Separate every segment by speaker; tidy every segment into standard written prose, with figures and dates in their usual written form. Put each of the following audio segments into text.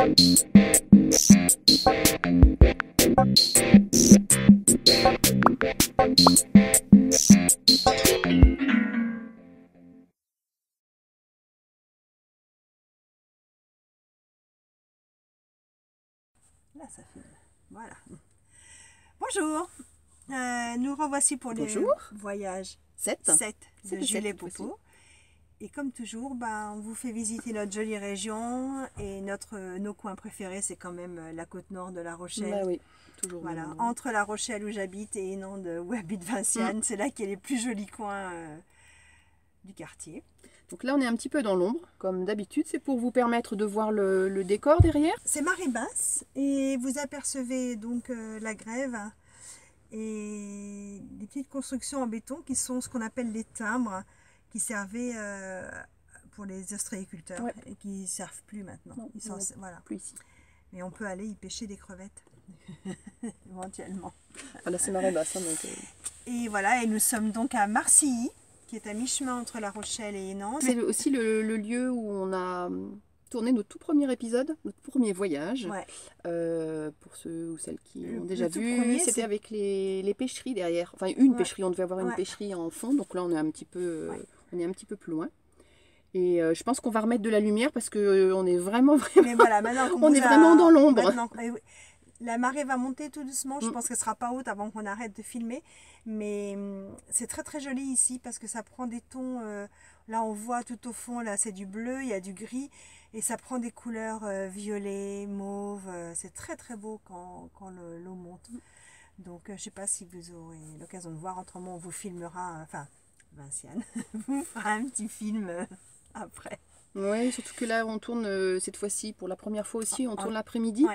Speaker 1: Là, ça filme. Voilà. Bonjour. Nous revoici pour les voyages 7 de Jules et Popo. Et comme toujours, on vous fait visiter notre jolie région. Et nos coins préférés, c'est quand même la côte nord de La Rochelle.
Speaker 2: Bah oui, toujours.
Speaker 1: Voilà. Entre La Rochelle où j'habite et Hénande où habite Vinciane, c'est là qu'il y a les plus jolis coins du quartier.
Speaker 2: Donc là, on est un petit peu dans l'ombre, comme d'habitude. C'est pour vous permettre de voir le décor derrière.
Speaker 1: C'est marée basse et vous apercevez donc la grève et des petites constructions en béton qui sont ce qu'on appelle les timbres, qui servaient pour les ostréiculteurs et qui ne servent plus maintenant.
Speaker 2: Non,
Speaker 1: voilà.
Speaker 2: Plus ici.
Speaker 1: Mais on peut aller y pêcher des crevettes, éventuellement.
Speaker 2: Voilà, c'est marée basse. Donc,
Speaker 1: Et voilà, et nous sommes donc à Marcilly, qui est à mi-chemin entre La Rochelle et Hénande.
Speaker 2: C'est aussi le lieu où on a tourné notre tout premier épisode, notre premier voyage. Pour ceux ou celles qui ont déjà vu, c'était avec les pêcheries derrière. Enfin, une pêcherie, on devait avoir une pêcherie en fond. Donc là, on est un petit peu, plus loin. Et je pense qu'on va remettre de la lumière parce qu'on est vraiment
Speaker 1: Mais voilà, maintenant
Speaker 2: on est vraiment dans l'ombre.
Speaker 1: La marée va monter tout doucement, je pense qu'elle ne sera pas haute avant qu'on arrête de filmer. Mais c'est très très joli ici parce que ça prend des tons, là on voit tout au fond, là c'est du bleu, il y a du gris. Et ça prend des couleurs violet, mauve, c'est très très beau quand l'eau monte. Donc je ne sais pas si vous aurez l'occasion de voir, autrement on vous filmera, enfin Vinciane vous fera un petit film après.
Speaker 2: Oui, surtout que là on tourne cette fois-ci, pour la première fois aussi, on tourne l'après-midi.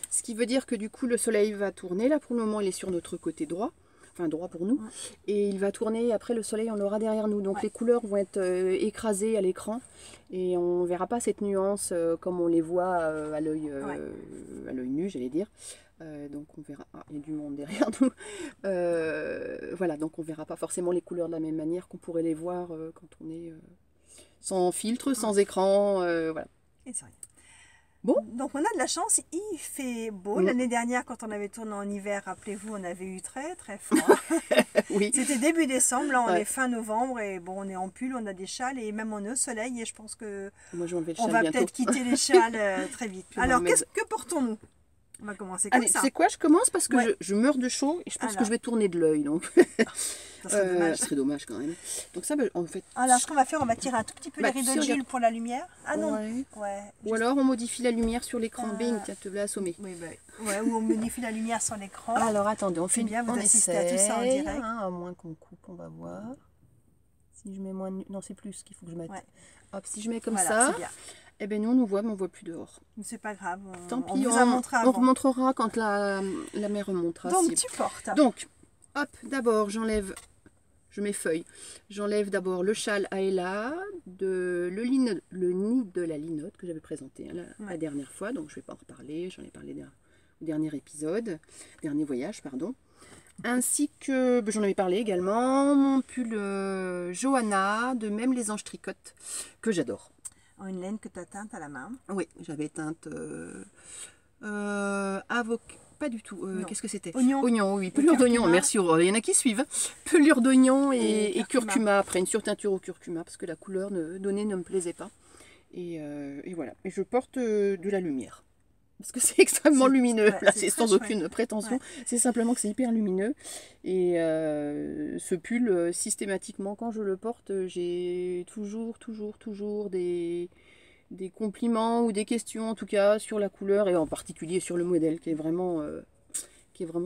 Speaker 2: Ce qui veut dire que du coup le soleil va tourner, là pour le moment il est sur notre côté droit. Enfin droit pour nous, et il va tourner, après le soleil on l'aura derrière nous, donc les couleurs vont être écrasées à l'écran, et on verra pas cette nuance comme on les voit à l'œil nu, j'allais dire. Donc on verra, il y a du monde derrière nous, voilà, donc on verra pas forcément les couleurs de la même manière qu'on pourrait les voir quand on est sans filtre, sans écran, voilà.
Speaker 1: Et c'est rien.
Speaker 2: Bon.
Speaker 1: Donc on a de la chance, il fait beau. L'année dernière, quand on avait tourné en hiver, rappelez-vous, on avait eu très très froid. C'était début décembre, là on est fin novembre et bon, on est en pull, on a des châles et même on est au soleil et je pense que on va peut-être quitter les châles très vite. Alors que portons-nous? On va commencer comme ça.
Speaker 2: C'est quoi? Je commence parce que je meurs de chaud et je pense que je vais tourner de l'œil. Donc. Ça serait dommage quand même. Donc ça, en fait.
Speaker 1: Alors ce qu'on va faire, on va tirer un tout petit peu les rideaux de Jules pour la lumière. Ah non.
Speaker 2: Ou alors on modifie la lumière sur l'écran. Bing, te l'as assommé.
Speaker 1: Ou on modifie la lumière sur l'écran.
Speaker 2: Alors attendez, on fait
Speaker 1: bien. Vous assistez à tout ça en direct.
Speaker 2: À moins qu'on coupe, on va voir. Si je mets moins, non c'est plus qu'il faut que je mette. Hop, si je mets comme ça. Eh bien, nous, on nous voit, mais on ne voit plus dehors.
Speaker 1: C'est pas grave.
Speaker 2: Tant pis, on remontrera quand la mer remontera.
Speaker 1: Donc, tu portes.
Speaker 2: Donc, hop, d'abord, je m'effeuille. J'enlève d'abord le châle à Ella, le nid de la linotte que j'avais présenté la dernière fois. Donc, je ne vais pas en reparler. J'en ai parlé au dernier voyage, pardon. Ainsi que, j'en avais parlé également, mon pull Johanna, de Même les Anges Tricotent, que j'adore.
Speaker 1: Une laine que tu as teinte à la main.
Speaker 2: Oui, j'avais teinte avocat, pas du tout. Qu'est-ce que c'était?
Speaker 1: Oignon,
Speaker 2: oui, pelure d'oignon. Merci Aurore, il y en a qui suivent. Pelure d'oignon et curcuma, après une surteinture au curcuma, parce que la couleur donnée ne me plaisait pas. Et voilà, et je porte de la lumière. Parce que c'est extrêmement lumineux, là c'est sans aucune prétention, c'est simplement que c'est hyper lumineux. Et ce pull, systématiquement, quand je le porte, j'ai toujours des compliments ou des questions, en tout cas, sur la couleur, et en particulier sur le modèle, qui est vraiment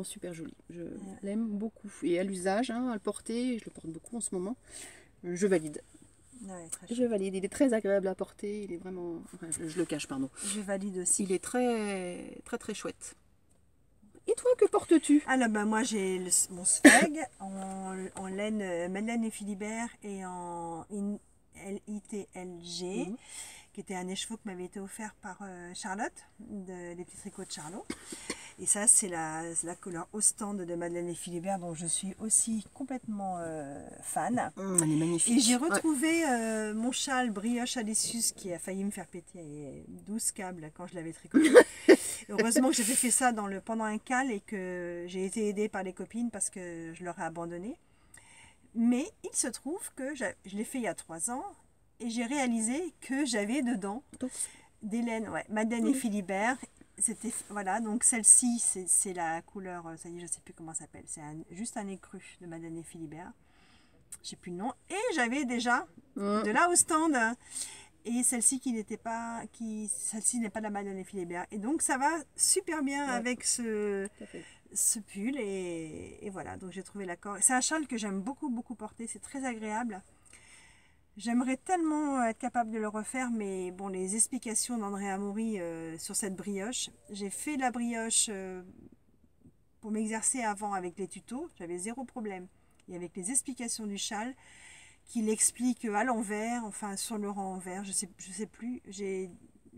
Speaker 2: super joli. Je l'aime beaucoup. Et à l'usage, à le porter, je le porte beaucoup en ce moment, je valide. Je valide, il est très agréable à porter, il est vraiment... Enfin, je le cache, pardon.
Speaker 1: Je valide aussi.
Speaker 2: Il est très chouette. Et toi, que portes-tu?
Speaker 1: Alors, moi j'ai mon Sveg en laine Madeleine et Philibert et en LITLG, qui était un écheveau qui m'avait été offert par Charlotte, des petits tricots de Charlot. Et ça, c'est la couleur Ostende de Madeleine et Philibert, dont je suis aussi complètement fan.
Speaker 2: Elle est magnifique.
Speaker 1: Et j'ai retrouvé mon châle Brioche Alessus qui a failli me faire péter 12 câbles quand je l'avais tricoté. Heureusement que j'avais fait ça pendant un cal et que j'ai été aidée par les copines parce que je leur ai abandonné. Mais il se trouve que je l'ai fait il y a 3 ans et j'ai réalisé que j'avais dedans des laines, Madeleine et Philibert. C'était, voilà, donc celle-ci, c'est la couleur, ça y est, je ne sais plus comment ça s'appelle, c'est juste un écru de Madeleine et Philibert. Je sais plus le nom. Et j'avais déjà de la Ostende. Et celle-ci celle-ci n'est pas de la Madeleine et Philibert. Et donc ça va super bien avec ce pull. Et voilà, donc j'ai trouvé l'accord. C'est un châle que j'aime beaucoup, beaucoup porter. C'est très agréable. J'aimerais tellement être capable de le refaire, mais bon, les explications d'André Amaury sur cette brioche. J'ai fait la brioche pour m'exercer avant avec les tutos. J'avais 0 problème. Et avec les explications du châle, qu'il explique à l'envers, enfin sur le rang envers, je sais plus.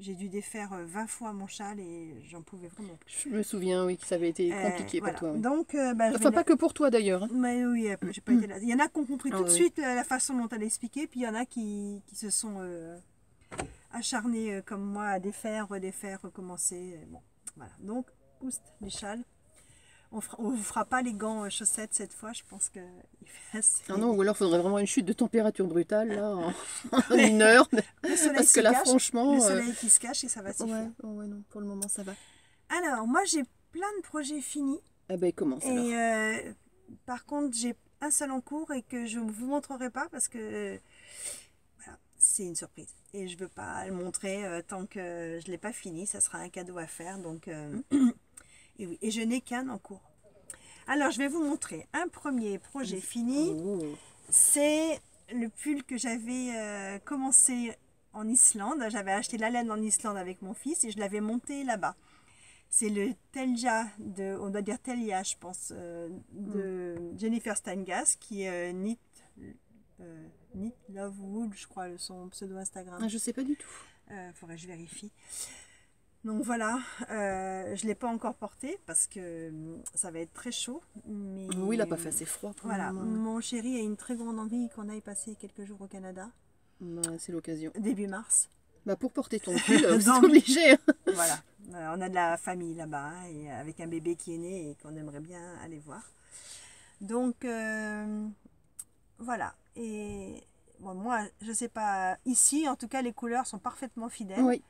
Speaker 1: J'ai dû défaire 20 fois mon châle et j'en pouvais vraiment plus.
Speaker 2: Je me souviens, oui, que ça avait été compliqué
Speaker 1: voilà.
Speaker 2: pour toi. Oui.
Speaker 1: Donc,
Speaker 2: enfin, pas que pour toi d'ailleurs. Hein.
Speaker 1: Mais oui, j'ai pas été là. Il y en a qui ont compris tout de suite la façon dont elle expliquait, puis il y en a qui se sont acharnés comme moi à défaire, redéfaire, recommencer. Bon, voilà. Donc, oust, les châles. On ne vous fera pas les gants chaussettes cette fois, je pense que il fait assez...
Speaker 2: Ah non, ou alors il faudrait vraiment une chute de température brutale là, en 1 heure. Parce que là, franchement...
Speaker 1: Le soleil qui se cache et ça va suffire.
Speaker 2: Ouais, non, pour le moment ça va.
Speaker 1: Alors, moi j'ai plein de projets finis.
Speaker 2: Ah ben commence alors.
Speaker 1: Et par contre, j'ai un seul en cours et que je ne vous montrerai pas parce que voilà, c'est une surprise. Et je ne veux pas le montrer tant que je ne l'ai pas fini. Ça sera un cadeau à faire. Donc... Et oui, et je n'ai qu'un en cours. Alors, je vais vous montrer un premier projet fini. C'est le pull que j'avais commencé en Islande. J'avais acheté la laine en Islande avec mon fils et je l'avais monté là-bas. C'est le Telja, on doit dire Telia, je pense, de Jennifer Stangas, qui est Knit Love Wool, je crois, son pseudo Instagram.
Speaker 2: Je ne sais pas du tout.
Speaker 1: Faudrait que je vérifie. Donc voilà, je ne l'ai pas encore porté parce que ça va être très chaud. Mais
Speaker 2: oui, il n'a pas fait assez froid pour
Speaker 1: voilà,
Speaker 2: le moment.
Speaker 1: mon chéri a une très grande envie qu'on aille passer quelques jours au Canada.
Speaker 2: C'est l'occasion.
Speaker 1: Début mars.
Speaker 2: Pour porter ton pull, c'est obligé.
Speaker 1: Voilà, on a de la famille là-bas et avec un bébé qui est né et qu'on aimerait bien aller voir. Donc voilà, et bon, moi je ne sais pas, ici en tout cas les couleurs sont parfaitement fidèles.
Speaker 2: Oui.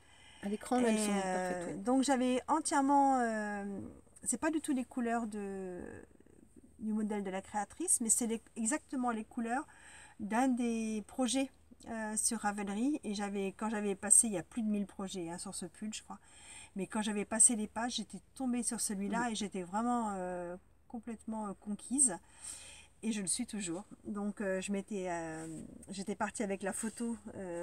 Speaker 2: À l'écran, elles sont parfaites. Oui.
Speaker 1: Donc j'avais entièrement, c'est pas du tout les couleurs du modèle de la créatrice, mais c'est exactement les couleurs d'un des projets sur Ravelry. Et quand j'avais passé, il y a plus de 1000 projets sur ce pull, je crois. Mais quand j'avais passé les pages, j'étais tombée sur celui-là et j'étais vraiment complètement conquise. Et je le suis toujours. Donc j'étais partie avec la photo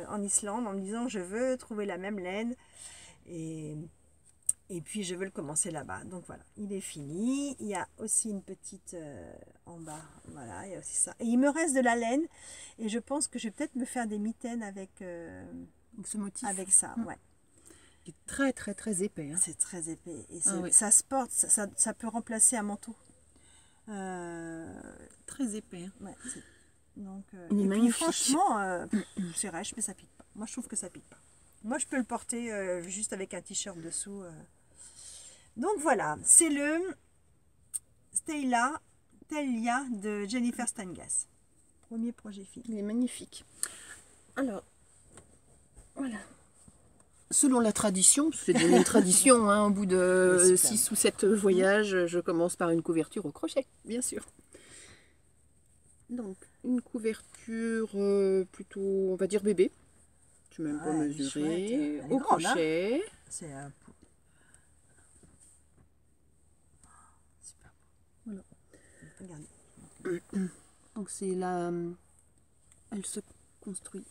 Speaker 1: en Islande en me disant je veux trouver la même laine et puis je veux le commencer là-bas. Donc voilà, il est fini. Il y a aussi une petite en bas. Voilà, il y a aussi ça. Et il me reste de la laine et je pense que je vais peut-être me faire des mitaines avec
Speaker 2: ce motif.
Speaker 1: Avec ça, ouais.
Speaker 2: Il est très très très épais. Hein.
Speaker 1: C'est très épais et ça se porte, ça peut remplacer un manteau.
Speaker 2: Très épais. Hein.
Speaker 1: Ouais, donc,
Speaker 2: il est magnifique.
Speaker 1: Franchement, c'est rêche, mais ça pique pas. Moi, je trouve que ça pique pas. Moi, je peux le porter juste avec un t-shirt dessous. Donc voilà, c'est le Telia de Jennifer Stangas. Premier projet fini.
Speaker 2: Il est magnifique. Alors, voilà. Selon la tradition, parce que c'est devenu une tradition, hein, au bout de 6 ou 7 voyages, je commence par une couverture au crochet, bien sûr. Donc, une couverture plutôt, on va dire bébé. Je ne vais même pas mesurer. Au crochet.
Speaker 1: Hein. C'est un super beau. Voilà. Regardez.
Speaker 2: Donc, c'est là. Elle se construit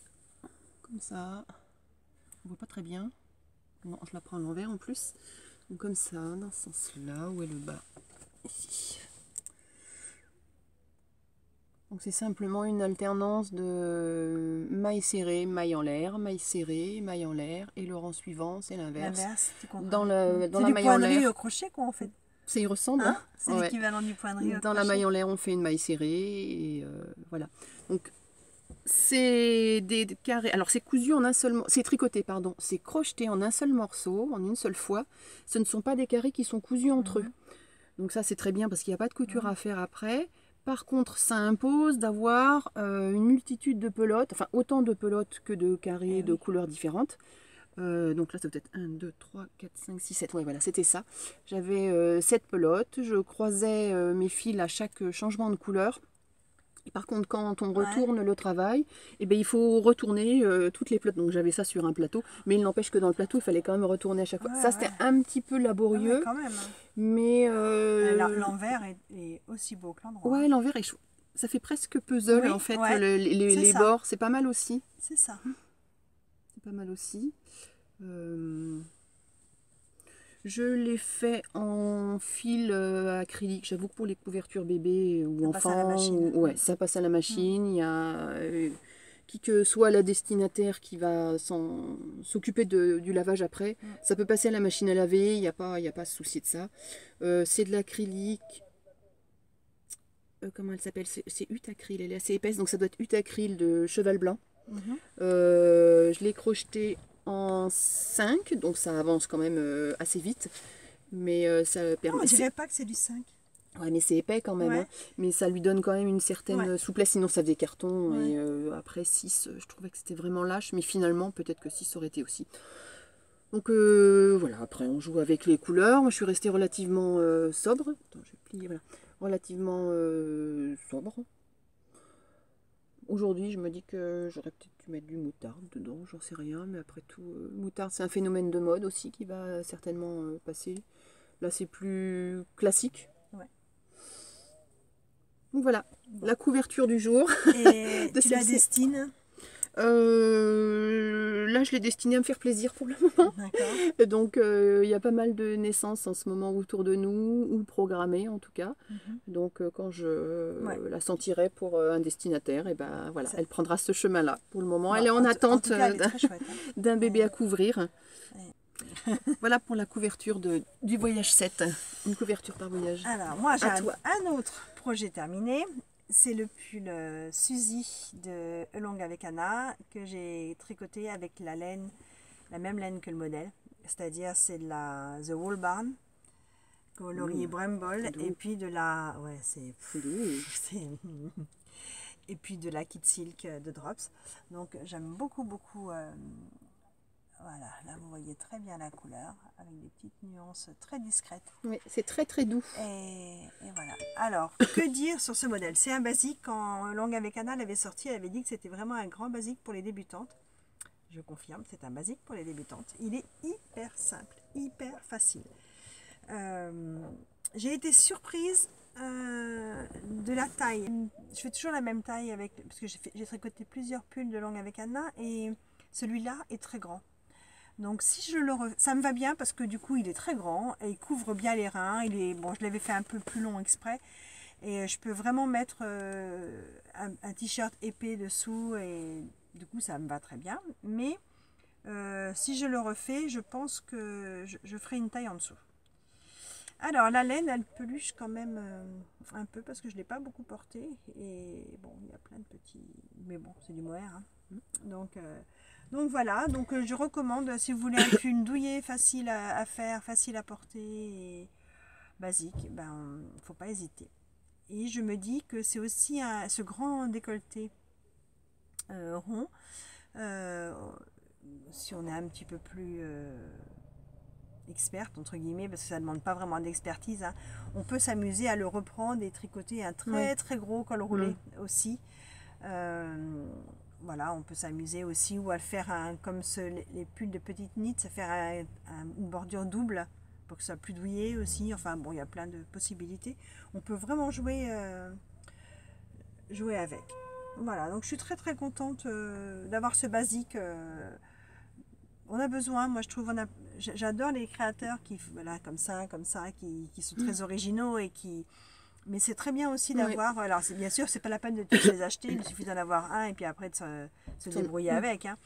Speaker 2: comme ça. On voit pas très bien. Non, je la prends à l'envers en plus. Donc comme ça, dans ce sens-là, où est le bas? Ici. Donc c'est simplement une alternance de maille serrée, maille en l'air, maille serrée, maille en l'air, et le rang suivant, c'est l'inverse.
Speaker 1: L'inverse,
Speaker 2: dans la maille en l'air.
Speaker 1: au crochet quoi en fait.
Speaker 2: Ça y ressemble.
Speaker 1: Hein, c'est
Speaker 2: Ouais.
Speaker 1: l'équivalent du point de riz.
Speaker 2: Dans la maille en l'air, on fait une maille serrée. Et voilà. Donc, c'est des carrés. Alors, c'est cousu en un seul... C'est tricoté, pardon. C'est crocheté en un seul morceau, en une seule fois. Ce ne sont pas des carrés qui sont cousus entre eux. Donc ça, c'est très bien parce qu'il n'y a pas de couture à faire après. Par contre, ça impose d'avoir une multitude de pelotes, enfin autant de pelotes que de carrés de couleurs différentes. Donc là, ça peut être 1, 2, 3, 4, 5, 6, 7. Ouais, voilà, c'était ça. J'avais 7 pelotes. Je croisais mes fils à chaque changement de couleur. Et par contre, quand on retourne le travail, eh ben, il faut retourner toutes les pelotes. Donc j'avais ça sur un plateau. Mais il n'empêche que dans le plateau, il fallait quand même retourner à chaque fois. Ça, c'était un petit peu laborieux.
Speaker 1: Quand même.
Speaker 2: Mais
Speaker 1: l'envers est aussi beau que l'endroit.
Speaker 2: Ouais, l'envers est chaud. Ça fait presque puzzle en fait. Les bords, c'est pas mal aussi.
Speaker 1: C'est ça.
Speaker 2: C'est pas mal aussi. Je l'ai fait en fil acrylique. J'avoue que pour les couvertures bébés ou enfants, ouais, ça passe à la machine. Il y a qui que soit la destinataire qui va s'occuper du lavage après, ça peut passer à la machine à laver. Il n'y a pas de souci de ça. C'est de l'acrylique. Comment elle s'appelle? C'est Utacryl. Elle est assez épaisse, donc ça doit être Utacryl de cheval blanc. Je l'ai crocheté en 5, donc ça avance quand même assez vite. Mais ça permet.
Speaker 1: Non, je dirais pas que c'est du 5.
Speaker 2: Ouais, mais c'est épais quand même. Hein. Mais ça lui donne quand même une certaine souplesse, sinon ça faisait carton. Et après 6, je trouvais que c'était vraiment lâche, mais finalement, peut-être que 6 aurait été aussi. Donc voilà, après on joue avec les couleurs. Moi je suis restée relativement sobre. Attends, je vais plier, voilà. Relativement sobre. Aujourd'hui, je me dis que j'aurais peut-être dû mettre du moutarde dedans, j'en sais rien, mais après tout, moutarde, c'est un phénomène de mode aussi qui va certainement passer. Là, c'est plus classique. Donc voilà, la couverture du jour.
Speaker 1: Et tu la destines
Speaker 2: Là, je l'ai destinée à me faire plaisir pour le moment. Donc, il y a pas mal de naissances en ce moment autour de nous, ou programmées en tout cas. Donc, quand je la sentirai pour un destinataire, et ben voilà, elle prendra ce chemin-là. Pour le moment, elle est en attente d'un bébé à couvrir. Voilà pour la couverture du voyage 7. Une couverture par voyage.
Speaker 1: Alors, moi, j'ai un autre projet terminé. C'est le pull Suzy de Along avec Anna que j'ai tricoté avec la même laine que le modèle. C'est-à-dire, c'est de la The Wool Barn, coloris Bramble, et puis de la... Ouais, et puis de la Kid Silk de Drops. Donc, j'aime beaucoup, beaucoup... Voilà, là vous voyez très bien la couleur, avec des petites nuances très discrètes.
Speaker 2: Oui, c'est très très doux.
Speaker 1: Et voilà. Alors, que dire sur ce modèle? C'est un basique. Quand Long avec Anna l'avait sorti, elle avait dit que c'était vraiment un grand basique pour les débutantes. Je confirme, c'est un basique pour les débutantes. Il est hyper simple, hyper facile. J'ai été surprise de la taille. Je fais toujours la même taille parce que j'ai tricoté plusieurs pulls de Long avec Anna et celui-là est très grand. Donc si je ça me va bien parce que du coup il est très grand et il couvre bien les reins. Bon, je l'avais fait un peu plus long exprès et je peux vraiment mettre un t-shirt épais dessous et du coup ça me va très bien. Mais si je le refais, je pense que je ferai une taille en dessous. Alors la laine elle peluche quand même un peu parce que je ne l'ai pas beaucoup portée et bon il y a plein de petits, mais bon c'est du mohair hein. Donc voilà, donc je recommande si vous voulez un pull douillet, facile à faire, facile à porter et basique, ben faut pas hésiter. Et je me dis que c'est aussi ce grand décolleté rond, si on est un petit peu plus experte entre guillemets, parce que ça ne demande pas vraiment d'expertise, hein, on peut s'amuser à le reprendre et tricoter un très gros col roulé aussi. Voilà, on peut s'amuser aussi ou à le faire comme les pulls de petite nid, ça faire une bordure double pour que ce soit plus douillet aussi. Enfin bon, il y a plein de possibilités. On peut vraiment jouer avec. Voilà, donc je suis très contente d'avoir ce basique. On a besoin, moi je trouve, j'adore les créateurs qui, voilà, comme ça, qui sont très originaux et qui... Mais c'est très bien aussi d'avoir, alors bien sûr c'est pas la peine de tous les acheter, il suffit d'en avoir un et puis après de se débrouiller avec. Hein.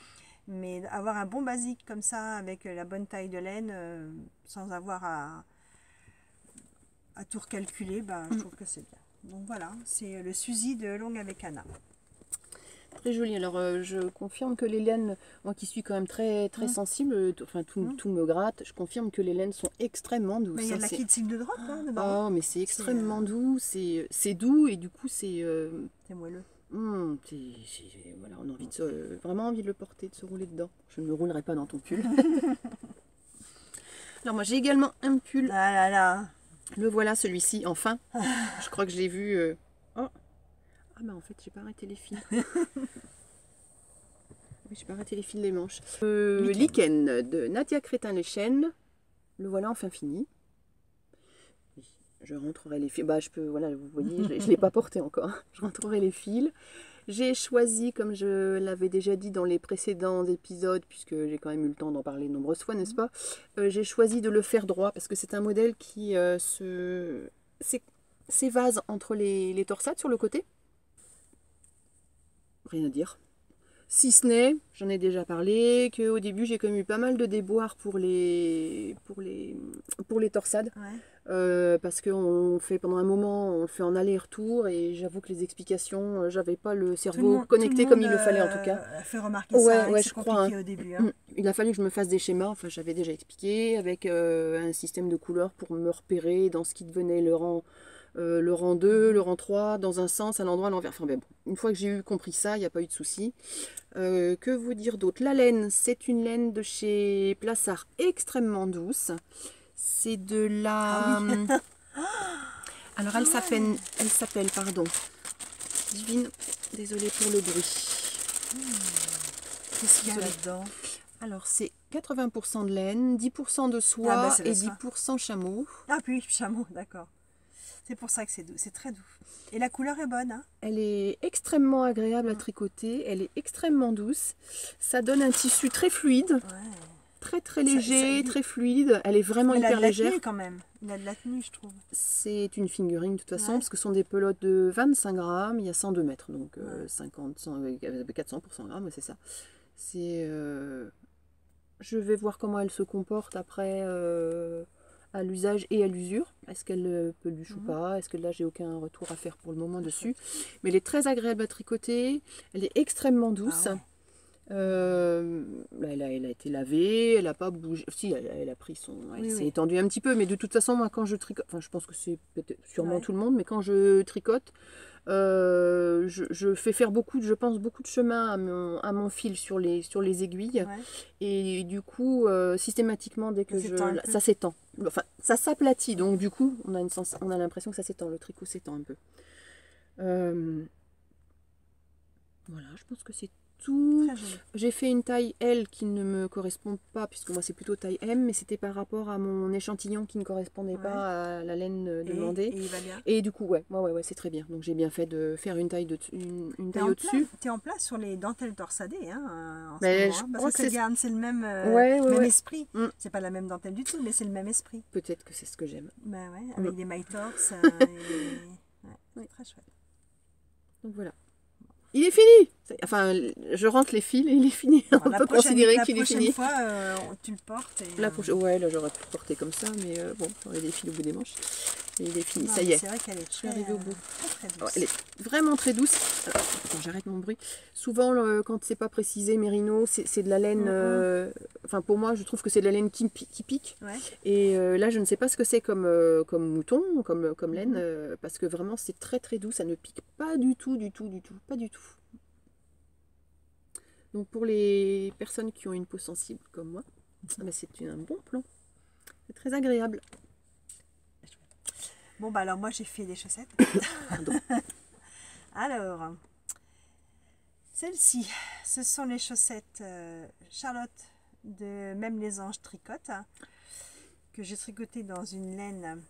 Speaker 1: Mais avoir un bon basique comme ça, avec la bonne taille de laine, sans avoir à tout recalculer, ben, je trouve que c'est bien. Donc voilà, c'est le Suzy de Longue avec Anna.
Speaker 2: Très joli. Alors, je confirme que les laines, moi qui suis quand même très, très sensible, enfin tout me gratte, je confirme que les laines sont extrêmement douces.
Speaker 1: Mais il y a de la kitsil de drop dedans.
Speaker 2: Oh, mais c'est extrêmement doux, c'est doux et du coup c'est...
Speaker 1: C'est moelleux.
Speaker 2: Voilà, on a envie vraiment envie de le porter, de se rouler dedans. Je ne me roulerai pas dans ton pull. Alors moi j'ai également un pull.
Speaker 1: Ah là là.
Speaker 2: Le voilà celui-ci, enfin. Je crois que je l'ai vu... Oh. Ah bah en fait j'ai pas arrêté les fils. Oui, j'ai pas arrêté les fils des manches. Lichen de Nadia Crétin-Lechen. Le voilà enfin fini. Je rentrerai les fils. Bah je peux, voilà, vous voyez, je ne l'ai pas porté encore. Je rentrerai les fils. J'ai choisi, comme je l'avais déjà dit dans les précédents épisodes, puisque j'ai quand même eu le temps d'en parler de nombreuses fois, n'est-ce pas, j'ai choisi de le faire droit, parce que c'est un modèle qui s'évase entre les torsades sur le côté. Rien à dire. Si ce n'est, j'en ai déjà parlé, qu'au début j'ai quand même eu pas mal de déboires pour les torsades.
Speaker 1: Ouais.
Speaker 2: Parce qu'on fait pendant un moment, on le fait en aller-retour et j'avoue que les explications, j'avais pas le cerveau connecté comme il le fallait en tout cas.
Speaker 1: A fait remarquer ça,
Speaker 2: ouais,
Speaker 1: c'est
Speaker 2: je crois.
Speaker 1: Au début. Hein.
Speaker 2: Il a fallu que je me fasse des schémas, enfin j'avais déjà expliqué, avec un système de couleurs pour me repérer dans ce qui devenait le rang 2, le rang 3, dans un sens, à l'endroit, à l'envers. Enfin, ben bon, une fois que j'ai eu compris ça, il n'y a pas eu de souci. Que vous dire d'autre? La laine, c'est une laine de chez Plassard extrêmement douce. C'est de la... Ah oui. Alors, elle s'appelle, pardon, Divine, désolée pour le bruit.
Speaker 1: Qu'est-ce qu'il y a là-dedans?
Speaker 2: Alors, c'est 80% de laine, 10% de soie et 10% chameau.
Speaker 1: Ah oui, chameau, d'accord. C'est pour ça que c'est doux, c'est très doux. Et la couleur est bonne. Hein?
Speaker 2: Elle est extrêmement agréable à tricoter, elle est extrêmement douce. Ça donne un tissu très fluide, très très léger, très fluide. Elle est vraiment hyper légère. Il a de la
Speaker 1: tenue quand même. Il a de la tenue, je trouve.
Speaker 2: C'est une fingering de toute façon, parce que ce sont des pelotes de 25 grammes, il y a 102 mètres, donc 400 pour 100 grammes, c'est ça. Je vais voir comment elle se comporte après... à l'usage et à l'usure. Est-ce qu'elle peluche ou pas? Est-ce que là j'ai aucun retour à faire pour le moment dessus? Mais elle est très agréable à tricoter, elle est extrêmement douce. Elle a été lavée, elle n'a pas bougé. Si, elle a pris son... Elle s'est étendue un petit peu, mais de toute façon, moi quand je tricote, enfin je pense que c'est peut-être sûrement tout le monde, mais quand je tricote, je fais faire beaucoup de chemin à mon fil sur les aiguilles et du coup systématiquement dès que ça s'étend, enfin ça s'aplatit, donc du coup on a l'impression que ça s'étend, le tricot s'étend un peu. Voilà, je pense que c'est tout. J'ai fait une taille L qui ne me correspond pas, puisque moi c'est plutôt taille M, mais c'était par rapport à mon échantillon qui ne correspondait pas à la laine demandée. Et du coup, ouais, c'est très bien. Donc j'ai bien fait de faire une taille au-dessus.
Speaker 1: Tu es en place sur les dentelles torsadées, hein, en
Speaker 2: ce
Speaker 1: moment, parce que c'est le même, esprit. C'est pas la même dentelle du tout, mais c'est le même esprit.
Speaker 2: Peut-être que c'est ce que j'aime.
Speaker 1: Avec des mailles torse. Très chouette.
Speaker 2: Donc voilà. Il est fini. Enfin, je rentre les fils et il est fini. On peut considérer qu'il est fini.
Speaker 1: La prochaine fois, tu le portes.
Speaker 2: Ouais, là j'aurais pu le porter comme ça, mais bon, j'aurais des fils au bout des manches. Et il est fini, ça y est.
Speaker 1: C'est vrai qu'elle est
Speaker 2: je suis arrivée au bout.
Speaker 1: Très douce.
Speaker 2: Elle est vraiment très douce. Alors, quand j'arrête mon bruit. Souvent, quand c'est pas précisé, Mérino, c'est de la laine. Enfin, pour moi, je trouve que c'est de la laine qui pique. Et là, je ne sais pas ce que c'est comme mouton, comme laine, parce que vraiment, c'est très très doux. Ça ne pique pas du tout, pas du tout. Donc pour les personnes qui ont une peau sensible comme moi, c'est un bon plan. C'est très agréable.
Speaker 1: Bon bah alors moi j'ai fait des chaussettes.
Speaker 2: Pardon.
Speaker 1: Alors, celles-ci, ce sont les chaussettes Charlotte de Même les Anges Tricote, que j'ai tricoté dans une laine.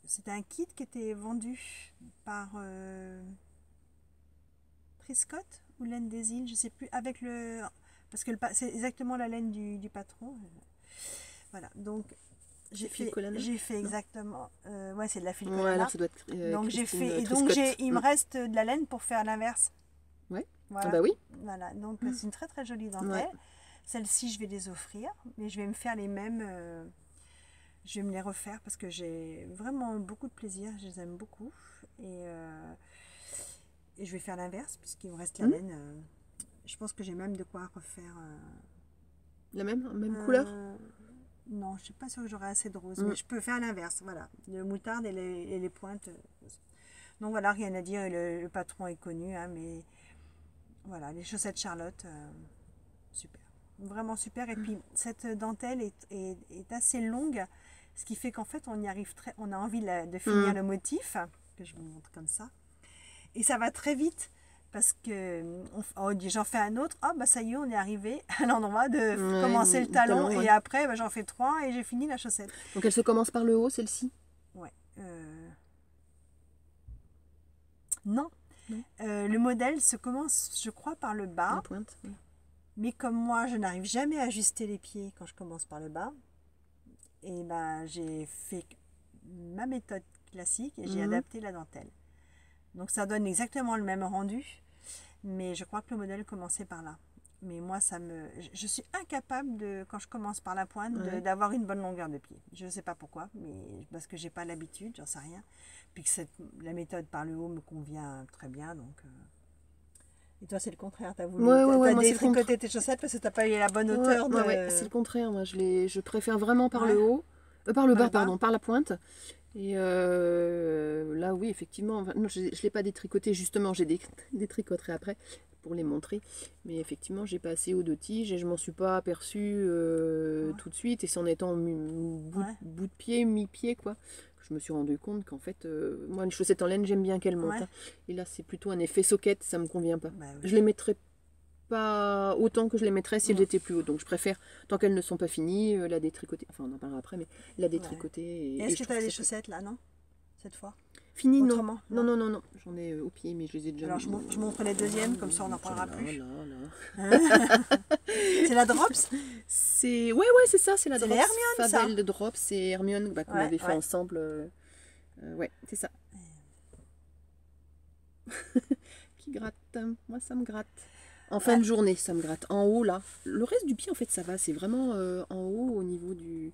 Speaker 1: C'était un kit qui était vendu par Triscott ou Laine des Îles, je sais plus, avec parce que c'est exactement la laine du patron. Voilà, donc j'ai fait exactement. Ouais, c'est de la fil colana. Donc j'ai fait, et donc il me reste de la laine pour faire l'inverse.
Speaker 2: Ouais.
Speaker 1: Voilà.
Speaker 2: Ah bah oui.
Speaker 1: Voilà, donc c'est une très très jolie dentelle. Celles-ci je vais les offrir, mais je vais me faire les mêmes Je vais me les refaire parce que j'ai vraiment beaucoup de plaisir, je les aime beaucoup. Et je vais faire l'inverse puisqu'il me reste la laine. Je pense que j'ai même de quoi refaire.
Speaker 2: La même couleur?
Speaker 1: Non, je ne suis pas sûre que j'aurai assez de rose, mais je peux faire l'inverse, voilà. Le moutarde et les pointes. Donc voilà, rien à dire, le patron est connu, hein, mais voilà, les chaussettes Charlotte, super. Vraiment super. Et puis cette dentelle est assez longue, ce qui fait qu'en fait on y arrive on a envie de finir le motif, que je vous montre comme ça. Et ça va très vite. Parce que j'en fais un autre, bah ça y est, on est arrivé à l'endroit de commencer le talon. Et après, j'en fais 3 et j'ai fini la chaussette.
Speaker 2: Donc elle se commence par le haut, celle-ci?
Speaker 1: Ouais. Non. Le modèle se commence, je crois, par le bas.
Speaker 2: La pointe. Oui.
Speaker 1: Mais comme moi, je n'arrive jamais à ajuster les pieds quand je commence par le bas, et j'ai fait ma méthode classique et j'ai adapté la dentelle. Donc ça donne exactement le même rendu, mais je crois que le modèle commençait par là. Mais moi, je suis incapable, quand je commence par la pointe, d'avoir une bonne longueur de pied. Je ne sais pas pourquoi, mais parce que j'ai pas l'habitude, j'en sais rien. Puis que la méthode par le haut me convient très bien, donc... Et toi, c'est le contraire, t'as voulu détricoter tes chaussettes parce que t'as pas eu la bonne hauteur de...
Speaker 2: c'est le contraire, moi je préfère vraiment par le haut, par le bas, pardon, par la pointe. Et là, oui, effectivement, non, je ne l'ai pas détricoté, justement, j'ai détricoterai après pour les montrer. Mais effectivement, j'ai pas assez haut de tige et je m'en suis pas aperçue tout de suite. Et c'est en étant bout de pied, mi-pied, quoi, que je me suis rendu compte qu'en fait, moi, les chaussettes en laine, j'aime bien qu'elles montent. Hein. Et là, c'est plutôt un effet soquette, ça me convient pas. Je les mettrais pas autant que je les mettrais si elles étaient plus hautes. Donc je préfère, tant qu'elles ne sont pas finies, la détricoter. Enfin, on en parlera après, mais la détricoter.
Speaker 1: Et est-ce que tu as des chaussettes là, non? Cette fois?
Speaker 2: Fini, non. Non. J'en ai au pied, mais je les ai déjà...
Speaker 1: Alors je montre les deuxièmes, comme ça on n'en parlera plus.
Speaker 2: Là.
Speaker 1: C'est la Drops?
Speaker 2: C'est... Ouais, c'est ça, c'est la Drops.
Speaker 1: C'est Hermione, ça?
Speaker 2: Fabelle de Drops, c'est Hermione, qu'on avait fait ensemble. Ouais, c'est ça. Qui gratte? Moi, ça me gratte. En fin de journée, ça me gratte. En haut, là. Le reste du pied, en fait, ça va. C'est vraiment en haut, au niveau des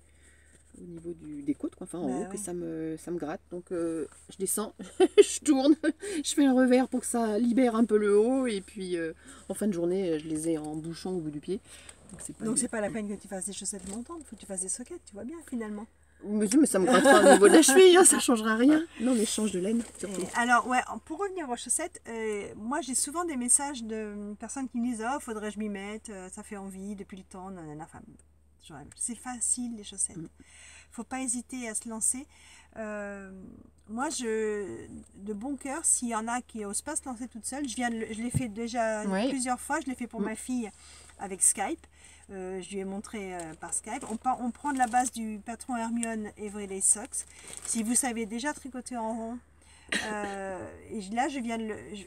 Speaker 2: côtes, quoi. Enfin, en haut, que ça me gratte. Donc, je descends, je tourne, je fais un revers pour que ça libère un peu le haut. Et puis, en fin de journée, je les ai en bouchon au bout du pied. Donc, c'est
Speaker 1: pas la peine que tu fasses des chaussettes montantes. Il faut que tu fasses des soquettes, tu vois bien, finalement.
Speaker 2: Mais ça me grattera au niveau de la cheville, hein, ça ne changera rien. Non, mais je change de laine, surtout.
Speaker 1: Alors, pour revenir aux chaussettes, moi j'ai souvent des messages de personnes qui me disent « Oh, faudrait que je m'y mette, ça fait envie depuis le temps. » Enfin, c'est facile, les chaussettes. Faut pas hésiter à se lancer. Moi, de bon cœur, s'il y en a qui n'osent pas se lancer toute seule, je l'ai fait déjà plusieurs fois. Je l'ai fait pour ma fille avec Skype. Je lui ai montré par Skype. On prend de la base du patron Hermione Everyday Socks. Si vous savez déjà tricoter en rond, et là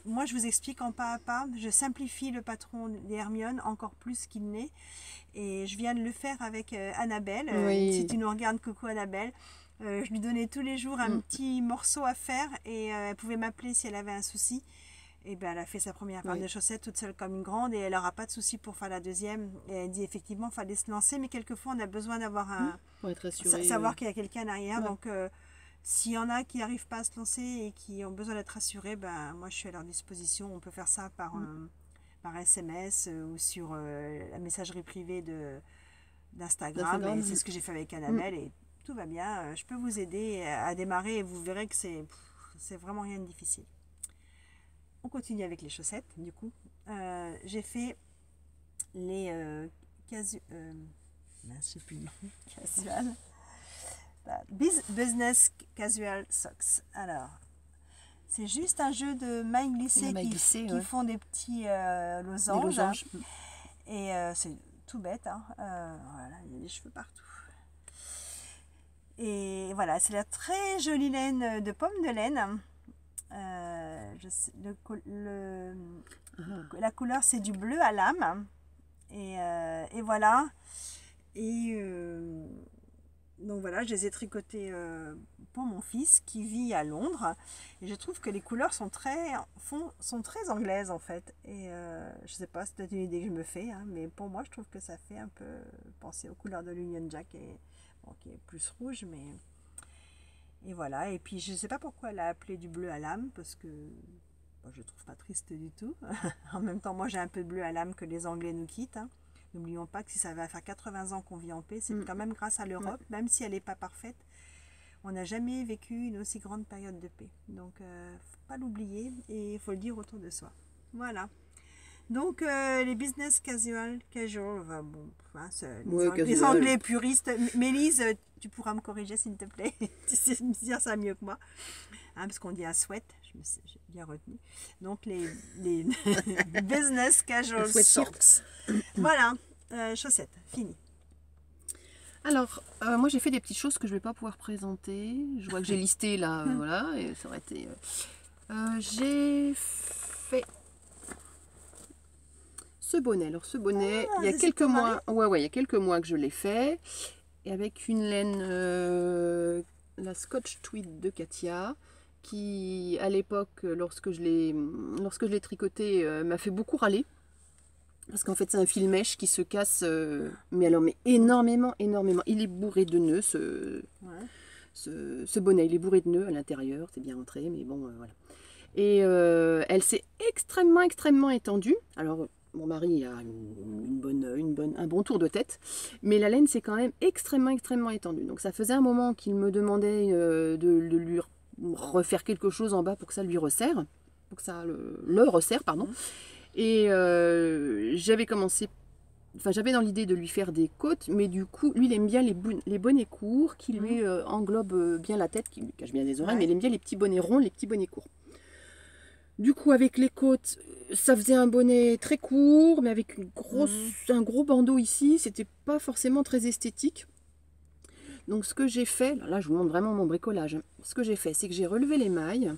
Speaker 1: moi je vous explique en pas à pas. Je simplifie le patron des Hermione encore plus qu'il n'est. Et je viens de le faire avec Annabelle. Si tu nous regardes, coucou Annabelle. Je lui donnais tous les jours un petit morceau à faire et elle pouvait m'appeler si elle avait un souci. Et elle a fait sa première paire de chaussettes toute seule comme une grande et elle n'aura pas de souci pour faire la deuxième. Et elle dit effectivement il fallait se lancer, mais quelquefois on a besoin d'avoir savoir qu'il y a quelqu'un derrière. Donc s'il y en a qui n'arrivent pas à se lancer et qui ont besoin d'être rassurés, moi je suis à leur disposition. On peut faire ça par SMS ou sur la messagerie privée d'Instagram. C'est ce que j'ai fait avec Annabelle et tout va bien. Je peux vous aider à démarrer et vous verrez que c'est vraiment rien de difficile. On continue avec les chaussettes, du coup. J'ai fait les business casual socks. Alors, c'est juste un jeu de mailles glissées qui font des petits losanges. Et c'est tout bête. Hein. Voilà, il y a des cheveux partout. Et voilà, c'est la très jolie laine de pomme de laine. La couleur c'est du bleu à l'âme et voilà et Donc voilà, je les ai tricotés pour mon fils qui vit à Londres. Et je trouve que les couleurs sont sont très anglaises en fait. Et je sais pas, c'est peut-être une idée que je me fais, hein, mais pour moi, je trouve que ça fait un peu penser aux couleurs de l'Union Jack, bon, qui est plus rouge, mais... Et voilà, et puis je sais pas pourquoi elle a appelé du bleu à l'âme, parce que bon, je trouve pas triste du tout. En même temps, moi j'ai un peu de bleu à l'âme que les Anglais nous quittent, hein. N'oublions pas que si ça va faire 80 ans qu'on vit en paix, c'est quand même grâce à l'Europe, même si elle n'est pas parfaite. On n'a jamais vécu une aussi grande période de paix. Donc, faut pas l'oublier et il faut le dire autour de soi. Voilà. Donc, les business casual, bon, hein, les Anglais puristes. Mélise, tu pourras me corriger s'il te plaît. Tu sais me dire ça mieux que moi. Hein, parce qu'on dit un sweat, j'ai bien retenu. Donc, les business casual socks. Voilà, chaussettes, fini.
Speaker 2: Alors, moi j'ai fait des petites choses que je ne vais pas pouvoir présenter. Je vois que j'ai listé là, voilà, et ça aurait été... j'ai fait ce bonnet. Alors ce bonnet, il y a quelques mois, il y a quelques mois que je l'ai fait, et avec une laine, la Scotch Tweed de Katia, qui à l'époque, lorsque je l'ai tricoté, m'a fait beaucoup râler. Parce qu'en fait, c'est un fil mèche qui se casse, mais énormément. Il est bourré de nœuds, ce bonnet. Il est bourré de nœuds à l'intérieur, c'est bien rentré, mais bon, voilà. Et elle s'est extrêmement étendue. Alors, mon mari a un bon tour de tête, mais la laine s'est quand même extrêmement étendue. Donc, ça faisait un moment qu'il me demandait de lui refaire quelque chose en bas pour que ça lui resserre, pour que ça le resserre, pardon. Et j'avais dans l'idée de lui faire des côtes, mais du coup, lui, il aime bien les bonnets courts qui lui englobent bien la tête, qui lui cachent bien les oreilles, mais il aime bien les petits bonnets ronds, les petits bonnets courts. Du coup, avec les côtes, ça faisait un bonnet très court, mais avec un gros bandeau ici, c'était pas forcément très esthétique. Donc, ce que j'ai fait, là, je vous montre vraiment mon bricolage. Ce que j'ai fait, c'est que j'ai relevé les mailles.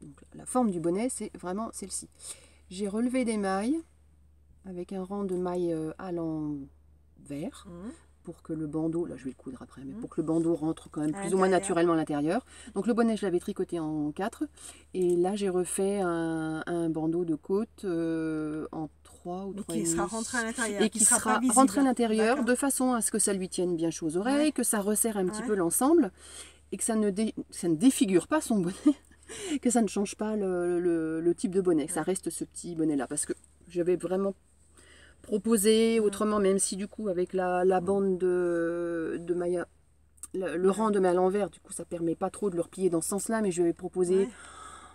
Speaker 2: Donc, la forme du bonnet, c'est vraiment celle-ci. J'ai relevé des mailles avec un rang de mailles à l'envers pour que le bandeau, là je vais le coudre après, mais pour que le bandeau rentre quand même plus ou moins naturellement à l'intérieur. Donc le bonnet, je l'avais tricoté en 4 et là j'ai refait un bandeau de côte en 3 ou 3
Speaker 1: qui sera rentré à l'intérieur.
Speaker 2: Et qui sera rentré à l'intérieur de façon à ce que ça lui tienne bien chaud aux oreilles, que ça resserre un petit peu l'ensemble et que ça ne défigure pas son bonnet. Que ça ne change pas le type de bonnet, que ça reste ce petit bonnet là, parce que j'avais vraiment proposé autrement, même si du coup avec la bande de maille, le rang de maille à l'envers, du coup ça permet pas trop de le replier dans ce sens là, mais je vais proposer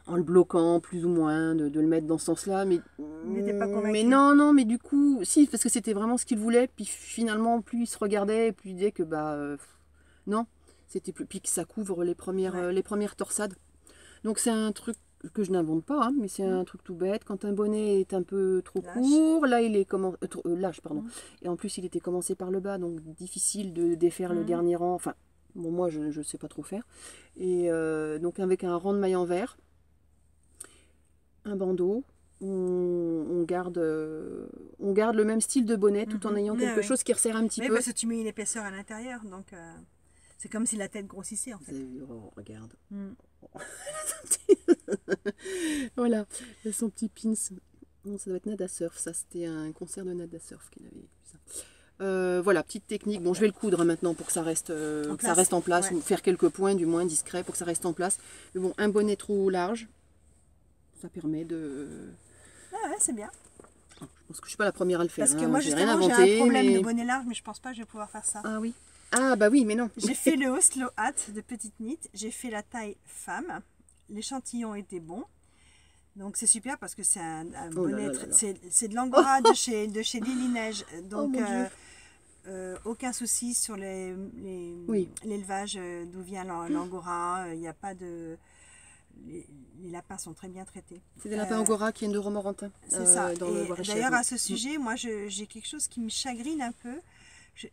Speaker 2: en le bloquant plus ou moins de le mettre dans ce sens là, mais non, mais du coup si, parce que c'était vraiment ce qu'il voulait, puis finalement plus il se regardait, plus il disait que non, c'était plus, puis que ça couvre les premières torsades. Donc c'est un truc que je n'invente pas, hein, mais c'est un truc tout bête. Quand un bonnet est un peu trop court, là il est lâche, pardon. Et en plus il était commencé par le bas, donc difficile de défaire le dernier rang. Enfin, bon, moi je ne sais pas trop faire. Et donc avec un rang de maille envers, un bandeau, on garde le même style de bonnet tout en ayant quelque chose qui resserre un petit peu.
Speaker 1: Parce que tu mets une épaisseur à l'intérieur, donc c'est comme si la tête grossissait en fait.
Speaker 2: Oh, regarde. Voilà, son petit pins. Non, ça doit être Nada Surf, ça c'était un concert de Nada Surf qu'il avait ça. Voilà, petite technique. Bon, je vais le coudre maintenant pour que ça reste en place, ou faire quelques points du moins discrets pour que ça reste en place. Mais bon, un bonnet trop large, ça permet de...
Speaker 1: Ah ouais, c'est bien.
Speaker 2: Je pense que je suis pas la première à le faire.
Speaker 1: Parce que moi justement j'ai un problème de bonnet large, mais je pense pas que je vais pouvoir faire ça.
Speaker 2: Ah oui. Ah bah oui, mais non.
Speaker 1: J'ai fait le Oslo Hat de petite knit, j'ai fait la taille femme, l'échantillon était bon, donc c'est super parce que c'est un bonnet, c'est de l'angora de chez Lily Neige, donc aucun souci sur l'élevage d'où vient l'angora, il n'y a pas de... Les lapins sont très bien traités.
Speaker 2: C'est des lapins angora qui viennent de Romorantin.
Speaker 1: C'est ça. D'ailleurs à ce sujet, moi j'ai quelque chose qui me chagrine un peu.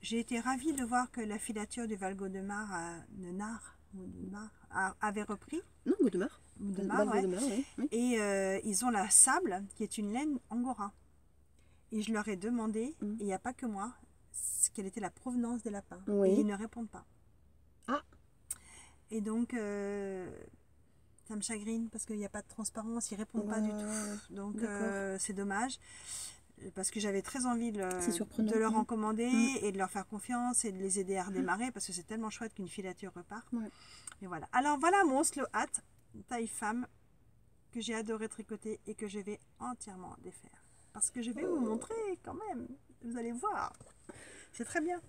Speaker 1: J'ai été ravie de voir que la filature du Val Gaudemar avait repris.
Speaker 2: Non, Gaudemar.
Speaker 1: Ouais. Et ils ont la sable, qui est une laine angora. Et je leur ai demandé, et il n'y a pas que moi, quelle était la provenance des lapins.
Speaker 2: Oui.
Speaker 1: Et ils ne répondent pas.
Speaker 2: Ah.
Speaker 1: Et donc, ça me chagrine parce qu'il n'y a pas de transparence, ils ne répondent pas du tout. Donc, c'est dommage. Parce que j'avais très envie de leur en commander et de leur faire confiance et de les aider à redémarrer parce que c'est tellement chouette qu'une filature repart.
Speaker 2: Ouais.
Speaker 1: Et voilà. Alors voilà mon Oslo Hat taille femme que j'ai adoré tricoter et que je vais entièrement défaire. Parce que je vais vous montrer quand même. Vous allez voir. C'est très bien.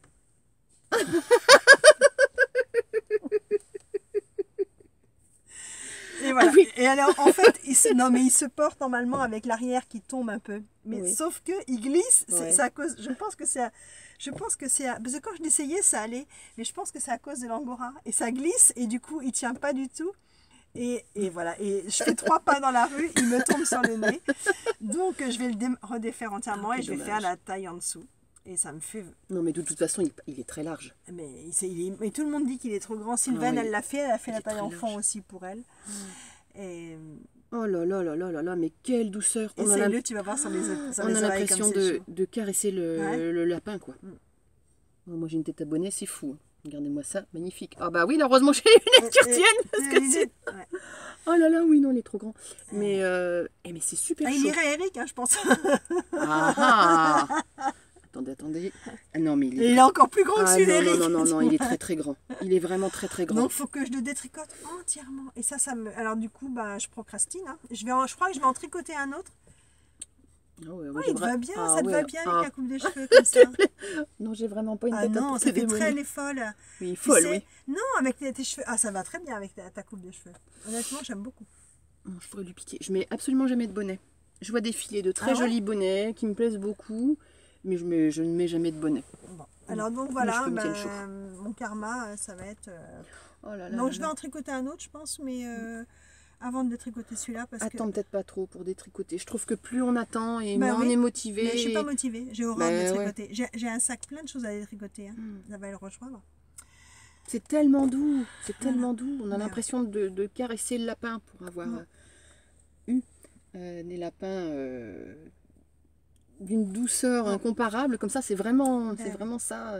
Speaker 1: Et voilà.
Speaker 2: Ah oui.
Speaker 1: Et alors, en fait, il se porte normalement avec l'arrière qui tombe un peu. Mais
Speaker 2: Oui.
Speaker 1: sauf que il glisse.
Speaker 2: Ouais.
Speaker 1: C'est à cause. Je pense que c'est. Parce que quand je l'essayais, ça allait. Mais je pense que c'est à cause de l'angora. Et ça glisse et du coup, il tient pas du tout. Et voilà. Et je fais 3 pas dans la rue, il me tombe sur le nez. Donc, je vais le redéfaire entièrement et je vais faire la taille en dessous. Et ça me fait...
Speaker 2: Non, mais de toute façon, il est très large.
Speaker 1: Mais tout le monde dit qu'il est trop grand. Sylvaine,
Speaker 2: Ah oui.
Speaker 1: elle a fait
Speaker 2: Il
Speaker 1: la
Speaker 2: est
Speaker 1: taille
Speaker 2: très
Speaker 1: enfant
Speaker 2: large.
Speaker 1: aussi pour elle. Et
Speaker 2: Oh là là là là là là, mais quelle douceur. On a
Speaker 1: essaye-le, tu vas voir sur les oreilles
Speaker 2: l'impression
Speaker 1: comme c'est chaud.
Speaker 2: de caresser le lapin, quoi.
Speaker 1: Mm.
Speaker 2: Oh, moi, j'ai une tête abonnée, c'est fou. Regardez-moi ça, magnifique. Ah bah oui, là, heureusement, j'ai les lunettes qui retiennent. Parce que c'est...
Speaker 1: Ouais.
Speaker 2: Oh là là, oui, non, il est trop grand. Mais, mais c'est super
Speaker 1: Il
Speaker 2: chaud.
Speaker 1: irait à Eric, hein, je pense.
Speaker 2: Ah ah. Attendez. Ah non, mais
Speaker 1: Et il est encore plus grand que celui
Speaker 2: non,
Speaker 1: d'Eric.
Speaker 2: non, il est très très grand. Il est vraiment très très grand.
Speaker 1: Donc, il faut que je le détricote entièrement. Et ça me... Alors, du coup, je procrastine. Hein. Je crois que je vais en tricoter un autre.
Speaker 2: Ah ouais,
Speaker 1: Oui, il te va bien, ça te
Speaker 2: ouais.
Speaker 1: va bien avec la coupe de cheveux comme ça.
Speaker 2: Non, j'ai vraiment pas une
Speaker 1: Ah
Speaker 2: tête
Speaker 1: non,
Speaker 2: à
Speaker 1: ça fait
Speaker 2: porter
Speaker 1: très
Speaker 2: des
Speaker 1: les folles.
Speaker 2: Oui,
Speaker 1: Tu
Speaker 2: folle,
Speaker 1: sais,
Speaker 2: oui.
Speaker 1: Non, avec tes cheveux. Ah, ça va très bien avec ta coupe de cheveux. Honnêtement, j'aime beaucoup.
Speaker 2: Non, je pourrais lui piquer. Je mets absolument jamais de bonnet. Je vois défiler de très
Speaker 1: Ah ouais
Speaker 2: jolis bonnets qui me plaisent beaucoup, mais je ne mets jamais de bonnet.
Speaker 1: Bon. Alors, donc
Speaker 2: Moi,
Speaker 1: voilà,
Speaker 2: je peux me tirer chaud.
Speaker 1: mon karma, ça va être.
Speaker 2: Oh là là
Speaker 1: Donc,
Speaker 2: là
Speaker 1: je vais
Speaker 2: là.
Speaker 1: en tricoter un autre, je pense, mais avant de détricoter celui-là. Parce
Speaker 2: Attends
Speaker 1: que...
Speaker 2: peut-être pas trop pour détricoter. Je trouve que plus on attend et
Speaker 1: Bah
Speaker 2: moins
Speaker 1: oui,
Speaker 2: on est motivé.
Speaker 1: Mais je suis pas motivée, j'ai horreur de
Speaker 2: Bah ouais.
Speaker 1: détricoter. J'ai un sac plein de choses à détricoter. Hein. Ça va le rejoindre.
Speaker 2: C'est tellement doux, c'est
Speaker 1: Voilà.
Speaker 2: tellement doux. On a
Speaker 1: Ouais.
Speaker 2: l'impression de caresser le lapin pour avoir eu des lapins d'une douceur incomparable. Comme ça, c'est vraiment ça.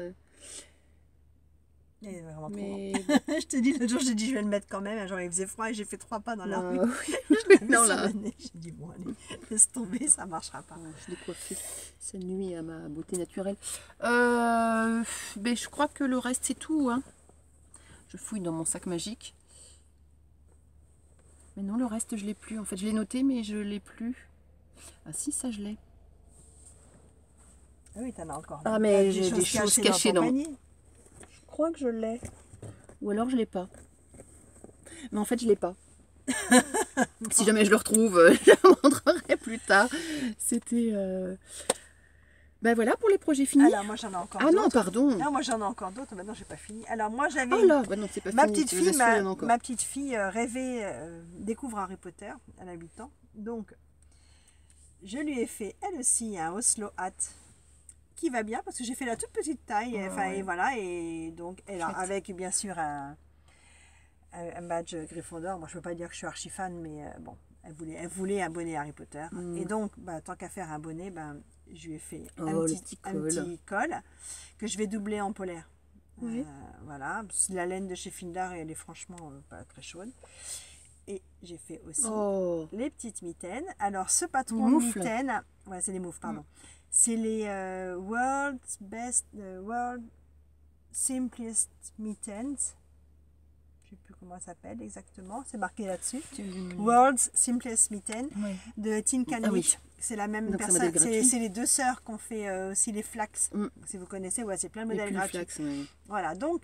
Speaker 1: Il est vraiment trop
Speaker 2: Mais
Speaker 1: grand. Je te dis, l'autre jour, j'ai dit, je vais le mettre quand même. Genre, il faisait froid et j'ai fait 3 pas dans la rue.
Speaker 2: oui.
Speaker 1: Je l'ai mis
Speaker 2: Non,
Speaker 1: sur
Speaker 2: là.
Speaker 1: le nez. J'ai dit, bon, allez, laisse tomber, ça marchera pas.
Speaker 2: Je l'ai coiffé. Ça nuit à ma beauté naturelle. Mais je crois que le reste, c'est tout. Hein. Je fouille dans mon sac magique. Mais non, le reste, je l'ai plus. En fait, je l'ai noté, mais je l'ai plus. Ah si, ça, je l'ai.
Speaker 1: Ah oui, t'en as encore.
Speaker 2: Ah, mais
Speaker 1: T'as
Speaker 2: j'ai des choses cachées
Speaker 1: ton
Speaker 2: dans...
Speaker 1: panier.
Speaker 2: Je crois que je l'ai. Ou alors, je l'ai pas. Mais en fait, je l'ai pas. Si jamais je le retrouve, je le montrerai plus tard. C'était... Ben voilà pour les projets finis.
Speaker 1: Alors, moi, j'en ai encore
Speaker 2: Ah
Speaker 1: d'autres.
Speaker 2: non, pardon.
Speaker 1: Non, moi, j'en ai encore d'autres. Maintenant, j'ai pas fini. Alors, moi, j'avais...
Speaker 2: Oh là, bah non, c'est pas
Speaker 1: Ma
Speaker 2: fini.
Speaker 1: petite
Speaker 2: je vous
Speaker 1: fille,
Speaker 2: assure, il y en a encore.
Speaker 1: ma petite fille rêvait, découvre Harry Potter. Elle a 8 ans. Donc, je lui ai fait, elle aussi, un Oslo Hat qui va bien parce que j'ai fait la toute petite taille. Enfin,
Speaker 2: ouais.
Speaker 1: et voilà. Et donc, elle a,
Speaker 2: Chouette.
Speaker 1: avec, bien sûr, un badge Gryffondor. Moi, je ne peux pas dire que je suis archi fan, mais bon, elle voulait un bonnet Harry Potter. Et donc, tant qu'à faire un bonnet, je lui ai fait un petit col que je vais doubler en polaire.
Speaker 2: Oui.
Speaker 1: Voilà, la laine de chez Findar, elle est franchement pas très chaude. Et j'ai fait aussi les petites mitaines. Alors, ce patron de mitaines, ouais, c'est des moufles, pardon. C'est les World's World Simplest Mittens. Je ne sais plus comment ça s'appelle exactement. C'est marqué là-dessus. World's Simplest Mitten de Tin Can Knit. C'est la même personne. C'est les deux sœurs qui ont fait aussi les flax. Si vous connaissez, ouais, c'est plein de modèles gratuits.
Speaker 2: Flax, ouais.
Speaker 1: Voilà, donc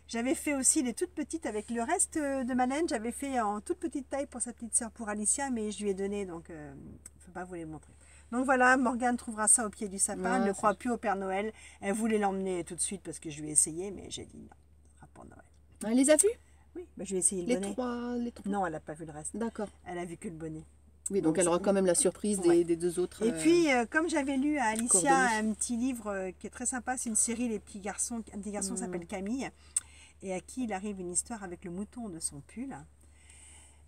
Speaker 1: j'avais fait aussi les toutes petites avec le reste de ma laine. J'avais fait en toute petite taille pour sa petite sœur, pour Alicia, mais je lui ai donné, donc je ne peux pas vous les montrer. Donc voilà, Morgane trouvera ça au pied du sapin. Elle ne croit plus au Père Noël. Elle voulait l'emmener tout de suite parce que je lui ai essayé, mais j'ai dit non, ce sera pour Noël.
Speaker 2: Elle les a vus?
Speaker 1: Oui, je vais essayer le bonnet.
Speaker 2: Les trois.
Speaker 1: Non, elle n'a pas vu le reste.
Speaker 2: D'accord.
Speaker 1: Elle a vu que le bonnet.
Speaker 2: Oui, donc elle aura quand même la surprise des deux autres.
Speaker 1: Et puis, comme j'avais lu à Alicia un petit livre qui est très sympa, c'est une série, un petit garçon s'appelle Camille, et à qui il arrive une histoire avec le mouton de son pull.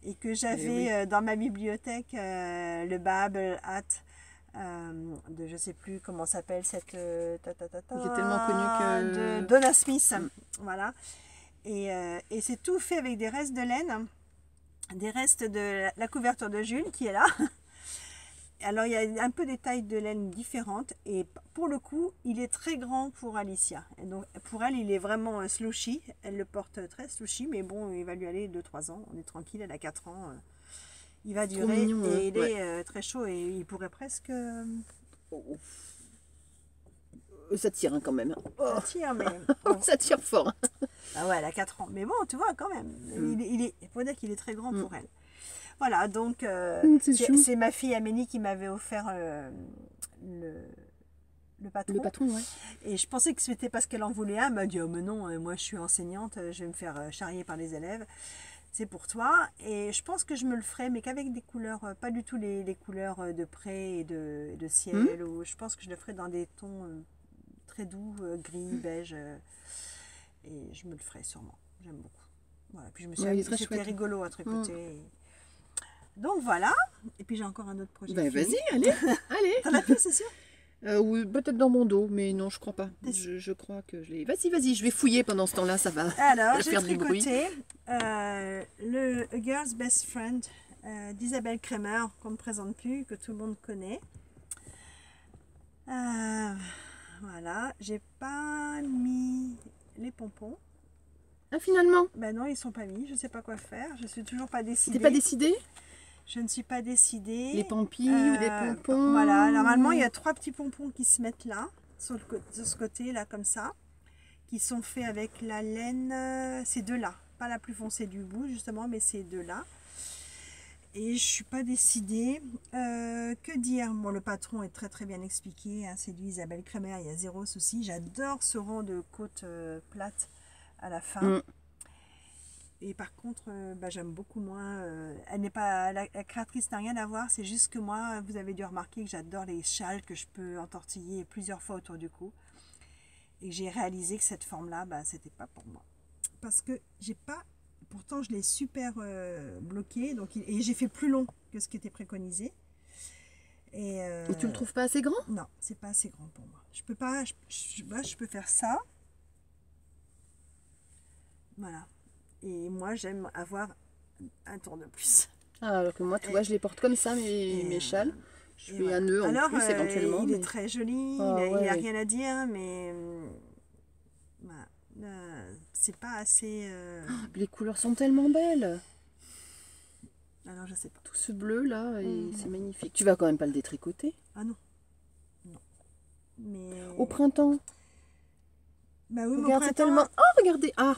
Speaker 1: Et que j'avais dans ma bibliothèque, le Babel Hat de je sais plus comment s'appelle cette
Speaker 2: J'ai tellement connu que...
Speaker 1: de Donna Smith, voilà. Et c'est tout fait avec des restes de laine, des restes de la couverture de Jules qui est là. Alors il y a un peu des tailles de laine différentes et pour le coup il est très grand pour Alicia. Et donc pour elle il est vraiment slouchy, elle le porte très slouchy, mais bon il va lui aller 2-3 ans, on est tranquille, elle a 4 ans. Il va durer
Speaker 2: mignon,
Speaker 1: et il
Speaker 2: ouais.
Speaker 1: est très chaud et il pourrait presque...
Speaker 2: Ça tire hein, quand même.
Speaker 1: Ça tire, mais...
Speaker 2: Ça tire fort.
Speaker 1: Ah ouais, elle a 4 ans. Mais bon, tu vois, quand même. Il faut dire qu'il est très grand pour elle. Voilà, donc c'est ma fille Amélie qui m'avait offert le patron.
Speaker 2: Le patron, ouais.
Speaker 1: Et je pensais que c'était parce qu'elle en voulait un. Elle m'a dit, oh mais non, moi je suis enseignante, je vais me faire charrier par les élèves. C'est pour toi. Et je pense que je me le ferai, mais qu'avec des couleurs, pas du tout les couleurs de pré et de ciel. Ou je pense que je le ferai dans des tons très doux, gris, beige. Et je me le ferai sûrement. J'aime beaucoup. Voilà. Puis je me suis dit que c'était rigolo à tricoter. Donc voilà. Et puis j'ai encore un autre projet.
Speaker 2: Ben vas-y, allez. Allez.
Speaker 1: T'en as plus, c'est sûr?
Speaker 2: Oui, peut-être dans mon dos, mais non, je crois pas. Je crois que je l'ai. Vas-y, je vais fouiller pendant ce temps-là, ça va.
Speaker 1: Alors, j'ai
Speaker 2: faire du bruit.
Speaker 1: tricoté le A Girl's Best Friend d'Isabelle Kremer, qu'on ne présente plus, que tout le monde connaît. Voilà, j'ai pas mis les pompons.
Speaker 2: Ah, finalement?
Speaker 1: Ben non, ils sont pas mis, je sais pas quoi faire, je suis toujours pas décidée.
Speaker 2: T'es pas décidée?
Speaker 1: Je ne suis pas décidée.
Speaker 2: Les pampilles ou des pompons?
Speaker 1: Voilà, normalement il y a 3 petits pompons qui se mettent là, sur ce côté là comme ça, qui sont faits avec la laine, ces deux là, pas la plus foncée du bout justement, mais ces deux là. Et je suis pas décidée. Que dire? Bon, le patron est très très bien expliqué, hein, c'est lui Isabelle Kremer, il y a zéro souci. J'adore ce rang de côte plate à la fin. Et par contre, j'aime beaucoup moins. Elle n'est pas la créatrice n'a rien à voir. C'est juste que moi, vous avez dû remarquer que j'adore les châles que je peux entortiller plusieurs fois autour du cou. Et j'ai réalisé que cette forme-là, c'était pas pour moi. Parce que j'ai pas. Pourtant, je l'ai super bloqué. Donc, et j'ai fait plus long que ce qui était préconisé. Et
Speaker 2: tu le trouves pas assez grand?
Speaker 1: Non, c'est pas assez grand pour moi. Je peux pas. Je peux faire ça. Voilà. Et moi, j'aime avoir un tour de plus.
Speaker 2: Ah, alors que moi, tu vois, je les porte comme ça, mes châles. Je fais un nœud en plus, éventuellement.
Speaker 1: Il est très joli, il n'a rien à dire, mais c'est pas assez...
Speaker 2: Les couleurs sont tellement belles.
Speaker 1: Alors, je sais pas.
Speaker 2: Tout ce bleu, là, c'est magnifique. Tu vas quand même pas le détricoter?
Speaker 1: Ah non. Non. Mais...
Speaker 2: Au printemps?
Speaker 1: Bah oui,
Speaker 2: regarde, c'est tellement... Oh, regardez! Ah!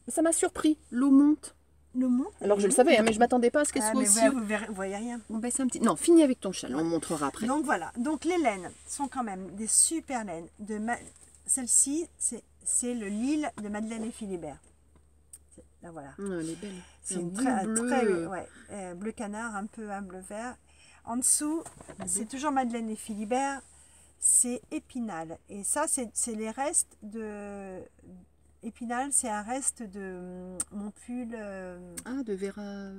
Speaker 2: Ça m'a surpris, l'eau monte.
Speaker 1: L'eau monte?
Speaker 2: Alors je le savais, hein, mais je m'attendais pas à ce qu'elle soit aussi.
Speaker 1: Vous voyez rien.
Speaker 2: On baisse un petit. Non, finis avec ton châle, on montrera après.
Speaker 1: Donc voilà, donc les laines sont quand même des super laines. Celle-ci, c'est le Lille de Madeleine et Philibert. Là voilà.
Speaker 2: Elle est belle.
Speaker 1: C'est une très bleu canard, un peu un bleu vert. En dessous, c'est toujours Madeleine et Philibert. C'est Épinal. Et ça, c'est les restes de... Épinal, c'est un reste de mon pull.
Speaker 2: De Vera.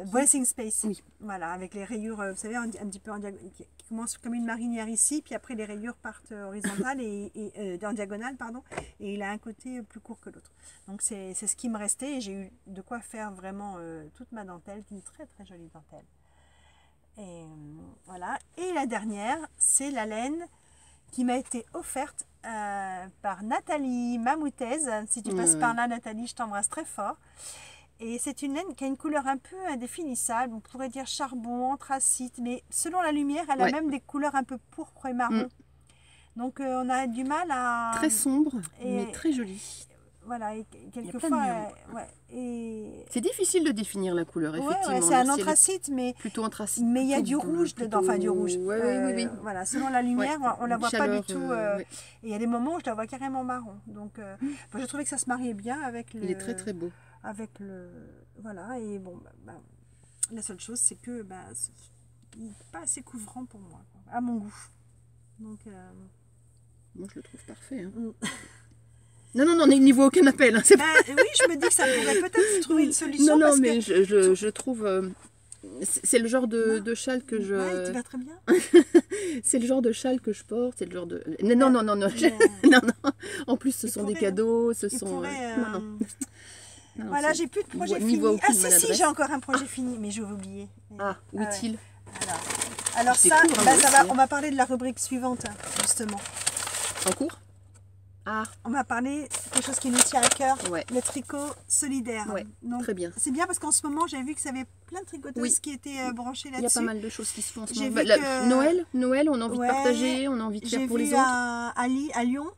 Speaker 1: Breathing Space.
Speaker 2: Oui.
Speaker 1: Voilà, avec les rayures, vous savez, un petit peu en diagonale, qui commence comme une marinière ici, puis après les rayures partent horizontales et en diagonale, pardon, et il a un côté plus court que l'autre. Donc c'est ce qui me restait et j'ai eu de quoi faire vraiment toute ma dentelle, une très très jolie dentelle. Et voilà. Et la dernière, c'est la laine qui m'a été offerte par Nathalie Mamoutez. Si tu passes par là, Nathalie, je t'embrasse très fort. Et c'est une laine qui a une couleur un peu indéfinissable. On pourrait dire charbon, anthracite, mais selon la lumière, elle a même des couleurs un peu pourpre et marron. Donc on a du mal à...
Speaker 2: Très sombre, mais très jolie.
Speaker 1: Voilà, et quelquefois...
Speaker 2: C'est difficile de définir la couleur, effectivement.
Speaker 1: Ouais, c'est un anthracite, mais...
Speaker 2: Plutôt anthracite.
Speaker 1: Mais il y a du rouge dedans, enfin du rouge.
Speaker 2: Oui.
Speaker 1: Voilà, selon la lumière, on ne la voit pas du tout. Et il y a des moments où je la vois carrément marron. Donc, je trouvais que ça se mariait bien avec le...
Speaker 2: Il est très très beau.
Speaker 1: Avec le... Voilà, et bon, la seule chose, c'est que il n'est pas assez couvrant pour moi, à mon goût. Donc...
Speaker 2: Moi, je le trouve parfait. Hein. Non, il n'y voit aucun appel. Hein,
Speaker 1: oui, je me dis que ça pourrait peut-être trouver une solution.
Speaker 2: Non, mais je trouve... c'est le genre de châle que je...
Speaker 1: Ouais, tu vas très bien.
Speaker 2: C'est le genre de châle que je porte, c'est le genre de... Non, non, non, non, non, non. En plus, ce sont des cadeaux, ce sont... Non, non. Non,
Speaker 1: voilà, j'ai plus de projet fini. Ah si, j'ai encore un projet fini, mais je vais oublier.
Speaker 2: Ah, où est-il?
Speaker 1: Alors ça, on va parler de la rubrique suivante, justement.
Speaker 2: En cours? Ah.
Speaker 1: On va parler de quelque chose qui nous tient à cœur,
Speaker 2: ouais.
Speaker 1: le tricot solidaire.
Speaker 2: Ouais, donc, très bien.
Speaker 1: C'est bien parce qu'en ce moment, j'ai vu que ça avait plein de tricoteuses qui étaient branchées là-dessus.
Speaker 2: Il y a pas mal de choses qui se font en ce moment. Noël, on a envie de partager, on a envie de faire pour les autres.
Speaker 1: À Lyon,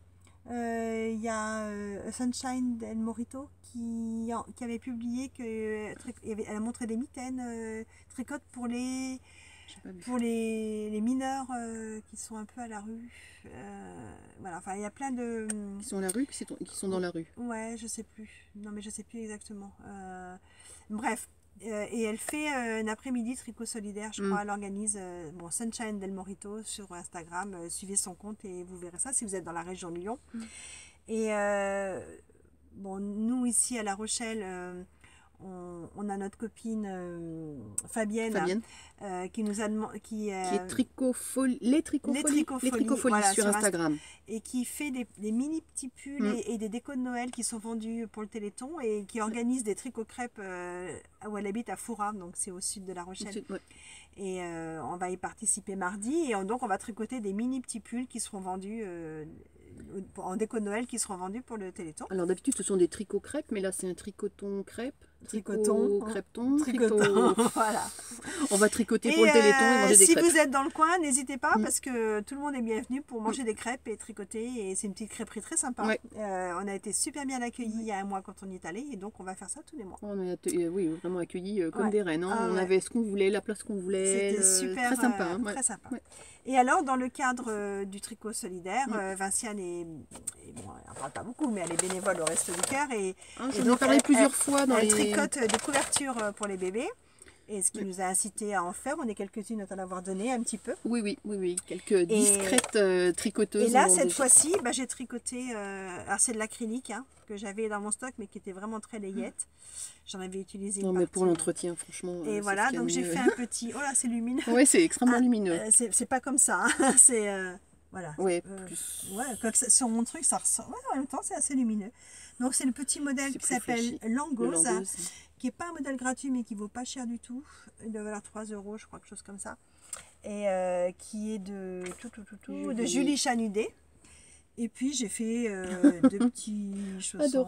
Speaker 1: il y a Sunshine Del Morito qui avait publié qu'elle a montré des mitaines tricote pour les mineurs qui sont un peu à la rue. Voilà, enfin il y a plein de...
Speaker 2: Qui sont à la rue, qui sont dans la rue.
Speaker 1: Ouais, je sais plus. Non mais je sais plus exactement. Bref, et elle fait un après-midi tricot solidaire, je crois. Elle organise Sunshine Del Morito sur Instagram. Suivez son compte et vous verrez ça si vous êtes dans la région de Lyon. Et nous ici à La Rochelle, on a notre copine Fabienne. Qui nous a demandé... Qui est
Speaker 2: les tricofolies sur Instagram.
Speaker 1: Et qui fait des mini petits pulls et des décos de Noël qui sont vendus pour le Téléthon et qui organise des tricots crêpes où elle habite à Foura, donc c'est au sud de La Rochelle. Et on va y participer mardi et donc on va tricoter des mini petits pulls qui seront vendus en déco de Noël qui seront vendus pour le Téléthon.
Speaker 2: Alors d'habitude ce sont des tricots crêpes, mais là c'est un tricoton crêpe.
Speaker 1: Tricoton. Voilà.
Speaker 2: On va tricoter pour le Téléthon et manger des crêpes.
Speaker 1: Si vous êtes dans le coin, n'hésitez pas parce que tout le monde est bienvenu pour manger des crêpes et tricoter. Et c'est une petite crêperie très sympa. Ouais. On a été super bien accueillis il y a un mois quand on y est allé et donc on va faire ça tous les mois.
Speaker 2: On a oui, vraiment accueillis comme des reines. Hein. On avait ce qu'on voulait, la place qu'on voulait.
Speaker 1: C'était super.
Speaker 2: Très sympa.
Speaker 1: Très sympa. Ouais. Et alors, dans le cadre du tricot solidaire, Vinciane est... Bon, elle ne parle pas beaucoup, mais elle est bénévole au Resto du Cœur.
Speaker 2: Je vous en parlais plusieurs fois dans
Speaker 1: elle tricote des couvertures pour les bébés. Et ce qui nous a incité à en faire, on est quelques-unes à en avoir donné un petit peu.
Speaker 2: Oui. Quelques discrètes tricoteuses.
Speaker 1: Et là, cette fois-ci, j'ai tricoté... alors, c'est de l'acrylique que j'avais dans mon stock, mais qui était vraiment très layette. J'en avais utilisé
Speaker 2: mais pour l'entretien, franchement.
Speaker 1: Et voilà, donc j'ai fait un petit... Oh là, c'est lumineux.
Speaker 2: Oui, c'est extrêmement lumineux.
Speaker 1: C'est pas comme ça. C'est... voilà.
Speaker 2: Oui, plus...
Speaker 1: sur mon truc, ça ressort. Ouais, en même temps, c'est assez lumineux. Donc, c'est le petit modèle qui s'appelle Langos, qui n'est pas un modèle gratuit, mais qui ne vaut pas cher du tout. Il doit valoir 3 €, je crois, quelque chose comme ça. Et qui est de Julie Chanudet. Et puis, j'ai fait deux petits chaussons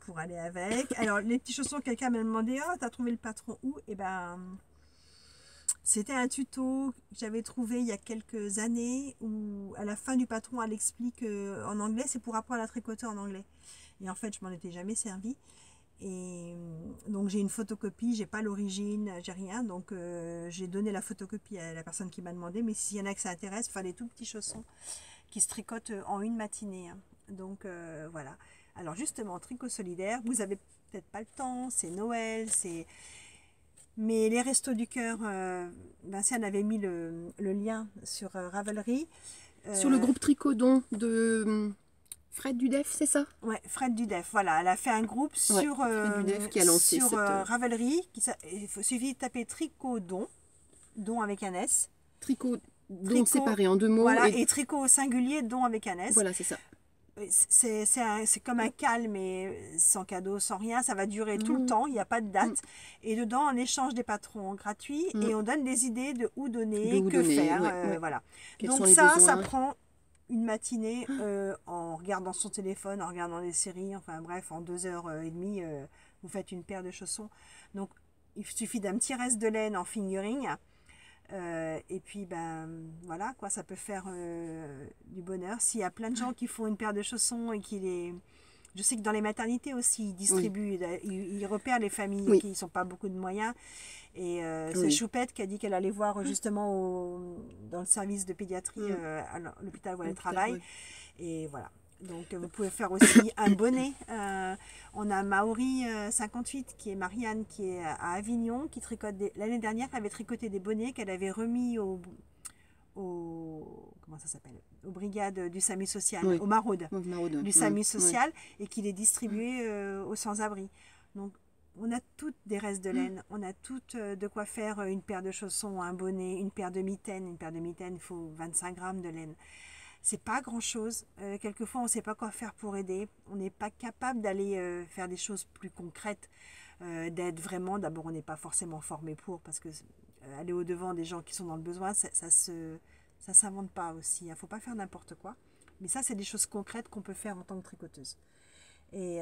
Speaker 1: pour aller avec. Alors, les petits chaussons, quelqu'un m'a demandé « Oh, t'as trouvé le patron où ?» Eh ben... C'était un tuto que j'avais trouvé il y a quelques années où à la fin du patron, elle explique en anglais, c'est pour apprendre à tricoter en anglais. Et en fait, je m'en étais jamais servi. Et donc, j'ai une photocopie, j'ai pas l'origine, j'ai rien. Donc, j'ai donné la photocopie à la personne qui m'a demandé. Mais s'il y en a que ça intéresse, il fallait tout petits chaussons qui se tricotent en une matinée. Donc, voilà. Alors, justement, tricot solidaire, vous avez peut-être pas le temps, c'est Noël, c'est... Mais les Restos du Cœur, Vinciane avait mis le lien sur Ravelry.
Speaker 2: Sur le groupe Tricodon de Fred Dudef, c'est ça? Ouais,
Speaker 1: Fred Dudef, voilà. Elle a fait un groupe sur,
Speaker 2: Dudef qui a lancé
Speaker 1: sur Ravelry. Il suffit de taper Tricodon, don avec un S.
Speaker 2: Tricot séparé en 2 mots.
Speaker 1: Voilà, et tricot au singulier, don avec un S.
Speaker 2: Voilà, c'est ça.
Speaker 1: C'est comme un calme, mais sans cadeau, sans rien. Ça va durer tout le temps, il n'y a pas de date. Et dedans, on échange des patrons gratuits et on donne des idées de où donner, que faire. Voilà. Donc ça prend une matinée en regardant son téléphone, en regardant des séries, enfin bref, en 2h30, vous faites une paire de chaussons. Donc, il suffit d'un petit reste de laine en fingering. Et puis voilà quoi, ça peut faire du bonheur. S'il y a plein de gens qui font une paire de chaussons et qui les... Je sais que dans les maternités aussi, ils distribuent, ils repèrent les familles qui n'ont pas beaucoup de moyens. Et c'est Choupette qui a dit qu'elle allait voir justement dans le service de pédiatrie à l'hôpital où elle travaille. Et voilà. Donc vous pouvez faire aussi un bonnet. On a Maori 58 qui est Marianne qui est à Avignon qui tricote l'année dernière elle avait tricoté des bonnets qu'elle avait remis comment ça s'appelle, aux brigades du SAMU social, aux maraudes du SAMU social et qui les distribuait aux sans-abri. Donc on a toutes des restes de laine, on a toutes de quoi faire une paire de chaussons, un bonnet, une paire de mitaines. Une paire de mitaines, il faut 25 grammes de laine. C'est pas grand-chose. Quelquefois, on ne sait pas quoi faire pour aider. On n'est pas capable d'aller faire des choses plus concrètes, d'être vraiment... D'abord, on n'est pas forcément formé pour, parce que aller au-devant des gens qui sont dans le besoin, ça s'invente pas aussi. Il ne faut pas faire n'importe quoi. Mais ça, c'est des choses concrètes qu'on peut faire en tant que tricoteuse. Et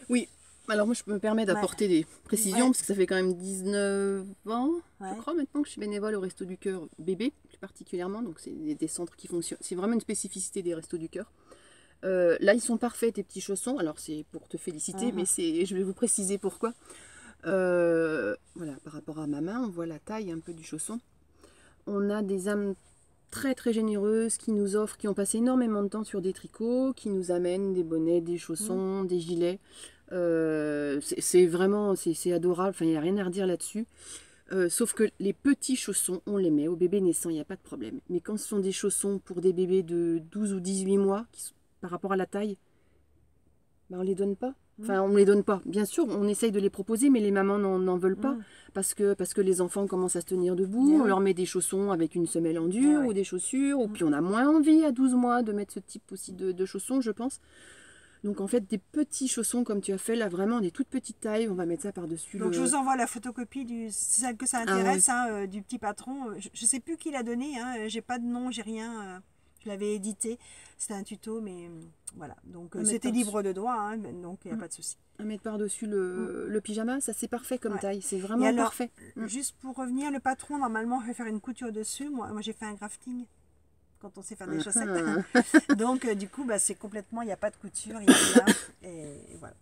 Speaker 2: oui, alors moi je me permets d'apporter des précisions parce que ça fait quand même 19 ans, je crois maintenant que je suis bénévole au Resto du Cœur bébé plus particulièrement, donc c'est des centres qui fonctionnent, c'est vraiment une spécificité des Restos du Cœur. Là ils sont parfaits tes petits chaussons, alors c'est pour te féliciter mais je vais vous préciser pourquoi. Voilà, par rapport à ma main, on voit la taille un peu du chausson. On a des âmes très très généreuses qui nous offrent, qui ont passé énormément de temps sur des tricots, qui nous amènent des bonnets, des chaussons, des gilets. C'est vraiment, c'est adorable, enfin il n'y a rien à redire là-dessus. Sauf que les petits chaussons, on les met au bébé naissant, il n'y a pas de problème. Mais quand ce sont des chaussons pour des bébés de 12 ou 18 mois, par rapport à la taille, ben on ne les donne pas. Enfin, on ne les donne pas. Bien sûr, on essaye de les proposer, mais les mamans n'en veulent pas. Parce que les enfants commencent à se tenir debout. On leur met des chaussons avec une semelle en dur ou des chaussures. Ou puis on a moins envie à 12 mois de mettre ce type aussi de chaussons, je pense. Donc en fait, des petits chaussons comme tu as fait, là vraiment des toutes petites tailles. On va mettre ça par-dessus.
Speaker 1: Donc je vous envoie la photocopie, celle que ça intéresse, du petit patron. Je ne sais plus qui l'a donné, j'ai pas de nom, j'ai rien. Je l'avais édité, c'était un tuto, mais voilà. Donc c'était libre de droit, donc il n'y a pas de souci.
Speaker 2: À mettre par-dessus le pyjama, ça c'est parfait comme taille, c'est vraiment parfait.
Speaker 1: Juste pour revenir, le patron, normalement, je vais faire une couture dessus. Moi j'ai fait un grafting quand on sait faire des chaussettes. Donc du coup, c'est complètement, il n'y a pas de couture, il y a rien. Et voilà.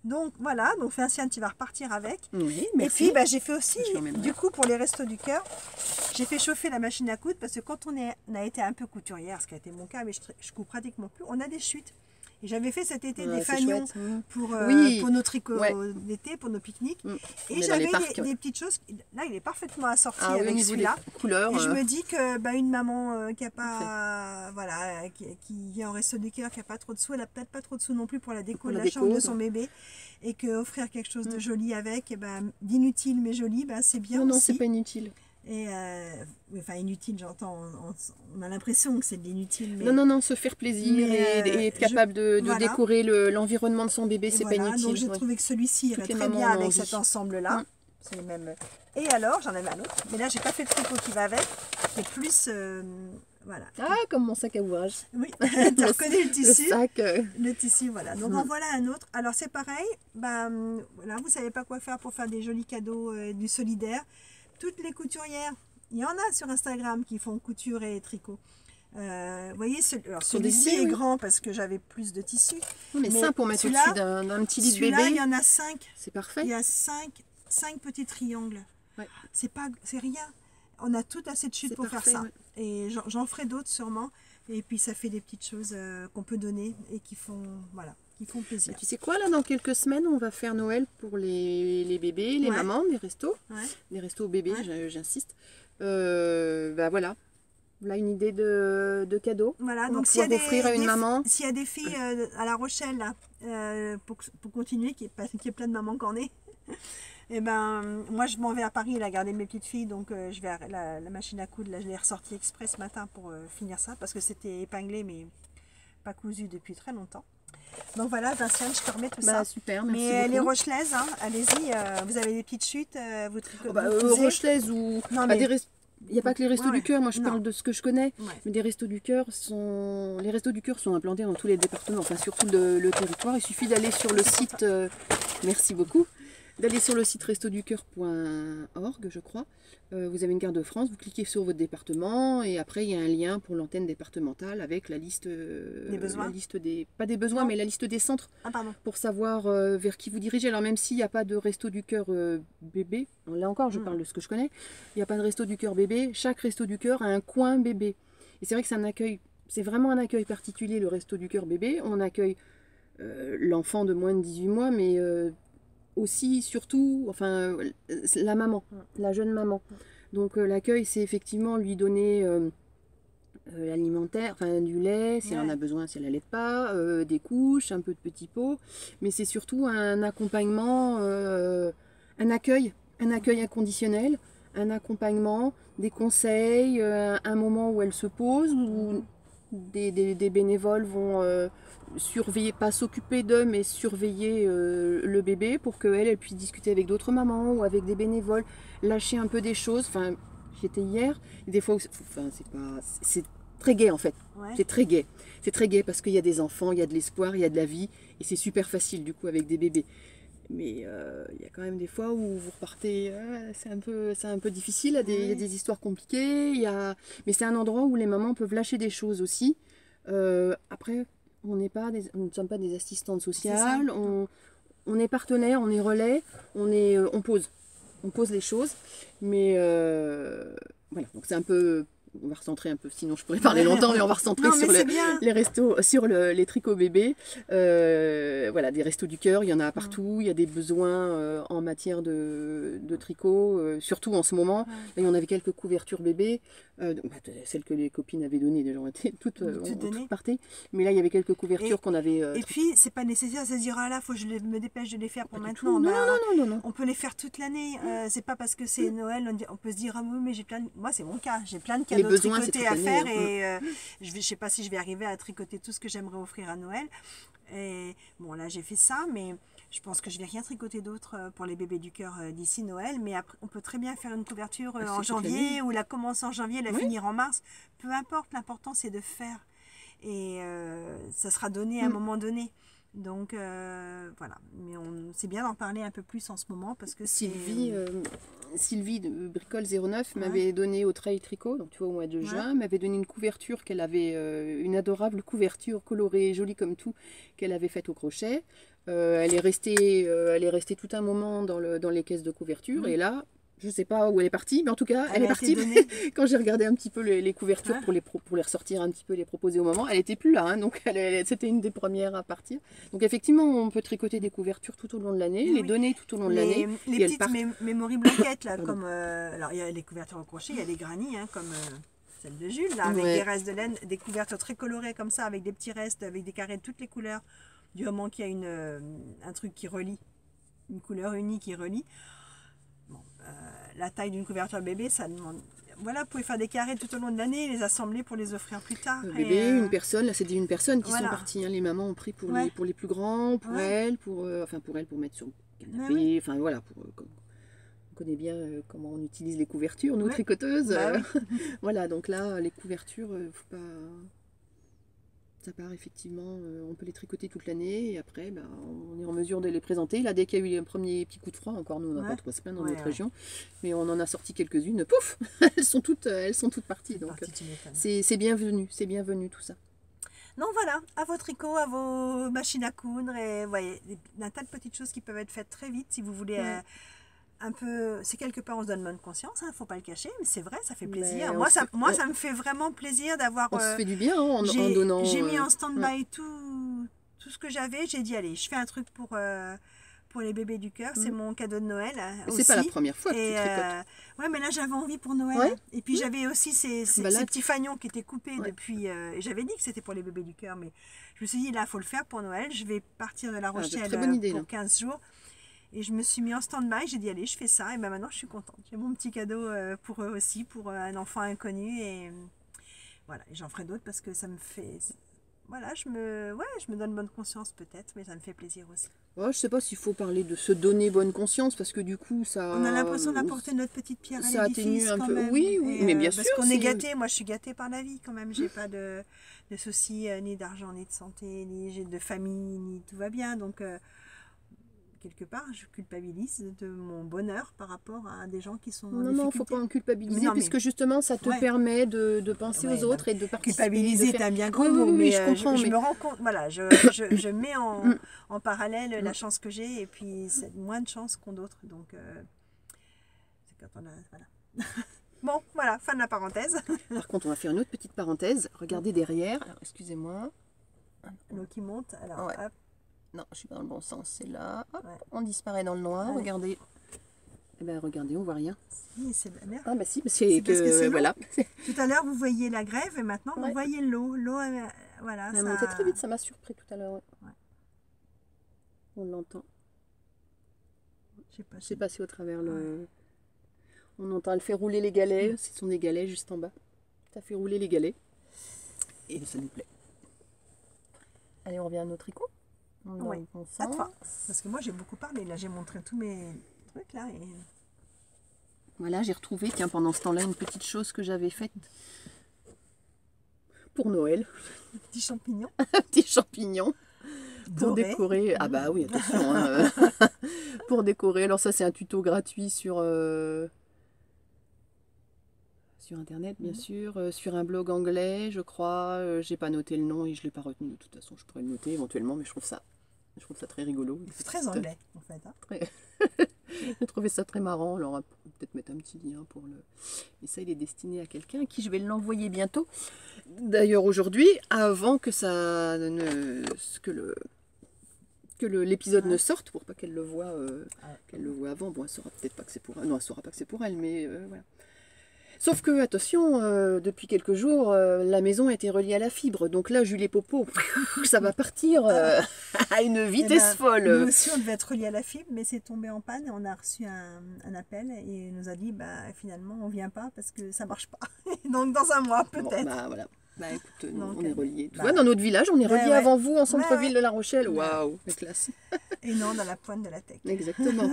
Speaker 1: Donc voilà, donc Vinciane, tu vas repartir avec.
Speaker 2: Oui,
Speaker 1: merci. Et puis j'ai fait aussi, du coup pour les Restos du Cœur, j'ai fait chauffer la machine à coudre parce que quand on a été un peu couturière, ce qui a été mon cas, mais je couds pratiquement plus, on a des chutes. Et j'avais fait cet été des fanions pour nos tricots d'été, pour nos pique-niques. Et j'avais des petites choses. Là, il est parfaitement assorti avec celui-là. Et je me dis que une maman qui a pas, voilà, qui est en Resto du Cœur, qui n'a pas trop de sous, elle n'a peut-être pas trop de sous non plus pour la déco de la chambre de son bébé. Et que offrir quelque chose de joli avec, d'inutile mais joli, c'est bien aussi.
Speaker 2: Non, c'est pas inutile.
Speaker 1: Et enfin inutile, j'entends, on a l'impression que c'est de l'inutile. Mais...
Speaker 2: Non, se faire plaisir et être capable de décorer l'environnement de son bébé, c'est pas inutile.
Speaker 1: Donc j'ai trouvé que celui-ci irait très bien avec cet ensemble-là. C'est les mêmes. Et alors, j'en avais un autre, mais là j'ai pas fait le tricot qui va avec, qui est plus... voilà.
Speaker 2: Ah, comme mon sac à ouvrage.
Speaker 1: Oui, tu reconnais le tissu.
Speaker 2: Le sac.
Speaker 1: Le tissu, voilà. Donc en voilà un autre. Alors c'est pareil, voilà, vous savez pas quoi faire pour faire des jolis cadeaux, du solidaire. Toutes les couturières, il y en a sur Instagram qui font couture et tricot. Vous voyez, celui-ci est grand parce que j'avais plus de tissu.
Speaker 2: Mais ça, pour mettre au-dessus d'un petit lit de bébé.
Speaker 1: Il y en a 5.
Speaker 2: C'est parfait.
Speaker 1: Il y a 5 petits triangles. Ouais. C'est rien. On a tout assez de chute pour faire ça. Ouais. Et j'en ferai d'autres sûrement. Et puis ça fait des petites choses qu'on peut donner et qui font, voilà, qui font plaisir.
Speaker 2: Et tu sais quoi, là, dans quelques semaines, on va faire Noël pour les bébés, les mamans, des restos. Les restos bébés, j'insiste. Voilà. Là, une idée de cadeau.
Speaker 1: Voilà,
Speaker 2: on
Speaker 1: donc
Speaker 2: va pouvoir offrir à une maman.
Speaker 1: S'il y a des filles à La Rochelle, là, pour continuer, qui est plein de mamans qu'on est, et moi je m'en vais à Paris, là, garder mes petites filles, donc je vais à la machine à coudre, là, je l'ai ressortie exprès ce matin pour finir ça, parce que c'était épinglé, mais pas cousu depuis très longtemps. Donc voilà, Vinciane, je te remets tout ça.
Speaker 2: Super, merci
Speaker 1: mais
Speaker 2: beaucoup.
Speaker 1: Les Rochelaises, allez-y, vous avez des petites chutes, vous tricotez.
Speaker 2: Rochelaises ou... Il n'y a pas que les Restos du Cœur, moi je parle de ce que je connais, mais les Restos du Cœur sont implantés dans tous les départements, enfin sur tout le territoire. Il suffit d'aller sur le site, merci beaucoup, d'aller sur le site restoducoeur.org, je crois. Vous avez une carte de France, vous cliquez sur votre département et après il y a un lien pour l'antenne départementale avec la liste des besoins. Pas des besoins, mais la liste des centres pour savoir vers qui vous dirigez. Alors même s'il n'y a pas de Resto du Cœur bébé, là encore je parle de ce que je connais, il n'y a pas de Resto du Cœur bébé, chaque Resto du Cœur a un coin bébé. Et c'est vrai que c'est vraiment un accueil particulier, le Resto du Cœur bébé. On accueille l'enfant de moins de 18 mois, mais aussi, surtout, enfin, la maman, la jeune maman. Donc l'accueil, c'est effectivement lui donner alimentaire, enfin du lait, si elle en a besoin, si elle n'allait pas, des couches, un peu de petits pots, mais c'est surtout un accompagnement, un accueil inconditionnel, un accompagnement, des conseils, un moment où elle se pose, où des bénévoles vont surveiller, pas s'occuper d'eux, mais surveiller le bébé pour qu'elle puisse discuter avec d'autres mamans ou avec des bénévoles, lâcher un peu des choses. Enfin, j'étais hier, et des fois, enfin, c'est très gai en fait.
Speaker 1: Ouais.
Speaker 2: C'est très gai. C'est très gai parce qu'il y a des enfants, il y a de l'espoir, il y a de la vie, et c'est super facile du coup avec des bébés. Mais il y a quand même des fois où vous repartez, c'est un peu difficile, il y a des histoires compliquées, mais c'est un endroit où les mamans peuvent lâcher des choses aussi. Après, nous ne sommes pas des assistantes sociales, on est partenaires, on est relais, on pose les choses, mais voilà, donc c'est un peu... On va recentrer un peu, sinon je pourrais parler longtemps, mais on va recentrer sur les restos, sur les tricots bébés. Voilà, des restos du cœur, il y en a partout, il y a des besoins en matière de tricot, surtout en ce moment. Là, on avait quelques couvertures bébés, celles que les copines avaient données, déjà, ont toutes partées. Mais là, il y avait quelques couvertures qu'on avait...
Speaker 1: Et puis, c'est pas nécessaire de se dire, ah là, faut que je me dépêche de les faire pour maintenant.
Speaker 2: Non.
Speaker 1: On peut les faire toute l'année. C'est pas parce que c'est Noël, on peut se dire, ah oui, mais j'ai plein de... Moi, c'est mon cas, j'ai plein de cadeaux tricotés à faire et je sais pas si je vais arriver à tricoter tout ce que j'aimerais offrir à Noël. Et bon, là, j'ai fait ça, mais je pense que je vais rien tricoter d'autre pour les bébés du cœur d'ici Noël. Mais après, on peut très bien faire une couverture en janvier ou la commencer en janvier, la finir en mars. Peu importe, l'important, c'est de faire. Et ça sera donné à un moment donné. Donc voilà, mais c'est bien d'en parler un peu plus en ce moment parce que
Speaker 2: Sylvie de Bricole 09 m'avait donné au Trail Tricot, donc tu vois au mois de juin, m'avait donné une couverture qu'elle avait, une adorable couverture colorée, jolie comme tout, qu'elle avait faite au crochet. Elle est restée tout un moment dans les caisses de couverture et là, je ne sais pas où elle est partie, mais en tout cas, elle est partie. Quand j'ai regardé un petit peu les couvertures pour les ressortir un petit peu, les proposer au moment, elle n'était plus là. Hein, donc, c'était une des premières à partir. Donc, effectivement, on peut tricoter des couvertures tout au long de l'année, les donner tout au long de l'année.
Speaker 1: Les petites memory blanquettes, là, comme... alors, il y a les couvertures au crochet, il y a les granny, hein, comme... celle de Jules, là, avec des restes de laine, des couvertures très colorées comme ça, avec des petits restes, avec des carrés de toutes les couleurs, du moment qu'il y a un truc qui relie, une couleur unie qui relie. Bon, la taille d'une couverture bébé, ça demande... Voilà, vous pouvez faire des carrés tout au long de l'année, les assembler pour les offrir plus tard.
Speaker 2: Bébé, une personne, là c'était une personne qui sont parties. Hein. Les mamans ont pris pour les plus grands, pour elles, pour mettre sur le canapé, enfin voilà, on connaît bien comment on utilise les couvertures, nous tricoteuses. Voilà, donc là, les couvertures, faut pas... Ça part effectivement, on peut les tricoter toute l'année et après on est en mesure de les présenter. Là, dès qu'il y a eu un premier petit coup de froid, encore nous on n'a pas de quoi se plaindre dans notre région, mais on en a sorti quelques-unes, pouf, elles sont toutes parties. Donc c'est bienvenu tout ça.
Speaker 1: Donc voilà, à vos tricots, à vos machines à coudre, et voyez, un tas de petites choses qui peuvent être faites très vite si vous voulez... un peu, c'est quelque part on se donne bonne conscience, faut pas le cacher, mais c'est vrai, ça fait plaisir. Moi, ça me fait vraiment plaisir d'avoir...
Speaker 2: On se fait du bien en donnant...
Speaker 1: J'ai mis en stand-by tout ce que j'avais, j'ai dit allez, je fais un truc pour les bébés du cœur, c'est mon cadeau de Noël.
Speaker 2: C'est pas la première fois que tu tricotes.
Speaker 1: Ouais, mais là j'avais envie pour Noël. Et puis j'avais aussi ces petits fagnons qui étaient coupés depuis... et j'avais dit que c'était pour les bébés du cœur, mais je me suis dit là, il faut le faire pour Noël. Je vais partir de La Rochelle pour 15 jours. Et je me suis mis en stand-by, j'ai dit allez, je fais ça, et ben maintenant je suis contente. J'ai mon petit cadeau pour eux aussi, pour un enfant inconnu, et voilà, et j'en ferai d'autres parce que ça me fait... Voilà, je me donne bonne conscience peut-être, mais ça me fait plaisir aussi.
Speaker 2: Je sais pas s'il faut parler de se donner bonne conscience, parce que du coup ça...
Speaker 1: On a l'impression d'apporter notre petite pierre à l'édifice
Speaker 2: un peu.
Speaker 1: Même.
Speaker 2: Oui, mais bien sûr.
Speaker 1: Parce qu'on est gâtés, moi je suis gâtée par la vie quand même, j'ai pas de soucis, ni d'argent, ni de santé, ni de famille, ni tout va bien, donc... quelque part, je culpabilise de mon bonheur par rapport à des gens qui sont en difficulté.
Speaker 2: Non, il ne faut pas en culpabiliser, puisque justement, ça te permet de penser aux autres et de participer.
Speaker 1: Culpabiliser, c'est un bien grand mot, mais je comprends. Je me rends compte, voilà, je mets en parallèle la chance que j'ai, et puis c'est moins de chance qu'ont d'autres, donc c'est quand on a... Voilà. Bon, voilà, fin de la parenthèse.
Speaker 2: Par contre, on va faire une autre petite parenthèse. Regardez derrière, excusez-moi.
Speaker 1: L'eau qui monte, alors hop.
Speaker 2: Non, je suis pas dans le bon sens, c'est là. Hop, on disparaît dans le noir. Regardez Eh ben regardez, on voit rien.
Speaker 1: Si, c'est de la mer.
Speaker 2: Ah bah si,
Speaker 1: C'est parce que c'est l'eau.
Speaker 2: voilà.
Speaker 1: Tout à l'heure, vous voyiez la grève et maintenant,
Speaker 2: Ouais.
Speaker 1: vous voyez l'eau. L'eau, voilà.
Speaker 2: Elle montait très vite, ça m'a surpris tout à l'heure. Ouais.
Speaker 1: Ouais.
Speaker 2: On l'entend.
Speaker 1: Je
Speaker 2: Je sais pas si au travers le... On entend, elle fait rouler les galets. Ce sont des galets juste en bas. Ça fait rouler les galets. Et ça nous plaît. Allez, on revient à nos tricots.
Speaker 1: Oui,
Speaker 2: On
Speaker 1: à toi. Parce que moi, j'ai beaucoup parlé. Là, j'ai montré tous mes trucs là. Et...
Speaker 2: Voilà, j'ai retrouvé, tiens, pendant ce temps-là, une petite chose que j'avais faite pour Noël.
Speaker 1: Petits champignons.
Speaker 2: Un petit champignon pour
Speaker 1: Dorés.
Speaker 2: décorer. Ah bah oui, attention. Hein, pour décorer. Alors ça, c'est un tuto gratuit sur Internet, bien sûr. Sur un blog anglais, je crois. J'ai pas noté le nom et je l'ai pas retenu. De toute façon, je pourrais le noter éventuellement, mais je trouve ça très rigolo.
Speaker 1: C'est très anglais, en fait. Hein.
Speaker 2: Très... J'ai trouvé ça très marrant. Alors, on va peut-être mettre un petit lien pour le... Et ça, il est destiné à quelqu'un à qui je vais l'envoyer bientôt. D'ailleurs, aujourd'hui, avant que ça ne... que l'épisode ne sorte, pour pas qu'elle le voie avant. Bon, elle saura peut-être pas que c'est pour elle. Non, elle saura pas que c'est pour elle, mais voilà. Sauf que, attention, depuis quelques jours, la maison a été reliée à la fibre. Donc là, Jules et Popo, ça va partir à une vitesse folle.
Speaker 1: Nous aussi, on devait être reliés à la fibre, mais c'est tombé en panne et on a reçu un appel et il nous a dit, finalement, on vient pas parce que ça marche pas. Donc, dans un mois, peut-être.
Speaker 2: Bon, voilà. Écoute,
Speaker 1: Donc,
Speaker 2: on est reliés. Tu vois, dans notre village, on est reliés avant vous, en centre-ville de La Rochelle. Waouh, la classe.
Speaker 1: Et non, dans la pointe de la tech.
Speaker 2: Exactement.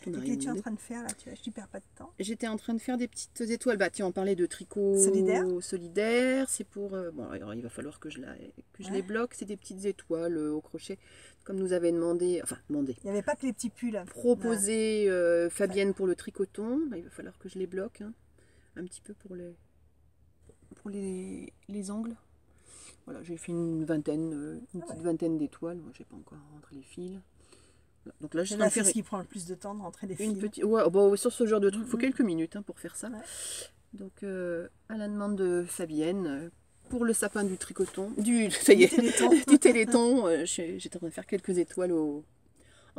Speaker 1: Qu'est-ce que tu es en train de faire là? Tu perds pas de temps?
Speaker 2: J'étais en train de faire des petites étoiles. Bah tiens, on parlait de tricot solidaire. C'est pour... bon, alors, il va falloir que je les bloque. C'est des petites étoiles au crochet, comme nous avait demandé... Enfin, demandé.
Speaker 1: Il n'y avait pas que les petits pulls.
Speaker 2: Proposé Fabienne pour le tricoton. Bah, il va falloir que je les bloque. Hein, un petit peu pour les angles. Voilà, j'ai fait une petite vingtaine d'étoiles. Moi, j'ai pas encore rentré les fils. Donc là,
Speaker 1: c'est ce qui prend le plus de temps de rentrer les fils.
Speaker 2: Sur ce genre de truc, il faut quelques minutes pour faire ça. Ouais. Donc, à la demande de Fabienne, pour le sapin du tricoton, du téléthon, j'étais en train de faire quelques étoiles en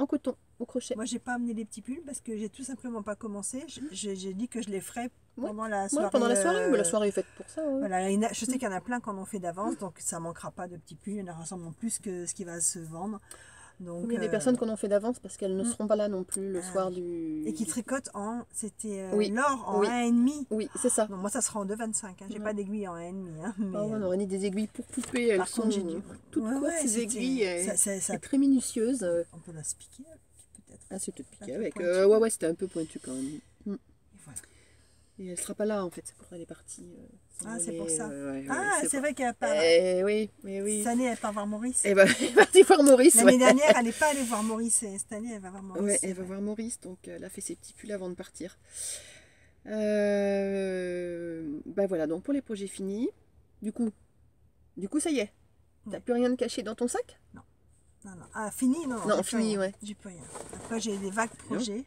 Speaker 2: coton, au crochet.
Speaker 1: Moi, j'ai pas amené les petits pulls parce que j'ai tout simplement pas commencé. J'ai dit que je les ferais pendant la soirée.
Speaker 2: Pendant la soirée, mais la soirée est faite pour ça. Ouais.
Speaker 1: Voilà, je sais qu'il y en a plein qu'on en fait d'avance, donc ça manquera pas de petits pulls. Il y en aura sûrement plus que ce qui va se vendre. Donc,
Speaker 2: il y a des personnes qu'on en fait d'avance parce qu'elles ne seront pas là non plus le soir du...
Speaker 1: Et qui tricotent l'or en 1,5.
Speaker 2: Oui, c'est ça.
Speaker 1: Non, moi, ça sera en 2,25. Hein. J'ai pas d'aiguilles en 1,5. Hein, mais,
Speaker 2: on aurait mis des aiguilles pour poupée. Elles sont toutes courtes, ces aiguilles. C'est très minutieuse.
Speaker 1: On peut la se piquer peut-être.
Speaker 2: Ah, c'est peut-être piqué avec. Ouais, c'était un peu pointu quand même. Et voilà. Et elle sera pas là en fait, c'est pour ça qu'elle est partie.
Speaker 1: C'est pour ça. C'est
Speaker 2: vrai
Speaker 1: qu'elle n'a pas.
Speaker 2: Oui.
Speaker 1: Cette année, elle part voir Maurice.
Speaker 2: Elle est partie voir Maurice.
Speaker 1: L'année dernière, elle n'est pas allée voir Maurice. Et cette année, elle va voir Maurice.
Speaker 2: Ouais, elle va voir Maurice, donc elle a fait ses petits pulls avant de partir. Voilà, donc pour les projets finis. Du coup, ça y est. T'as plus rien de caché dans ton sac?
Speaker 1: Non. Ah, fini?
Speaker 2: Non, fini, ouais.
Speaker 1: J'ai plus rien. Après, j'ai des vagues projets.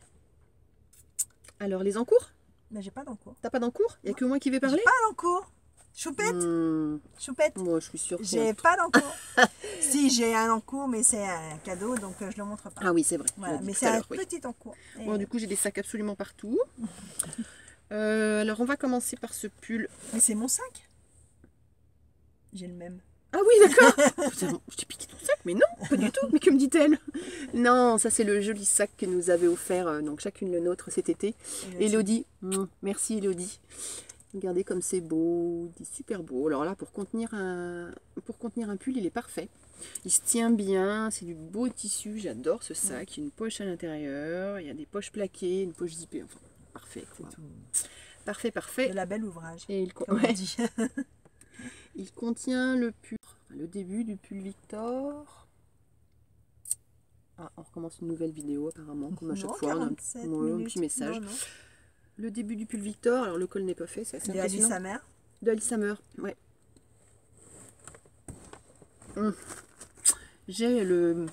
Speaker 2: Alors, les encours?
Speaker 1: Mais j'ai pas d'encours.
Speaker 2: T'as pas d'encours? Il n'y a que moi qui vais parler?
Speaker 1: J'ai pas d'encours. Choupette. Choupette.
Speaker 2: Moi, je suis sûre.
Speaker 1: J'ai pas d'encours. Si, j'ai un encours, mais c'est un cadeau, donc je le montre pas.
Speaker 2: Ah oui, c'est vrai.
Speaker 1: Voilà, mais c'est un petit encours.
Speaker 2: Bon, du coup, j'ai des sacs absolument partout. Alors, on va commencer par ce pull.
Speaker 1: Mais c'est mon sac. J'ai le même.
Speaker 2: Ah oui, d'accord. Je t'ai piqué ton sac, mais non, pas du tout. Mais que me dit-elle? Non, ça c'est le joli sac que nous avait offert, donc chacune le nôtre cet été. Élodie, merci Élodie. Regardez comme c'est beau, il est super beau. Alors là, pour contenir un pull, il est parfait. Il se tient bien, c'est du beau tissu, j'adore ce sac. Il y a une poche à l'intérieur, il y a des poches plaquées, une poche zippée, enfin, parfait. Quoi. Parfait.
Speaker 1: De la belle ouvrage,
Speaker 2: et
Speaker 1: comme on dit.
Speaker 2: Il contient le début du pull Victor. Ah, on recommence une nouvelle vidéo apparemment, comme à chaque fois. On a un petit message. Non. Le début du pull Victor, alors le col n'est pas fait, c'est assez impressionnant.
Speaker 1: De Alice Hammer.
Speaker 2: De Alice Hammer, ouais. J'ai le...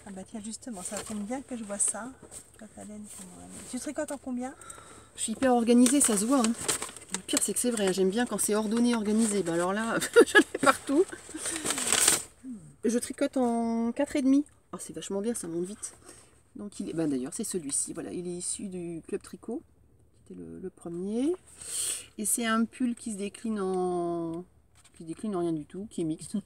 Speaker 1: Ah bah tiens, justement, ça tombe bien que je vois ça. Tu tricotes en combien?
Speaker 2: Je suis hyper organisée, ça se voit. Hein. Le pire, c'est que c'est vrai, j'aime bien quand c'est ordonné, organisé. Ben alors là, j'en ai partout. Je tricote en 4,5. Oh, c'est vachement bien, ça monte vite. Donc il est, ben d'ailleurs c'est celui-ci, voilà, il est issu du Club Tricot, c'était le premier. Et c'est un pull qui se décline en rien du tout, qui est mixte,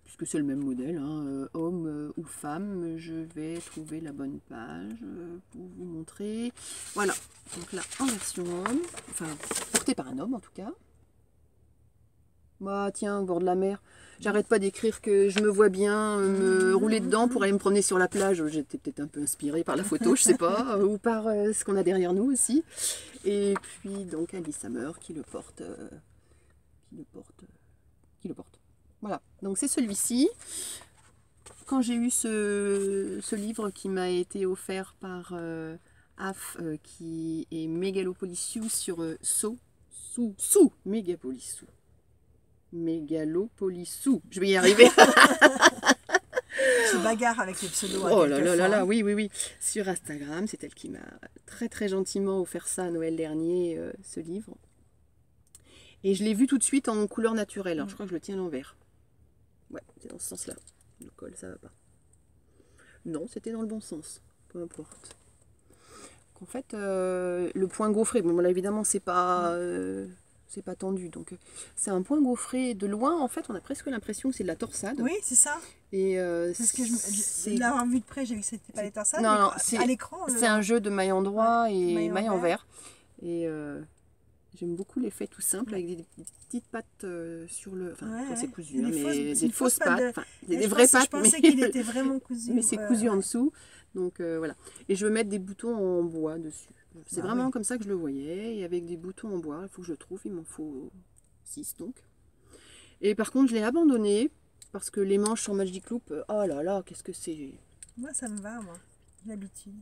Speaker 2: puisque c'est le même modèle, hein, homme ou femme. Je vais trouver la bonne page pour vous montrer. Voilà, donc là en version homme, enfin porté par un homme en tout cas. Bah tiens, au bord de la mer. J'arrête pas d'écrire que je me vois bien me rouler dedans pour aller me promener sur la plage. J'étais peut-être un peu inspirée par la photo, je sais pas, ou par ce qu'on a derrière nous aussi. Et puis donc Alice Hammer qui le porte. Voilà, donc c'est celui-ci. Quand j'ai eu ce livre qui m'a été offert par AF, qui est Megalopolis sur sous Megalopolis, je vais y arriver.
Speaker 1: Je bagarre avec les pseudos.
Speaker 2: Oh là là là là, oui, oui, oui. Sur Instagram, c'est elle qui m'a très très gentiment offert ça à Noël dernier, ce livre. Et je l'ai vu tout de suite en couleur naturelle. Alors je crois que je le tiens à l'envers. Ouais, c'est dans ce sens-là. Le col, ça va pas. Non, c'était dans le bon sens. Peu importe. En fait, le point gaufré, bon là évidemment c'est pas tendu, donc c'est un point gaufré de loin. En fait, on a presque l'impression que c'est de la torsade.
Speaker 1: Oui, c'est ça.
Speaker 2: Et
Speaker 1: c'est ce que je l'avoir vu de près, j'ai vu que c'était pas les torsades.
Speaker 2: Non, non,
Speaker 1: à l'écran,
Speaker 2: c'est un jeu de maille endroit et maille
Speaker 1: envers.
Speaker 2: Et j'aime beaucoup l'effet tout simple avec des petites pattes sur le. Enfin, c'est cousu, mais des fausses pattes. Enfin, des vraies pattes.
Speaker 1: Je pensais qu'il était vraiment cousu.
Speaker 2: Mais c'est cousu en dessous. Donc voilà. Et je veux mettre des boutons en bois dessus. C'est vraiment comme ça que je le voyais. Et avec des boutons en bois, il faut que je le trouve. Il m'en faut 6 donc. Et par contre, je l'ai abandonné parce que les manches en Magic Loop, oh là là, qu'est-ce que c'est.
Speaker 1: Moi, ça me va, moi. L'habitude.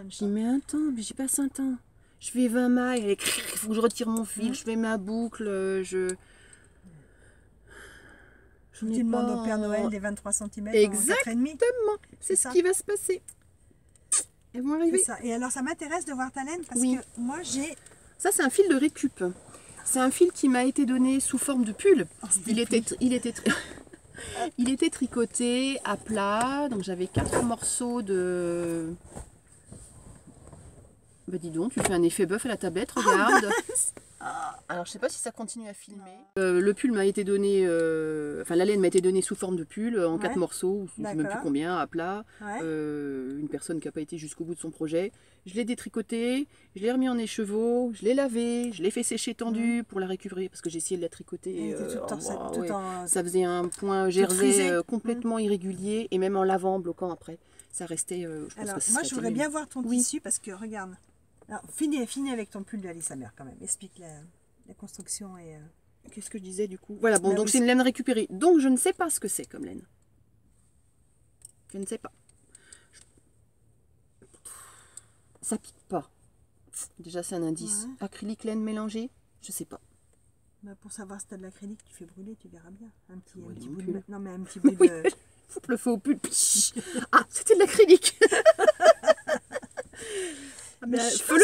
Speaker 2: J'y mets un temps, mais j'y passe un temps. Je fais 20 mailles, il faut que je retire mon fil, je fais ma boucle,
Speaker 1: tu demandes au Père Noël des 23 cm.
Speaker 2: Exactement, c'est ce qui va se passer. Elles vont arriver.
Speaker 1: Ça. Et alors ça m'intéresse de voir ta laine parce que moi j'ai...
Speaker 2: Ça c'est un fil de récup. C'est un fil qui m'a été donné sous forme de pull. Il était tricoté à plat, donc j'avais 4 morceaux de... Bah dis donc, tu fais un effet bœuf à la tablette, regarde. Alors je sais pas si ça continue à filmer. Le pull m'a été donné, enfin la laine m'a été donnée sous forme de pull en 4 morceaux, je ne sais même plus combien, à plat. Une personne qui n'a pas été jusqu'au bout de son projet. Je l'ai détricoté, je l'ai remis en écheveau, je l'ai lavé, je l'ai fait sécher tendu pour la récupérer parce que j'ai essayé de la tricoter. Ça faisait un point jersey complètement irrégulier et même en lavant, bloquant après. Ça restait. Je pense que
Speaker 1: moi je voudrais bien voir ton tissu parce que regarde. Alors, finis avec ton pull de Alice Hammer quand même. Explique la construction et...
Speaker 2: Qu'est-ce que je disais du coup? Voilà, bon, donc c'est une laine récupérée. Donc je ne sais pas ce que c'est comme laine. Je ne sais pas. Ça pique pas. Déjà c'est un indice. Acrylique, laine mélangée, je sais pas.
Speaker 1: Bah, pour savoir si tu as de l'acrylique, tu fais brûler, tu verras bien. Un petit bout
Speaker 2: de...
Speaker 1: Non mais un petit bout de...
Speaker 2: Faut le feu au pull. Ah, c'était de l'acrylique.
Speaker 1: Je suis pas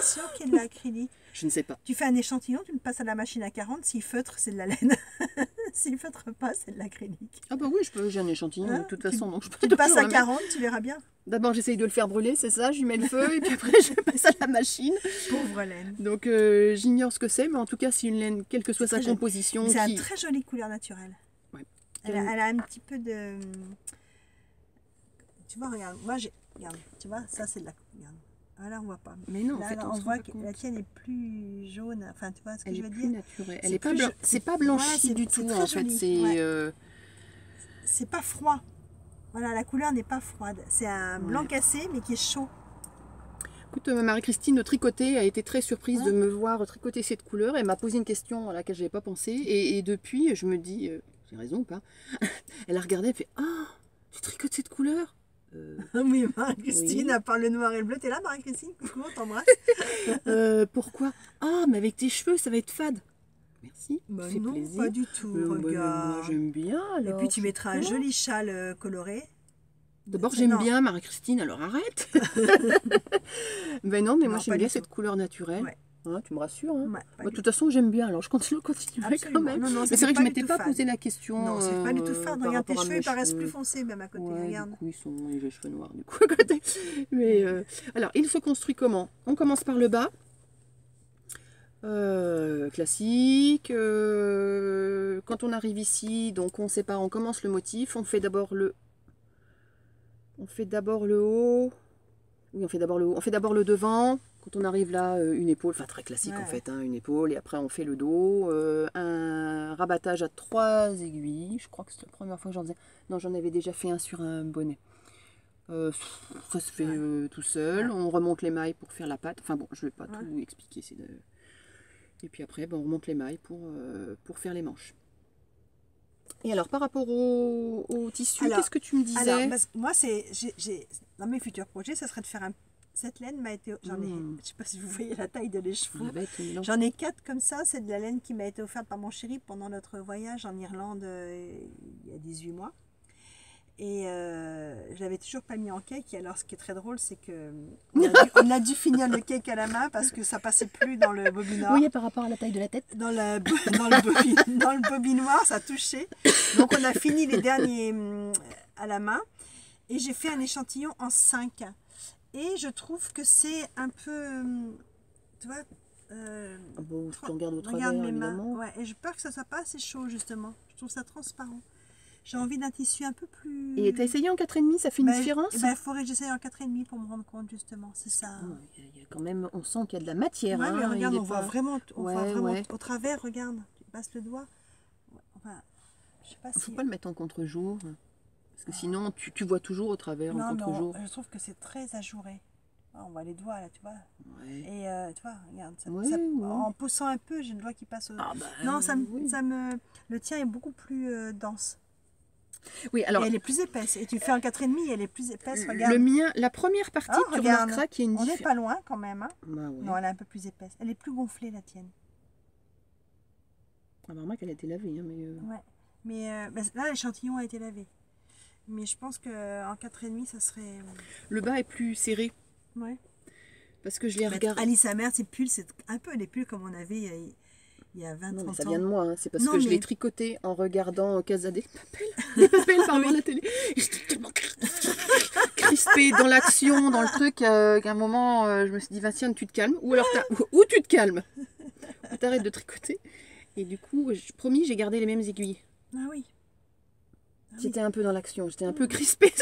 Speaker 1: sûre qu'il y ait de l'acrylique.
Speaker 2: Je ne sais pas.
Speaker 1: Tu fais un échantillon, tu le passes à la machine à 40, s'il feutre, c'est de la laine. S'il feutre pas, c'est de l'acrylique.
Speaker 2: Ah bah oui, j'ai un échantillon de toute façon. Donc
Speaker 1: tu le passes à 40, tu verras bien.
Speaker 2: D'abord j'essaye de le faire brûler, c'est ça, je lui mets le feu et puis après je passe à la machine.
Speaker 1: Pauvre laine.
Speaker 2: Donc j'ignore ce que c'est, mais en tout cas c'est une laine, quelle que soit sa composition.
Speaker 1: C'est une très jolie couleur naturelle. Ouais. Elle a un petit peu de... Tu vois, regarde, regarde, tu vois, ça c'est de la... Regarde. Ah là on voit pas.
Speaker 2: Mais non,
Speaker 1: là,
Speaker 2: en fait,
Speaker 1: on voit que la tienne est plus jaune. Enfin, tu vois ce que je veux dire.
Speaker 2: Naturelle. Elle est pas blanche. C'est pas blanchi du tout en fait.
Speaker 1: C'est pas froid. Voilà, la couleur n'est pas froide. C'est un blanc cassé mais qui est chaud.
Speaker 2: Écoute, Marie-Christine tricoté a été très surprise de me voir tricoter cette couleur. Elle m'a posé une question à laquelle je n'avais pas pensé. Et depuis, je me dis, j'ai raison ou pas? Elle a regardé, elle fait, ah, tu tricotes cette couleur?
Speaker 1: Oui, Marie-Christine, à part le noir et le bleu, t'es là, Marie-Christine? Coucou, on t'embrasse.
Speaker 2: Pourquoi? Ah, mais avec tes cheveux, ça va être fade. Merci,
Speaker 1: bah non, plaisir. Pas du tout, regarde.
Speaker 2: Moi, j'aime bien, alors.
Speaker 1: Et puis, tu mettras un joli châle coloré.
Speaker 2: D'abord, j'aime bien Marie-Christine, alors arrête. Ben non, mais moi, j'aime bien cette couleur naturelle. Hein, tu me rassures. Hein.
Speaker 1: Ouais,
Speaker 2: Moi, de toute façon, j'aime bien, alors je continuerai quand même.
Speaker 1: Non, non,
Speaker 2: Mais c'est vrai que je ne m'étais pas posé la question.
Speaker 1: Non, c'est pas du tout fade.
Speaker 2: Par
Speaker 1: Regarde, tes
Speaker 2: rapport à
Speaker 1: cheveux,
Speaker 2: mes
Speaker 1: ils paraissent
Speaker 2: cheveux.
Speaker 1: plus foncés même à côté.
Speaker 2: Ouais,
Speaker 1: Regarde.
Speaker 2: du coup, j'ai les cheveux noirs du coup à côté. Mais alors, il se construit comment? On commence par le bas. Classique. Quand on arrive ici, donc on sépare, on commence le motif. On fait d'abord le haut. Oui, on fait d'abord le haut. On fait d'abord le devant. Quand on arrive là, une épaule, enfin très classique en fait, hein, une épaule. Et après, on fait le dos. Un rabattage à 3 aiguilles. Je crois que c'est la première fois que j'en faisais. Non, j'en avais déjà fait un sur un bonnet. Ça se fait tout seul. On remonte les mailles pour faire la patte. Enfin bon, je ne vais pas tout expliquer. Et puis après, on remonte les mailles pour faire les manches. Et alors, par rapport au tissu, qu'est-ce que tu me disais?
Speaker 1: Alors, moi, dans mes futurs projets, ça serait de faire cette laine m'a été... J'en ai, je sais pas si vous voyez la taille de l'écheveau. J'en ai 4 comme ça. C'est de la laine qui m'a été offerte par mon chéri pendant notre voyage en Irlande il y a 18 mois. Et je l'avais toujours pas mis en cake. Et alors, ce qui est très drôle, c'est que on a dû finir le cake à la main parce que ça passait plus dans le bobinoir.
Speaker 2: Oui, par rapport à la taille de la tête.
Speaker 1: Dans le bobinoir, ça touchait. Donc, on a fini les derniers à la main. Et j'ai fait un échantillon en 5. Et je trouve que c'est un peu... tu vois...
Speaker 2: bon, je te regarde au travers,
Speaker 1: regarde mes
Speaker 2: évidemment.
Speaker 1: mains. Ouais, et j'ai peur que ça soit pas assez chaud, justement. Je trouve ça transparent. J'ai envie d'un tissu un peu plus...
Speaker 2: Et tu as essayé en 4,5, ça fait une différence?
Speaker 1: Il faudrait que j'essaye en 4,5 pour me rendre compte, justement. C'est ça.
Speaker 2: Il y a quand même, on sent qu'il y a de la matière.
Speaker 1: Ouais,
Speaker 2: hein,
Speaker 1: mais regarde, on
Speaker 2: pas...
Speaker 1: voit vraiment, au travers, regarde. Tu passes le doigt. Enfin, je sais pas si...
Speaker 2: Faut pas le mettre en contre-jour. Parce que sinon, tu vois toujours au travers, en contre-jour.
Speaker 1: Je trouve que c'est très ajouré. On voit les doigts, là, tu vois.
Speaker 2: Ouais.
Speaker 1: Et tu vois, regarde,
Speaker 2: En
Speaker 1: poussant un peu, j'ai le doigt qui passe au...
Speaker 2: Ah bah,
Speaker 1: non, le tien est beaucoup plus dense.
Speaker 2: Oui, alors...
Speaker 1: Et elle est plus épaisse. Et tu fais en 4,5, elle est plus épaisse, regarde.
Speaker 2: Le mien, la première partie, tu remarqueras qu'il y a une
Speaker 1: différence. On
Speaker 2: différence.
Speaker 1: n'est pas loin, quand même. Hein.
Speaker 2: Bah ouais.
Speaker 1: Non, elle est un peu plus épaisse. Elle est plus gonflée, la tienne.
Speaker 2: Ah bah, remarque qu'elle a été lavée. Hein, mais
Speaker 1: ouais. Mais là, l'échantillon a été lavé. Mais je pense qu'en 4,5, ça serait...
Speaker 2: Le bas est plus serré.
Speaker 1: Ouais.
Speaker 2: Parce que je les regarde.
Speaker 1: Alice, sa mère, ses pulls, c'est un peu les pulls comme on avait il y a 20 ans.
Speaker 2: Ça vient de moi, hein. C'est parce que je l'ai tricoté en regardant Casa de Papel pardon, la télé. J'étais tellement crispée dans l'action, dans le truc, qu'à un moment, je me suis dit, Vinciane, tu te calmes. Ou alors, ou tu te calmes. Ou t'arrêtes de tricoter. Et du coup, promis, j'ai gardé les mêmes aiguilles.
Speaker 1: Ah oui.
Speaker 2: J'étais un peu dans l'action, j'étais un peu crispée.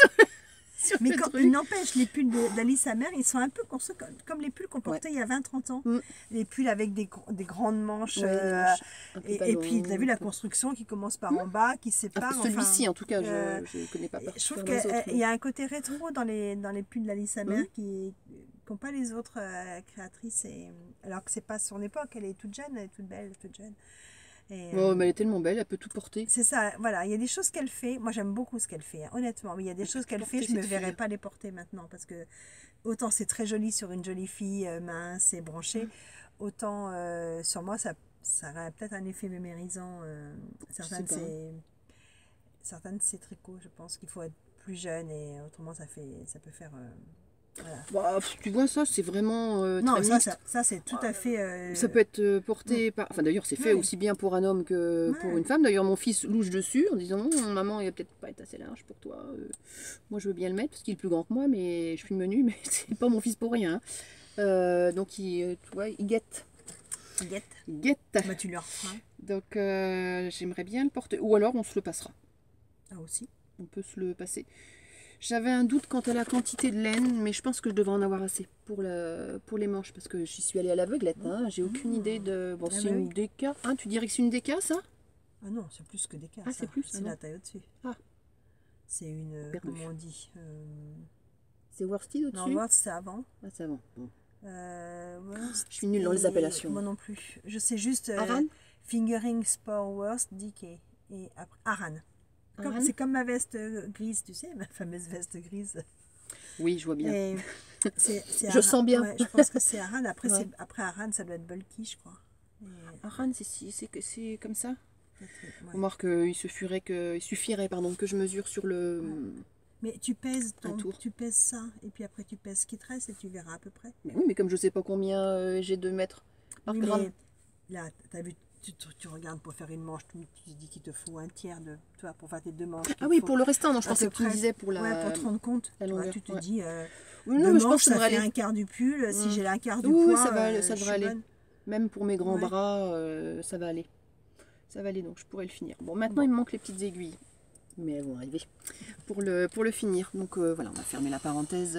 Speaker 1: Mais il n'empêche, les pulls d'Alice, sa mère, ils sont un peu construits comme les pulls qu'on portait il y a 20-30 ans. Les pulls avec des grandes manches. Et puis, tu as vu la construction qui commence par en bas, qui sépare.
Speaker 2: Celui-ci, en tout cas, je ne connais pas.
Speaker 1: Je trouve qu'il y a un côté rétro dans les pulls d'Alice, sa mère, qui n'ont pas les autres créatrices. Alors que c'est pas son époque, elle est toute jeune, elle est toute belle, toute jeune.
Speaker 2: Mais elle est tellement belle, elle peut tout porter.
Speaker 1: C'est ça, voilà, il y a des choses qu'elle fait. Moi, j'aime beaucoup ce qu'elle fait, hein, honnêtement. Mais il y a des choses qu'elle fait, je ne me verrais pas les porter maintenant. Parce que autant c'est très joli sur une jolie fille mince et branchée, autant sur moi, ça aurait peut-être un effet mémérisant. Certains de ces tricots, je pense qu'il faut être plus jeune et autrement, ça peut faire...
Speaker 2: Voilà. Bah, tu vois, ça c'est vraiment
Speaker 1: non,
Speaker 2: très mixte.
Speaker 1: Ça c'est tout à fait...
Speaker 2: Ça peut être porté par... Enfin d'ailleurs c'est fait aussi bien pour un homme que pour une femme. D'ailleurs mon fils louche dessus en disant maman il va peut-être pas être assez large pour toi. Moi je veux bien le mettre parce qu'il est plus grand que moi mais je suis menu mais c'est pas mon fils pour rien. Donc tu vois, il guette. Guette.
Speaker 1: Bah, tu leur feras.
Speaker 2: Donc j'aimerais bien le porter. Ou alors on se le passera.
Speaker 1: Ah aussi.
Speaker 2: On peut se le passer. J'avais un doute quant à la quantité de laine, mais je pense que je devrais en avoir assez pour les manches, parce que j'y suis allée à l'aveuglette. Hein, j'ai aucune idée de... Bon, c'est une DK. Hein, tu dirais que c'est une DK, ça?
Speaker 1: Ah non, c'est plus que DK.
Speaker 2: Ah, c'est plus?
Speaker 1: C'est la taille au-dessus.
Speaker 2: Ah.
Speaker 1: C'est une... comment on dit
Speaker 2: C'est worsted au-dessus?
Speaker 1: Non, worsted, c'est avant.
Speaker 2: Ah, c'est avant. Bon.
Speaker 1: Je
Speaker 2: suis nulle dans les appellations.
Speaker 1: Moi non plus. Je sais juste...
Speaker 2: Aran?
Speaker 1: Fingering Sport Worst, DK. Et après, Aran. C'est comme ma veste grise, tu sais, ma fameuse veste grise.
Speaker 2: Oui, je vois bien.
Speaker 1: Je
Speaker 2: sens bien.
Speaker 1: Ouais, je pense que c'est Aran. Après Aran, ça doit être bulky, je crois.
Speaker 2: Aran, c'est comme ça. Remarque, il suffirait que je mesure sur le...
Speaker 1: Mais tu pèses ça, et puis après tu pèses ce qui te reste, et tu verras à peu près.
Speaker 2: Mais oui, mais comme je sais pas combien j'ai de mètres... par
Speaker 1: Oui,
Speaker 2: gramme.
Speaker 1: mais là, tu as vu, tu regardes pour faire une manche, tu dis qu'il te faut un tiers de, toi, pour faire tes 2 manches.
Speaker 2: Ah oui,
Speaker 1: faut
Speaker 2: pour le restant, non, je
Speaker 1: à
Speaker 2: pensais
Speaker 1: peu
Speaker 2: que tu me
Speaker 1: près.
Speaker 2: disais pour la,
Speaker 1: Ouais, pour te rendre compte.
Speaker 2: la
Speaker 1: Tu vois,
Speaker 2: longueur.
Speaker 1: tu te
Speaker 2: Ouais.
Speaker 1: dis,
Speaker 2: Oui,
Speaker 1: 2
Speaker 2: non, mais je pense
Speaker 1: manches,
Speaker 2: que ça
Speaker 1: ça
Speaker 2: devrait
Speaker 1: fait
Speaker 2: aller.
Speaker 1: un quart du pull. Si j'ai un quart du
Speaker 2: Oui,
Speaker 1: poids,
Speaker 2: ça va, ça
Speaker 1: je suis
Speaker 2: devrait aller.
Speaker 1: bonne.
Speaker 2: Même pour mes grands
Speaker 1: Ouais.
Speaker 2: bras, ça va aller. Ça va aller, donc je pourrais le finir. Bon, maintenant, il me manque les petites aiguilles. Mais elles vont arriver pour le finir. Donc voilà, on va fermer la parenthèse.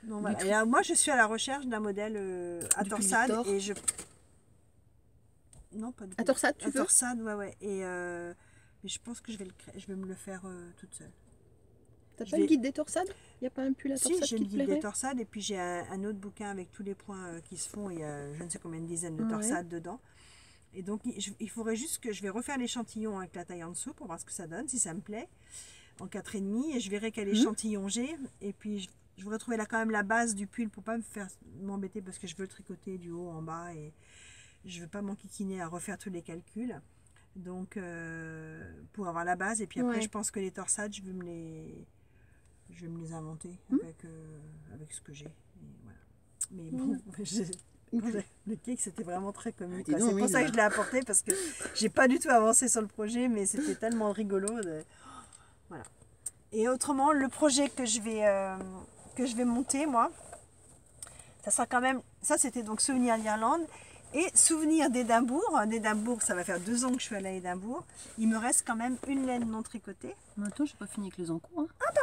Speaker 1: Donc, voilà. Et là, moi, je suis à la recherche d'un modèle à
Speaker 2: Du pull
Speaker 1: torsade.
Speaker 2: Victor.
Speaker 1: Et je... Non, pas du
Speaker 2: À
Speaker 1: tout.
Speaker 2: torsade, tu
Speaker 1: À
Speaker 2: veux?
Speaker 1: torsade, ouais. Et mais je pense que je vais me le faire toute seule.
Speaker 2: T'as
Speaker 1: Je
Speaker 2: pas
Speaker 1: vais-
Speaker 2: le guide des torsades? Il n'y a pas un pull à
Speaker 1: Si,
Speaker 2: torsade
Speaker 1: j'ai
Speaker 2: qui
Speaker 1: le
Speaker 2: te
Speaker 1: guide des
Speaker 2: plairait?
Speaker 1: torsades et puis j'ai un autre bouquin avec tous les points qui se font. Il y a je ne sais combien de dizaines de
Speaker 2: Ouais.
Speaker 1: torsades dedans. Et donc, il faudrait juste que je vais refaire l'échantillon avec la taille en dessous pour voir ce que ça donne, si ça me plaît, en 4,5. Et je verrai quel échantillon j'ai. Et puis, je voudrais trouver là quand même la base du pull pour pas m'embêter parce que je veux le tricoter du haut en bas et je veux pas m'enquiquiner à refaire tous les calculs. Donc, pour avoir la base. Et puis après,
Speaker 2: Ouais.
Speaker 1: je pense que les torsades, je vais me les inventer avec ce que j'ai. Et voilà. Mais bon, le cake, c'était vraiment très comique.
Speaker 2: Ah, dis
Speaker 1: C'est
Speaker 2: donc,
Speaker 1: pour
Speaker 2: oui,
Speaker 1: ça
Speaker 2: là.
Speaker 1: que je l'ai apporté parce que j'ai pas du tout avancé sur le projet, mais c'était tellement rigolo. Voilà. Et autrement, le projet que je vais monter, moi, ça sera quand même. Ça, c'était donc Souvenir d'Irlande. Et Souvenir d'Édimbourg. D'Édimbourg, ça va faire 2 ans que je suis allée à Édimbourg. Il me reste quand même une laine non tricotée.
Speaker 2: Attends, j'ai pas fini avec les encours. Hein.
Speaker 1: Pardon.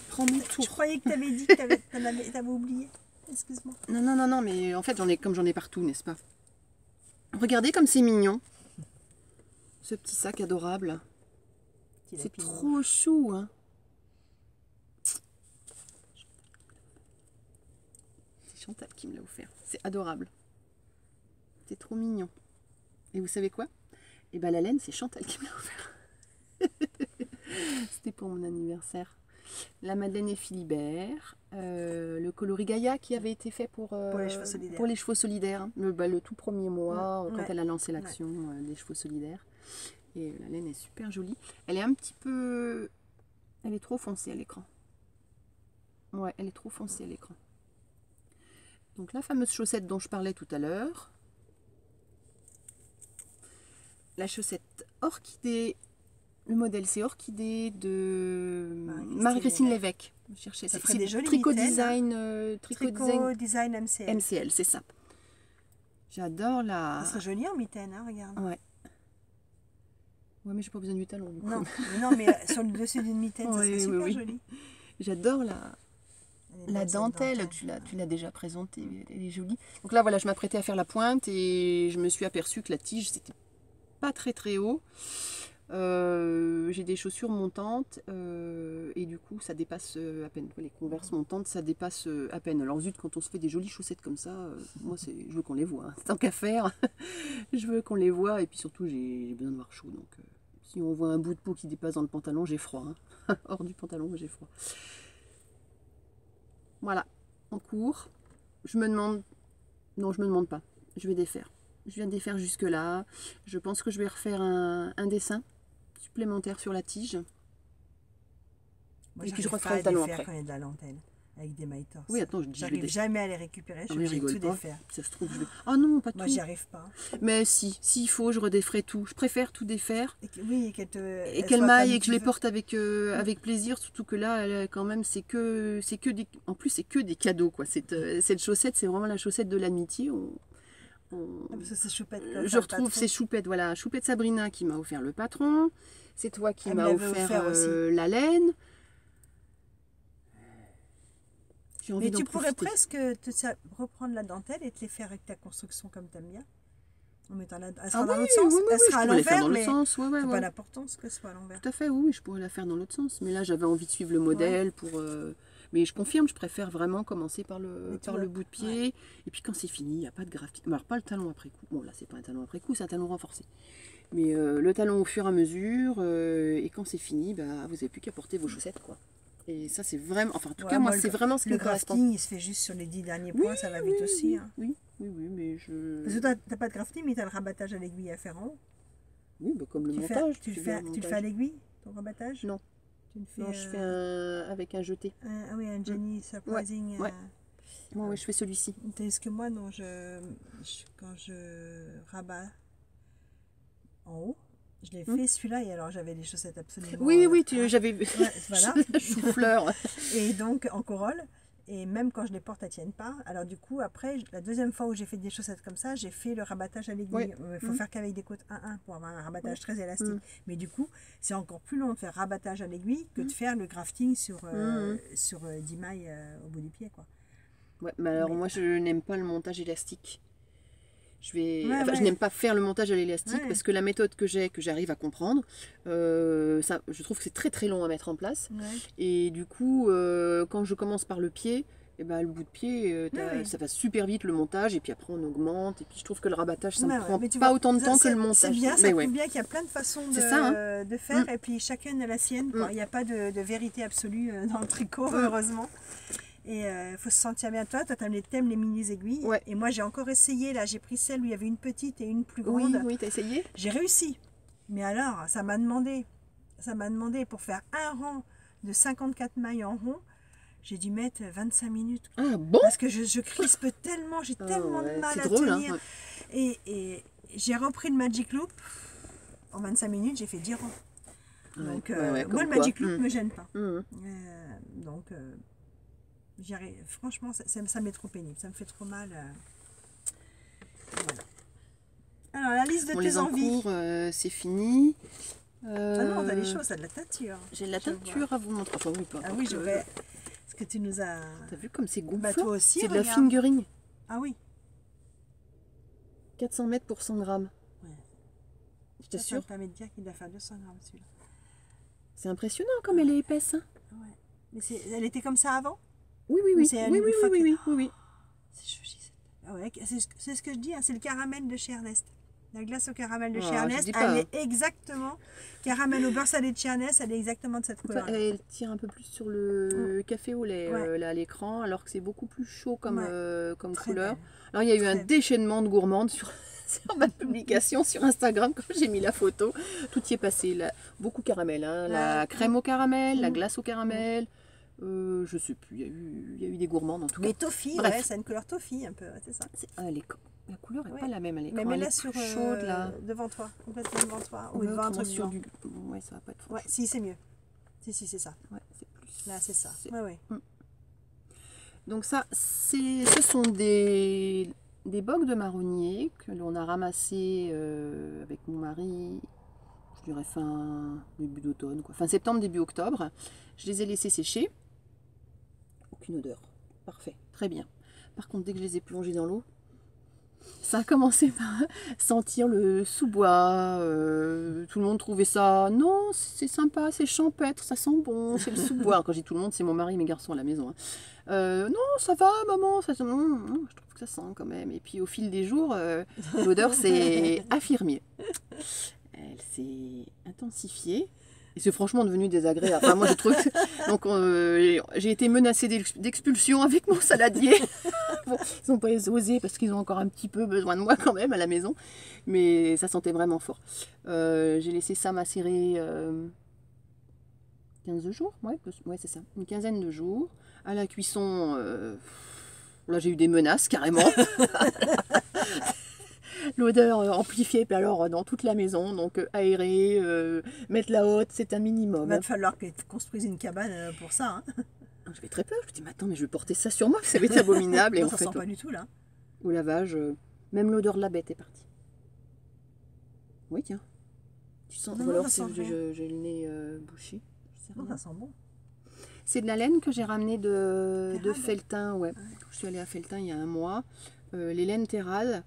Speaker 2: Prends mon
Speaker 1: Je
Speaker 2: tour.
Speaker 1: croyais que tu avais dit que tu avais oublié. Excuse-moi.
Speaker 2: Non, mais en fait, comme j'en ai partout, n'est-ce pas? Regardez comme c'est mignon. Ce petit sac adorable. C'est trop chou, hein. C'est Chantal qui me l'a offert. C'est adorable. C'est trop mignon. Et vous savez quoi? Eh ben la laine, c'est Chantal qui me l'a offert. C'était pour mon anniversaire. La Madeleine et Philibert, le coloris Gaïa qui avait été fait pour les chevaux solidaires, hein. Le tout premier mois, quand elle a lancé l'action des chevaux solidaires. Et la laine est super jolie. Elle est un petit peu... Elle est trop foncée à l'écran. Ouais, elle est trop foncée à l'écran. Donc la fameuse chaussette dont je parlais tout à l'heure. La chaussette orchidée. Le modèle, c'est Orchidée de Marie-Christine Lévesque. Je cherchais.
Speaker 1: Ça ferait des jolies
Speaker 2: Tricot
Speaker 1: mitaines,
Speaker 2: Design,
Speaker 1: Tricot Design MCL.
Speaker 2: MCL, c'est ça. J'adore la...
Speaker 1: Ça serait joli en mitaine, hein, regarde.
Speaker 2: Ouais. Ouais, mais j'ai pas besoin du talon. Du coup.
Speaker 1: Non, mais sur le dessus d'une mitaine, ça serait super joli.
Speaker 2: J'adore la dentelle, tu l'as déjà présentée, elle est jolie. Donc là, voilà, je m'apprêtais à faire la pointe et je me suis aperçue que la tige, c'était pas très très haut. J'ai des chaussures montantes et du coup ça dépasse à peine. Les Converse montantes, ça dépasse à peine. Alors zut, quand on se fait des jolies chaussettes comme ça, moi je veux qu'on les voit, hein. Tant qu'à faire, je veux qu'on les voit. Et puis surtout j'ai besoin de voir chaud, donc si on voit un bout de peau qui dépasse dans le pantalon, j'ai froid, hein. Hors du pantalon, j'ai froid. Voilà, en cours. Je me demande... Non, je me demande pas, je vais défaire. Je viens de défaire jusque là. Je pense que je vais refaire un dessin supplémentaire sur la tige.
Speaker 1: Moi,
Speaker 2: et puis je
Speaker 1: referai
Speaker 2: referai le talon après.
Speaker 1: Quand il y a de la dentelle, avec des mailles torses.
Speaker 2: Oui, attends,
Speaker 1: j'arrive jamais à les récupérer. Je
Speaker 2: mais
Speaker 1: vais
Speaker 2: rigole
Speaker 1: tout
Speaker 2: pas.
Speaker 1: défaire.
Speaker 2: Ça se trouve, je vais... Oh non, pas tout.
Speaker 1: Moi, j'y arrive pas.
Speaker 2: Mais si, s'il faut, je redéferai tout. Je préfère tout défaire.
Speaker 1: Oui,
Speaker 2: et qu'elle m'aille et que je les porte avec plaisir. Surtout que là, elle, quand même, c'est que des... En plus, c'est que des cadeaux, quoi. Cette chaussette, c'est vraiment la chaussette de l'amitié.
Speaker 1: C'est Choupette.
Speaker 2: Je retrouve ces Choupettes, voilà, Choupette Sabrina qui m'a offert le patron, c'est toi qui m'as offert la laine.
Speaker 1: Mais tu pourrais presque reprendre la dentelle et te les faire avec ta construction comme tu aimes bien. En mettant elle sera dans l'autre sens, elle sera à l'envers, mais c'est pas l'importance que ce soit à l'envers.
Speaker 2: Tout à fait, oui, je pourrais la faire dans l'autre sens. Mais là, j'avais envie de suivre le modèle pour... Mais je confirme, je préfère vraiment commencer par le bout de pied. Ouais. Et puis quand c'est fini, il n'y a pas de graffier. Alors pas le talon après coup. Bon là, c'est pas un talon après coup, c'est un talon renforcé. Mais le talon au fur et à mesure. Et quand c'est fini, bah, vous n'avez plus qu'à porter vos chaussettes, quoi. Et ça, c'est vraiment... Enfin, en tout cas, moi, c'est vraiment ce qui me correspond.
Speaker 1: Le grafting, il se fait juste sur les 10 derniers points, ça va vite aussi. Hein.
Speaker 2: Oui, mais je...
Speaker 1: Parce que toi, tu n'as pas de grafting, mais tu as le rabattage à l'aiguille à faire en haut.
Speaker 2: Oui, bah, comme le montage.
Speaker 1: Tu le fais à l'aiguille, ton rabattage?
Speaker 2: Non. Non, je fais avec un jeté.
Speaker 1: Ah oui, un Jenny Surprising.
Speaker 2: Ouais. Moi, ouais, je fais celui-ci.
Speaker 1: Tandis que moi, non, quand je rabats en haut, je l'ai fait celui-là et alors j'avais les chaussettes absolument...
Speaker 2: Oui, j'avais vu.
Speaker 1: Ouais, voilà.
Speaker 2: Chou-fleur.
Speaker 1: Et donc en corolle. Et même quand je les porte, elles tiennent pas. Alors du coup, après, la deuxième fois où j'ai fait des chaussettes comme ça, j'ai fait le rabattage à l'aiguille. Il faut faire qu'avec des côtes 1-1 pour avoir un rabattage très élastique. Mais du coup, c'est encore plus long de faire rabattage à l'aiguille que de faire le grafting sur 10 mailles au bout du pied, quoi.
Speaker 2: Ouais, mais alors moi, je n'aime pas le montage élastique. Je
Speaker 1: Ouais.
Speaker 2: n'aime pas faire le montage à l'élastique parce que la méthode que j'arrive à comprendre, ça, je trouve que c'est très très long à mettre en place.
Speaker 1: Ouais.
Speaker 2: Et du coup, quand je commence par le pied, et ben, le bout de pied, ça va super vite le montage, et puis après on augmente, et puis je trouve que le rabattage, ça ne prend pas autant de temps que le montage.
Speaker 1: C'est bien, ça prouve bien qu'il y a plein de façons de faire, et puis chacune a la sienne. Il n'y a pas de vérité absolue dans le tricot, heureusement. Et il faut se sentir bien. Toi, t'aimes les mini-aiguilles.
Speaker 2: Ouais.
Speaker 1: Et moi, j'ai encore essayé. Là, j'ai pris celle où il y avait une petite et une plus grande.
Speaker 2: Oui, t'as essayé?
Speaker 1: J'ai réussi. Mais alors, ça m'a demandé pour faire un rang de 54 mailles en rond. J'ai dû mettre 25 minutes.
Speaker 2: Ah bon?
Speaker 1: Parce que je crispe tellement, j'ai tellement de mal à tenir.
Speaker 2: Hein,
Speaker 1: et j'ai repris le Magic Loop. En 25 minutes, j'ai fait 10 rangs. Donc, moi, le Magic Loop ne me gêne pas. Donc... franchement, ça m'est trop pénible, ça me fait trop mal. Voilà. Alors, la liste de tes envies.
Speaker 2: C'est fini.
Speaker 1: Ah non, t'as les choses, t'as de la teinture.
Speaker 2: J'ai de la teinture à vous montrer. Enfin, oui, pas.
Speaker 1: Ah oui, je vais. Ce que tu nous as.
Speaker 2: T'as vu comme c'est gonflant?
Speaker 1: Bah, toi aussi,
Speaker 2: c'est de la fingering.
Speaker 1: Ah oui.
Speaker 2: 400 mètres pour 100 grammes.
Speaker 1: Ouais.
Speaker 2: Je t'assure.
Speaker 1: Ça me permet de dire qu'il doit faire 200 grammes celui-là.
Speaker 2: C'est impressionnant comme elle est épaisse. Hein.
Speaker 1: Ouais. Mais elle était comme ça avant?
Speaker 2: Oui. C'est joli cette.
Speaker 1: Ah ouais, c'est ce que je dis, hein, c'est le caramel de chez Ernest. La glace au caramel de chez
Speaker 2: Ah,
Speaker 1: Ernest, elle est exactement caramel au beurre salé de chez Ernest, elle est exactement de cette couleur.
Speaker 2: Elle tire un peu plus sur le café au lait là, à l'écran, alors que c'est beaucoup plus chaud comme couleur.
Speaker 1: Belle.
Speaker 2: Alors il y a eu un déchaînement de gourmandes sur ma publication sur Instagram quand j'ai mis la photo. Tout y est passé, là. Beaucoup caramel, hein. La crème au caramel, la glace au caramel. Je sais plus, il y a eu des gourmandes en tout cas.
Speaker 1: Mais toffee,
Speaker 2: Bref.
Speaker 1: c'est une couleur toffee un peu, c'est ça.
Speaker 2: La couleur n'est pas la même à l'écran.
Speaker 1: Mais
Speaker 2: elle
Speaker 1: mets-la
Speaker 2: est
Speaker 1: sur
Speaker 2: plus chaude là.
Speaker 1: devant toi, complètement devant toi. Ou
Speaker 2: Ouais,
Speaker 1: devant un truc
Speaker 2: sur
Speaker 1: blanc.
Speaker 2: Ouais, ça va pas être fort.
Speaker 1: Ouais, si, c'est mieux. Si, c'est ça.
Speaker 2: Ouais, c'est plus.
Speaker 1: Là, c'est ça. Ouais.
Speaker 2: Donc ça, ce sont des bogues de marronnier que l'on a ramassés avec mon mari, je dirais début d'automne, quoi. Fin septembre, début octobre. Je les ai laissés sécher. Aucune odeur. Parfait, très bien. Par contre, dès que je les ai plongés dans l'eau, ça a commencé par sentir le sous-bois. Tout le monde trouvait ça. Non, c'est sympa, c'est champêtre, ça sent bon, c'est le sous-bois. Quand je dis tout le monde, c'est mon mari et mes garçons à la maison. Hein. Non, ça va, maman. Ça sent... je trouve que ça sent quand même. Et puis au fil des jours, l'odeur s'est affirmée. Elle s'est intensifiée. Et c'est franchement devenu désagréable. Enfin, moi, je trouve. Donc, j'ai été menacée d'expulsion avec mon saladier. Bon, ils n'ont pas osé parce qu'ils ont encore un petit peu besoin de moi quand même à la maison. Mais ça sentait vraiment fort. J'ai laissé ça macérer 15 jours. Ouais, c'est ça. Une quinzaine de jours. À la cuisson, là, j'ai eu des menaces carrément. L'odeur amplifiée, puis alors dans toute la maison, donc aérer, mettre la haute, c'est un minimum.
Speaker 1: Il va te falloir que tu construises une cabane pour ça. Hein.
Speaker 2: J'avais très peur, je me dis, mais attends, mais je vais porter ça sur moi, ça va être abominable. Et
Speaker 1: non,
Speaker 2: en
Speaker 1: ça
Speaker 2: fait,
Speaker 1: sent pas du tout là.
Speaker 2: Au lavage, même l'odeur de la bête est partie. Oui, tiens. Tu sens, ou alors j'ai le nez bouché.
Speaker 1: Non, ça sent bon.
Speaker 2: C'est de la laine que j'ai ramenée de Felletin, ouais. Je suis allée à Felletin il y a un mois. Les laines Terral.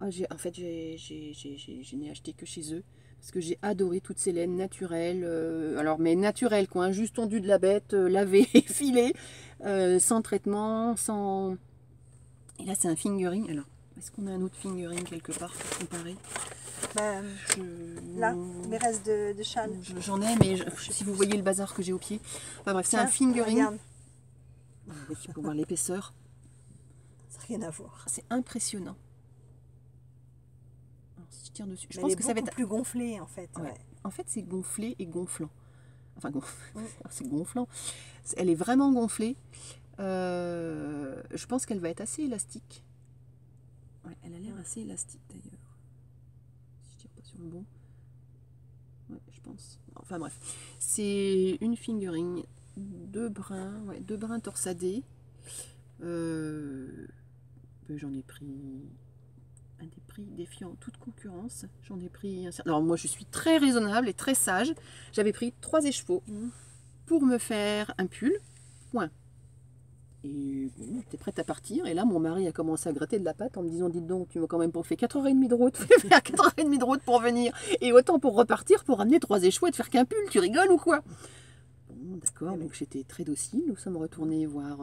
Speaker 2: En fait, je n'ai acheté que chez eux parce que j'ai adoré toutes ces laines naturelles. Alors, mais naturelles, quoi, hein, juste tondu de la bête, lavé et filé, sans traitement, sans. Et là, c'est un fingering. Alors, est-ce qu'on a un autre fingering quelque part pour comparer?
Speaker 1: Là, mes restes de châle.
Speaker 2: J'en ai, mais si vous voyez le bazar que j'ai au pied. Enfin bref, c'est un fingering.
Speaker 1: Regarde.
Speaker 2: Il faut voir l'épaisseur.
Speaker 1: Ça n'a rien à voir.
Speaker 2: C'est impressionnant. Alors, si je tire dessus, je
Speaker 1: mais
Speaker 2: pense que ça va être
Speaker 1: plus gonflé en fait.
Speaker 2: Ouais. En fait, c'est gonflé et gonflant. Enfin, c'est gonflant. Elle est vraiment gonflée. Je pense qu'elle va être assez élastique. Ouais, elle a l'air assez élastique d'ailleurs. Si je tire pas sur le bon. Ouais, je pense. Enfin bref. C'est une fingering, deux brins torsadés. J'en ai pris à des prix défiant toute concurrence. J'en ai pris un certain. Alors moi je suis très raisonnable et très sage. J'avais pris 3 écheveaux pour me faire un pull. Point. Et bon, j'étais prête à partir. Et là, mon mari a commencé à gratter de la pâte en me disant, dites donc, tu m'as quand même pas fait 4h30 de route. Faire 4h30 de route pour venir. Et autant pour repartir, pour ramener 3 écheveaux et te faire qu'un pull. Tu rigoles ou quoi? Bon, d'accord. Donc j'étais très docile. Nous sommes retournés voir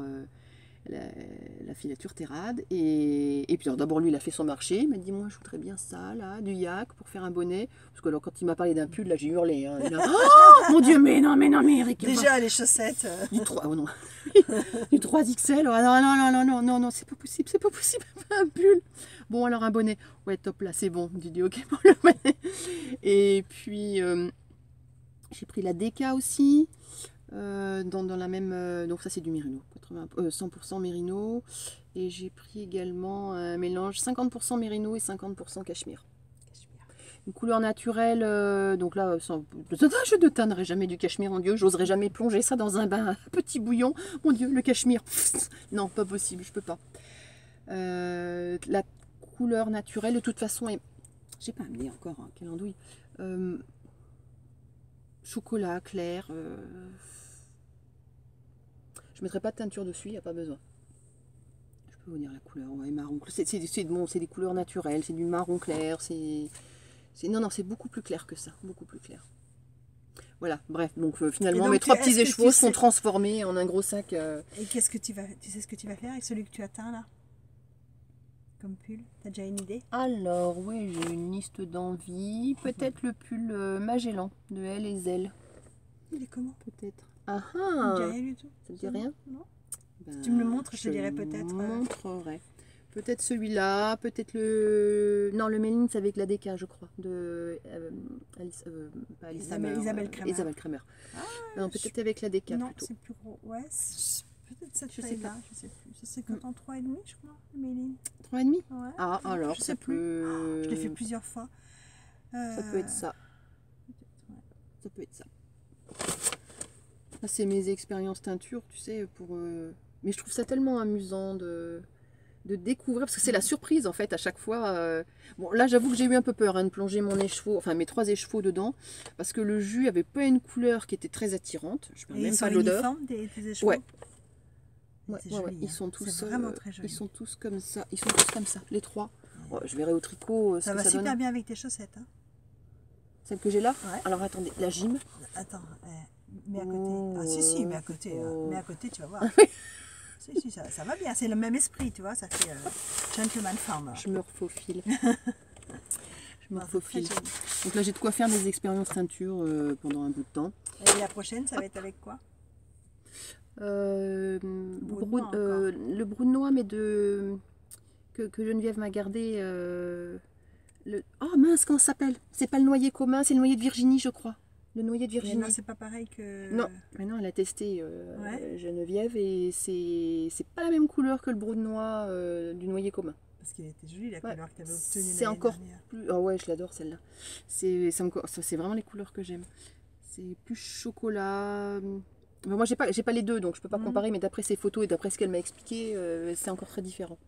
Speaker 2: la filature Terrade. Et puis d'abord, lui, il a fait son marché. Il m'a dit, moi, je voudrais bien ça, là, du yak pour faire un bonnet. Parce que alors, quand il m'a parlé d'un pull, là, j'ai hurlé. Hein. Là, oh mon Dieu, mais non, Eric.
Speaker 1: Déjà, les chaussettes.
Speaker 2: Du 3, oh non. Du 3XL. Oh, non, c'est pas possible, un pull. Bon, alors un bonnet. Ouais, top, là, c'est bon. J'ai dit, ok, pour le bonnet. Et puis, j'ai pris la DK aussi. Dans la même. Donc, ça, c'est du mérino. 100% mérino. Et j'ai pris également un mélange 50% mérino et 50% cachemire. Une couleur naturelle, donc là, je ne tannerai jamais du cachemire, mon Dieu, j'oserais jamais plonger ça dans un bain à petit bouillon, mon Dieu, le cachemire, non, pas possible, je peux pas. La couleur naturelle, de toute façon, est... j'ai pas amené encore, hein, quelle andouille, chocolat clair, je mettrai pas de teinture dessus, il n'y a pas besoin. Je peux vous dire la couleur, ouais, marron, c'est bon, des couleurs naturelles, c'est du marron clair, non, c'est beaucoup plus clair que ça, beaucoup plus clair. Voilà, bref, donc finalement mes 3 petits écheveaux sont transformés en un gros sac.
Speaker 1: Et qu'est-ce que tu sais ce que tu vas faire avec celui que tu atteins là? Comme pull, t'as déjà une idée?
Speaker 2: Alors, oui, j'ai une liste d'envie. Peut-être le pull Magellan de Elle et Zelle.
Speaker 1: Il est comment?
Speaker 2: Peut-être. Ah ah!
Speaker 1: Ça ne dit rien du tout.
Speaker 2: Ça ne dit rien?
Speaker 1: Non.
Speaker 2: Ben,
Speaker 1: si tu me le montres, je te dirai peut-être.
Speaker 2: Je montrerai. Peut-être celui-là, peut-être le... Non, le Mélins avec la DK, je crois, de Isabelle Kramer. Ah, peut-être avec la DK
Speaker 1: non,
Speaker 2: plutôt.
Speaker 1: c'est plus gros. Ouais, peut-être cette taille-là, je sais plus. C'est 53,5 je crois, le Mélins.
Speaker 2: 3,5?
Speaker 1: Ouais.
Speaker 2: Ah, alors,
Speaker 1: je sais plus. Je l'ai fait plusieurs fois.
Speaker 2: Ça peut être ça. Ça peut être ça. Ça, c'est mes expériences teinture, tu sais, pour... Mais je trouve ça tellement amusant de découvrir, parce que c'est la surprise en fait à chaque fois. Bon là j'avoue que j'ai eu un peu peur de plonger mon écheveau, enfin mes 3 écheveaux dedans, parce que le jus avait pas une couleur qui était très attirante. Je parle même pas de l'odeur.
Speaker 1: Des écheveaux.
Speaker 2: Ouais,
Speaker 1: joli,
Speaker 2: ils sont tous
Speaker 1: vraiment très jolis.
Speaker 2: Ils sont tous comme ça, les 3. Ouais, je verrai au tricot
Speaker 1: ça va super donne. Bien avec tes chaussettes. Hein.
Speaker 2: Celle que j'ai là.
Speaker 1: Ouais.
Speaker 2: Alors attendez, la gym.
Speaker 1: Attends, mets à côté. Ah si, mets à côté. Mets à côté, tu vas voir. Si, ça va bien, c'est le même esprit, tu vois, ça fait gentleman farmer.
Speaker 2: Je me refaufile. Donc là, j'ai de quoi faire des expériences teinture pendant un bout de temps.
Speaker 1: Et la prochaine, ça va être avec quoi?
Speaker 2: Le Brunois, mais que Geneviève m'a gardé. Oh mince, comment ça s'appelle? C'est pas le noyer commun, c'est le noyer de Virginie, je crois. Le noyer de Virginie.
Speaker 1: Non, c'est pas pareil que...
Speaker 2: Non, mais non, elle a testé Geneviève et c'est pas la même couleur que le Brunois du noyer commun.
Speaker 1: Parce qu'elle était jolie la couleur que tu avais obtenue.
Speaker 2: C'est encore plus... Ah ouais, je l'adore celle-là. C'est vraiment les couleurs que j'aime. C'est plus chocolat... Mais moi, j'ai pas les deux, donc je peux pas comparer, mais d'après ses photos et d'après ce qu'elle m'a expliqué, c'est encore très différent.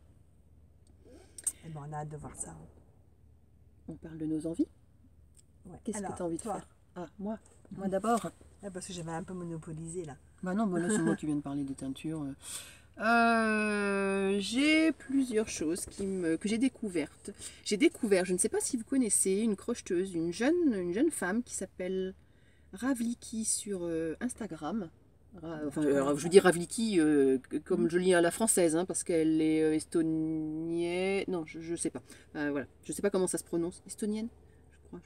Speaker 1: Et bon, on a hâte de voir ça.
Speaker 2: On parle de nos envies.
Speaker 1: Ouais.
Speaker 2: Qu'est-ce que tu as envie de faire? Ah, moi d'abord.
Speaker 1: Parce que j'avais un peu monopolisé là.
Speaker 2: Bah non, là c'est moi qui viens de parler des teintures. J'ai plusieurs choses que j'ai découvertes. J'ai découvert, je ne sais pas si vous connaissez, une crocheteuse, une jeune femme qui s'appelle Ravliki sur Instagram. Je vous dis Ravliki comme je lis à la française, hein, parce qu'elle est estonienne. Non, je sais pas. Voilà, je sais pas comment ça se prononce. Estonienne?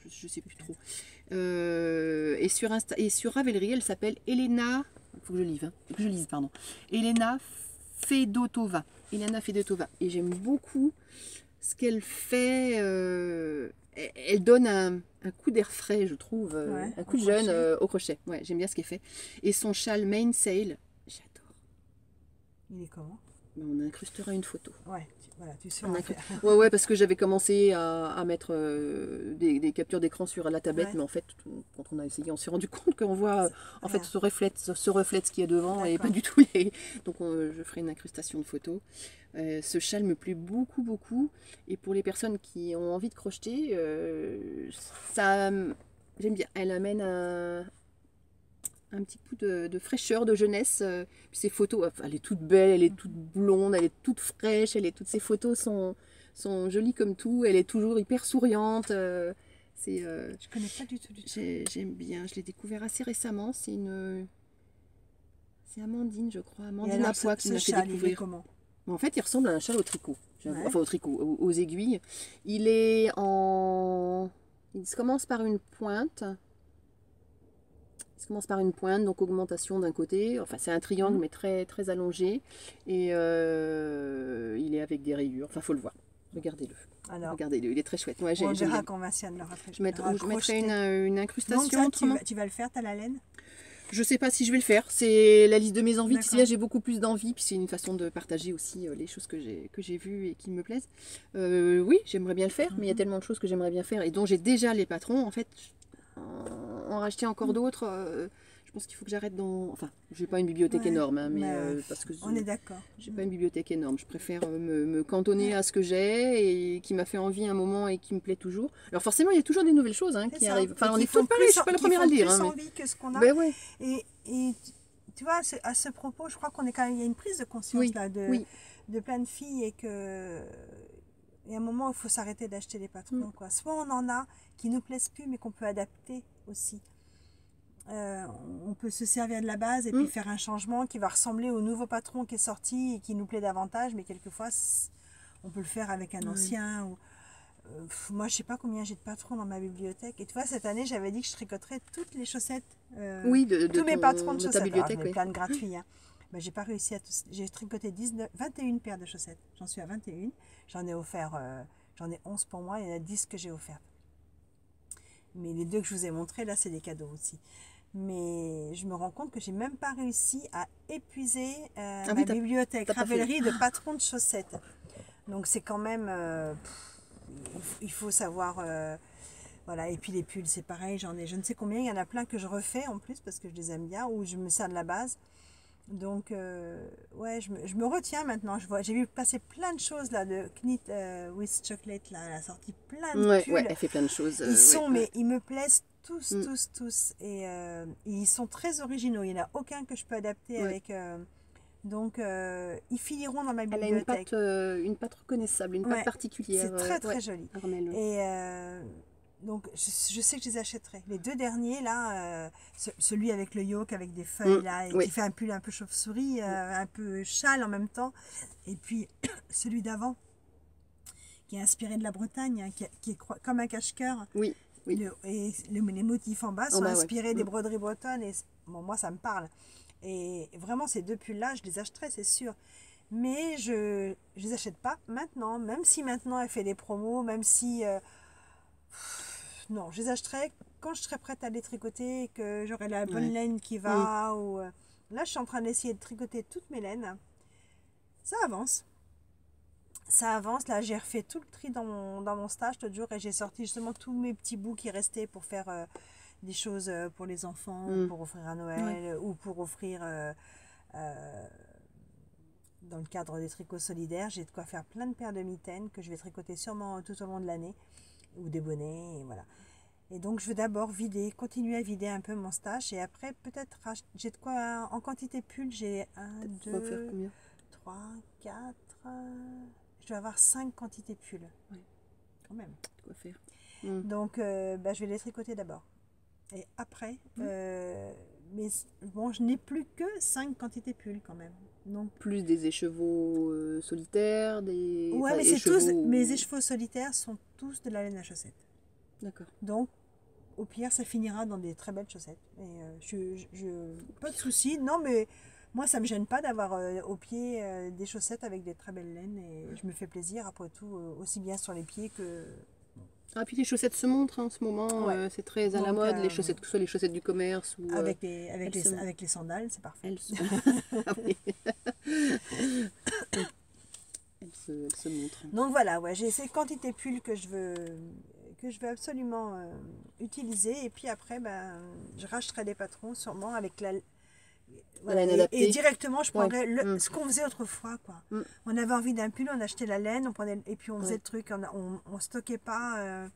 Speaker 2: Je sais plus trop. Et sur Ravelry, elle s'appelle Elena. Il faut que je lise, pardon. Elena Fedotova. Et j'aime beaucoup ce qu'elle fait. Elle donne un coup d'air frais, je trouve. Un coup de jeune au crochet. Ouais, j'aime bien ce qu'elle fait. Et son châle Mainsail, j'adore.
Speaker 1: Il est comment?
Speaker 2: On incrustera une photo.
Speaker 1: Ouais, voilà, tu sais.
Speaker 2: Ouais, parce que j'avais commencé à mettre des captures d'écran sur la tablette,
Speaker 1: Ouais.
Speaker 2: mais en fait, quand on a essayé, on s'est rendu compte qu'on voit en fait
Speaker 1: Rien.
Speaker 2: se reflète ce qu'il y a devant et pas
Speaker 1: D'accord.
Speaker 2: du tout les. Donc je ferai une incrustation de photos. Ce châle me plaît beaucoup, beaucoup. Et pour les personnes qui ont envie de crocheter, ça, j'aime bien. Elle amène un petit coup de fraîcheur, de jeunesse. Puis ces photos, elle est toute belle, elle est toute blonde, elle est toute fraîche, toutes ces photos sont jolies comme tout. Elle est toujours hyper souriante.
Speaker 1: Je connais pas du tout.
Speaker 2: J'aime bien. Je l'ai découvert assez récemment. C'est Amandine, je crois.
Speaker 1: Et
Speaker 2: Amandine
Speaker 1: alors,
Speaker 2: Apois qui me l'a fait
Speaker 1: châle, il est
Speaker 2: découvrir.
Speaker 1: comment?
Speaker 2: Mais en fait, il ressemble à un châle au tricot.
Speaker 1: Ouais.
Speaker 2: Enfin, au tricot, aux aiguilles. Il est en. Il commence par une pointe. Il commence par une pointe, donc augmentation d'un côté. Enfin, c'est un triangle, mais très, très allongé. Et il est avec des rayures. Enfin, faut le voir. Regardez-le.
Speaker 1: Alors,
Speaker 2: Regardez-le, il est très chouette. Moi,
Speaker 1: on
Speaker 2: j'aime
Speaker 1: verra
Speaker 2: bien.
Speaker 1: quand Vinciane l'aura fait.
Speaker 2: Je mettrai une incrustation.
Speaker 1: Donc ça,
Speaker 2: autrement.
Speaker 1: tu vas le faire, t'as la laine?
Speaker 2: Je sais pas si je vais le faire. C'est la liste de mes envies.
Speaker 1: D'accord.
Speaker 2: Là, j'ai beaucoup plus d'envie. Puis c'est une façon de partager aussi les choses que j'ai vues et qui me plaisent. Oui, j'aimerais bien le faire, mais il y a tellement de choses que j'aimerais bien faire et dont j'ai déjà les patrons. En fait, en racheter encore d'autres. Je pense qu'il faut que j'arrête dans. Enfin, j'ai pas une bibliothèque
Speaker 1: Ouais,
Speaker 2: énorme, hein, mais
Speaker 1: mais
Speaker 2: parce que
Speaker 1: on est d'accord.
Speaker 2: j'ai pas une bibliothèque énorme. Je préfère me cantonner à ce que j'ai et qui m'a fait envie un moment et qui me plaît toujours. Alors forcément, il y a toujours des nouvelles choses qui
Speaker 1: ça.
Speaker 2: arrivent. Enfin,
Speaker 1: Et
Speaker 2: on
Speaker 1: qui
Speaker 2: est
Speaker 1: font
Speaker 2: toutes pareilles. Je suis pas la première à le dire.
Speaker 1: Qui
Speaker 2: Hein,
Speaker 1: font
Speaker 2: mais...
Speaker 1: plus envie que ce qu'on a.
Speaker 2: Ben ouais.
Speaker 1: Et tu vois, à ce propos, je crois qu'on est quand même, il y a une prise de conscience
Speaker 2: Oui,
Speaker 1: là
Speaker 2: oui.
Speaker 1: de plein de filles et que il y a un moment où il faut s'arrêter d'acheter des patrons. Quoi. Soit on en a qui nous plaisent plus, mais qu'on peut adapter aussi. On peut se servir de la base et puis faire un changement qui va ressembler au nouveau patron qui est sorti et qui nous plaît davantage, mais quelquefois on peut le faire avec un ancien. Ou, moi, je sais pas combien j'ai de patrons dans ma bibliothèque. Et tu vois, cette année, j'avais dit que je tricoterais toutes les chaussettes,
Speaker 2: Oui,
Speaker 1: tous mes patrons de
Speaker 2: ta
Speaker 1: chaussettes.
Speaker 2: bibliothèque.
Speaker 1: Alors,
Speaker 2: Oui.
Speaker 1: plein de gratuits. Hein. Ben, j'ai pas réussi à tous. J'ai tricoté 21 paires de chaussettes. J'en suis à 21. J'en ai offert, j'en ai 11 pour moi. Il y en a 10 que j'ai offertes. Mais les deux que je vous ai montrés, là, c'est des cadeaux aussi. Mais je me rends compte que j'ai même pas réussi à épuiser ma bibliothèque Ravelry de patrons de chaussettes. Donc c'est quand même, il faut savoir, voilà. Et puis les pulls, c'est pareil, j'en ai je ne sais combien. Il y en a plein que je refais en plus parce que je les aime bien ou je me sers de la base. Donc ouais, je me retiens maintenant. J'ai vu passer plein de choses là de Knit with Chocolate là, elle a sorti plein de pulls.
Speaker 2: Ouais, elle fait plein de choses.
Speaker 1: Mais ils me plaisent tous. Et ils sont très originaux. Il n'y en a aucun que je peux adapter avec. Donc, ils finiront dans ma bibliothèque.
Speaker 2: Elle a une patte reconnaissable, une patte particulière.
Speaker 1: C'est très joli.
Speaker 2: Armelle.
Speaker 1: Et donc, je sais que je les achèterai. Les deux derniers, là, celui avec le yoke, avec des feuilles, là, et qui fait un pull un peu chauve-souris, un peu châle en même temps. Et puis, celui d'avant, qui est inspiré de la Bretagne, hein, qui est comme un cache-cœur.
Speaker 2: Oui.
Speaker 1: Et les motifs en bas sont inspirés des broderies bretonnes. Et bon, moi, ça me parle. Et vraiment, ces deux pulls-là, je les achèterai, c'est sûr. Mais je les achète pas maintenant. Même si maintenant, elle fait des promos, même si... non, je les achèterai quand je serai prête à les tricoter et que j'aurai la bonne laine qui va. Ou, là, je suis en train d'essayer de tricoter toutes mes laines. Ça avance. Là j'ai refait tout le tri dans mon stage l'autre jour et j'ai sorti justement tous mes petits bouts qui restaient pour faire des choses pour les enfants, pour offrir à Noël ou pour offrir dans le cadre des tricots solidaires. J'ai de quoi faire plein de paires de mitaines que je vais tricoter sûrement tout au long de l'année ou des bonnets et voilà. Et donc je vais d'abord continuer à vider un peu mon stage et après peut-être j'ai de quoi en quantité pull, j'ai 1, 2, 3, 4... je dois avoir 5 quantités pull.
Speaker 2: Oui.
Speaker 1: Quand même.
Speaker 2: Quoi faire.
Speaker 1: Donc, je vais les tricoter d'abord. Et après, mais bon, je n'ai plus que 5 quantités pull quand même. Donc,
Speaker 2: plus des écheveaux solitaires, des.
Speaker 1: Ouais, mais c'est tous. Mes écheveaux solitaires sont tous de la laine à chaussettes.
Speaker 2: D'accord.
Speaker 1: Donc, au pire, ça finira dans des très belles chaussettes. Et pas de souci. Non, mais. Moi, ça ne me gêne pas d'avoir au pied des chaussettes avec des très belles laines et je me fais plaisir après tout, aussi bien sur les pieds que...
Speaker 2: Ah, puis les chaussettes se montrent hein, en ce moment,
Speaker 1: Ouais.
Speaker 2: c'est très à la
Speaker 1: Donc,
Speaker 2: mode, les chaussettes, que ce soit les chaussettes du commerce ou...
Speaker 1: avec les sandales, c'est parfait.
Speaker 2: elles se... Ah oui. Elles se montrent.
Speaker 1: Donc voilà, ouais, j'ai ces quantités pulls que je veux absolument utiliser. Et puis après, ben, je racheterai des patrons sûrement avec voilà,
Speaker 2: laine adaptée.
Speaker 1: et directement, je prendrais
Speaker 2: Ouais.
Speaker 1: ce qu'on faisait autrefois, quoi.
Speaker 2: Mm.
Speaker 1: On avait envie d'un pull, on achetait la laine, on prenait, et puis on faisait
Speaker 2: Ouais.
Speaker 1: le truc, on stockait pas.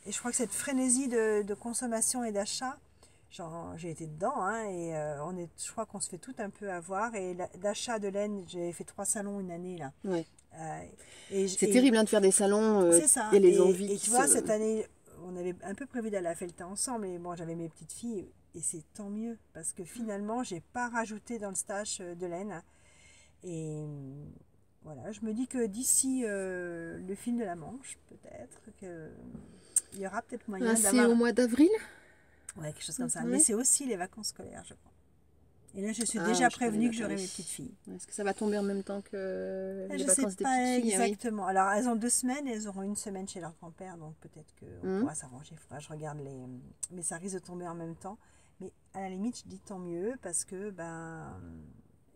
Speaker 1: Et je crois que cette frénésie de consommation et d'achat, genre, j'ai été dedans, hein, et je crois qu'on se fait tout un peu avoir. Et d'achat de laine, j'ai fait 3 salons une année, là.
Speaker 2: Ouais. C'est
Speaker 1: Et
Speaker 2: terrible hein, de faire des salons,
Speaker 1: c'est ça.
Speaker 2: et les envies
Speaker 1: Et
Speaker 2: qui
Speaker 1: tu vois,
Speaker 2: se...
Speaker 1: cette année, on avait un peu prévu d'aller à Felta ensemble, mais bon, j'avais mes petites filles, et c'est tant mieux, parce que finalement, j'ai pas rajouté dans le stash de laine. Et voilà, je me dis que d'ici le film de la Manche, peut-être, il y aura peut-être moyen
Speaker 2: Ah, c'est
Speaker 1: d'avoir...
Speaker 2: au mois d'avril?
Speaker 1: Ouais, quelque chose comme ça.
Speaker 2: Ouais.
Speaker 1: Mais c'est aussi les vacances scolaires, je crois. Et là, je suis
Speaker 2: Ah,
Speaker 1: déjà
Speaker 2: je connais
Speaker 1: prévenue que
Speaker 2: Nathalie.
Speaker 1: j'aurai mes petites filles.
Speaker 2: Est-ce que ça va tomber en même temps que les
Speaker 1: Je sais
Speaker 2: vacances des
Speaker 1: pas
Speaker 2: petites filles? Ah oui.
Speaker 1: exactement. Alors, elles ont 2 semaines et elles auront 1 semaine chez leur grand-père, donc peut-être qu'on pourra s'arranger. Il faudra que je regarde les... Mais ça risque de tomber en même temps. Mais à la limite, je dis tant mieux parce que ben,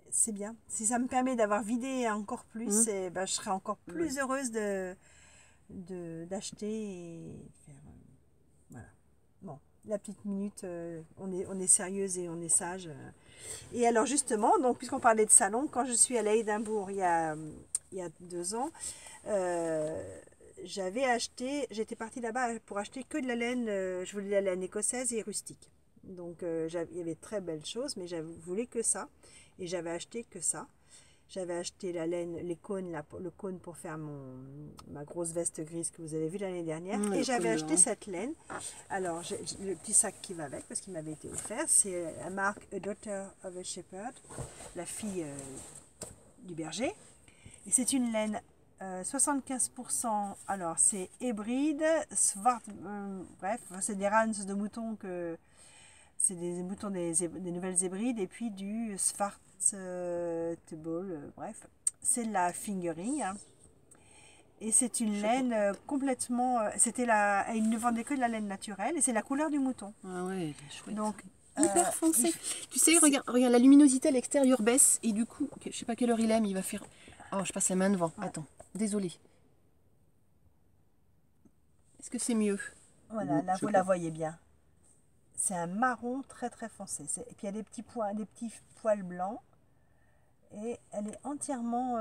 Speaker 1: c'est bien. Si ça me permet d'avoir vidé encore plus, ben, je serai encore plus heureuse d'acheter et de faire... voilà. Bon, la petite minute, on est sérieuse et on est sage. Et alors justement, donc puisqu'on parlait de salon, quand je suis allée à Édimbourg il y a 2 ans, j'étais partie là-bas pour acheter que de la laine, je voulais de la laine écossaise et rustique. Donc il y avait de très belles choses, mais je voulais que ça, et j'avais acheté que ça. J'avais acheté la laine, le cône pour faire ma grosse veste grise que vous avez vue l'année dernière. Et j'avais acheté cette laine. Alors, j'ai le petit sac qui va avec, parce qu'il m'avait été offert. C'est la marque A Daughter of a Shepherd, la fille du berger. Et c'est une laine 75%. Alors, c'est hybride, Swart, bref, c'est des rans de moutons c'est des moutons des nouvelles hybrides, et puis du Svart bref, c'est de la fingering, hein. Et c'est une laine complètement, ils ne vendaient que de la laine naturelle, et c'est la couleur du mouton.
Speaker 2: Ah ouais, elle est chouette.
Speaker 1: Donc
Speaker 2: hyper foncé. Tu sais, regarde, la luminosité à l'extérieur baisse, et du coup, je sais pas quelle heure il est, mais il va faire... Oh, je passe la main devant. Ouais. Attends, désolée. Est-ce que c'est mieux?
Speaker 1: Voilà, là vous la voyez bien. C'est un marron très très foncé. Et puis il y a des petits poils blancs. Et elle est entièrement...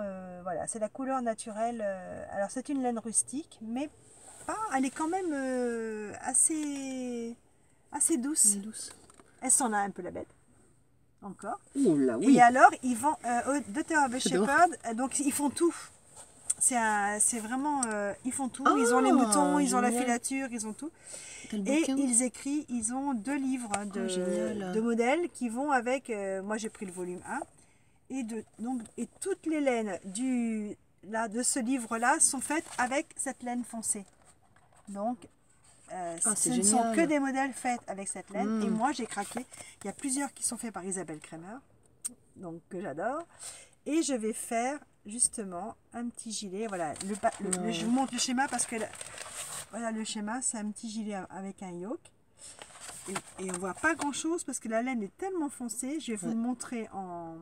Speaker 1: voilà, c'est la couleur naturelle. Alors c'est une laine rustique, mais pas... Elle est quand même assez douce.
Speaker 2: Douce.
Speaker 1: Elle s'en a un peu la bête. Encore.
Speaker 2: Oh là, oui.
Speaker 1: Et alors, ils vendent... Daughter of a Shepherd, donc ils font tout. C'est vraiment... ils font tout. Ils ont les moutons, ils ont la filature, ils ont tout. Et ils ont 2 livres de modèles qui vont avec... moi j'ai pris le volume 1. Et toutes les laines de ce livre-là sont faites avec cette laine foncée. Donc, ce ne sont que des modèles faits avec cette laine. Et moi, j'ai craqué. Il y a plusieurs qui sont faits par Isabelle Kremer, donc que j'adore. Et je vais faire justement un petit gilet. Voilà, je vous montre le schéma parce que voilà, le schéma, c'est un petit gilet avec un yoke. Et on voit pas grand-chose parce que la laine est tellement foncée. Je vais vous le montrer en...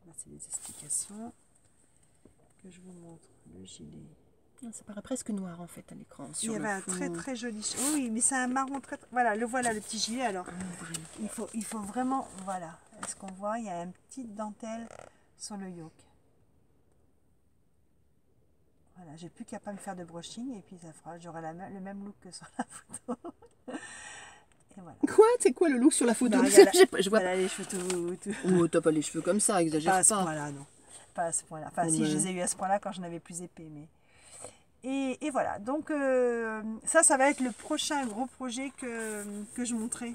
Speaker 1: Là, c'est les explications que je vous montre. Le gilet.
Speaker 2: Ça paraît presque noir en fait à l'écran.
Speaker 1: Il y avait un très très joli... Oui, mais c'est un marron très... Voilà, le petit gilet. Alors, il faut vraiment... Voilà. Est-ce qu'on voit? Il y a une petite dentelle sur le yoke. Voilà, j'ai plus qu'à pas me faire de brushing et puis j'aurai le même look que sur la photo. Et voilà.
Speaker 2: Quoi? C'est quoi le look sur la photo?
Speaker 1: Je vois les cheveux tout...
Speaker 2: Oh, t'as pas les cheveux comme ça, exagère pas.
Speaker 1: Pas à ce point-là, non. Pas à ce point-là. Enfin, si, je les ai eu à ce point-là quand j'en avais plus épais, mais... Et voilà, donc ça va être le prochain gros projet que je monterai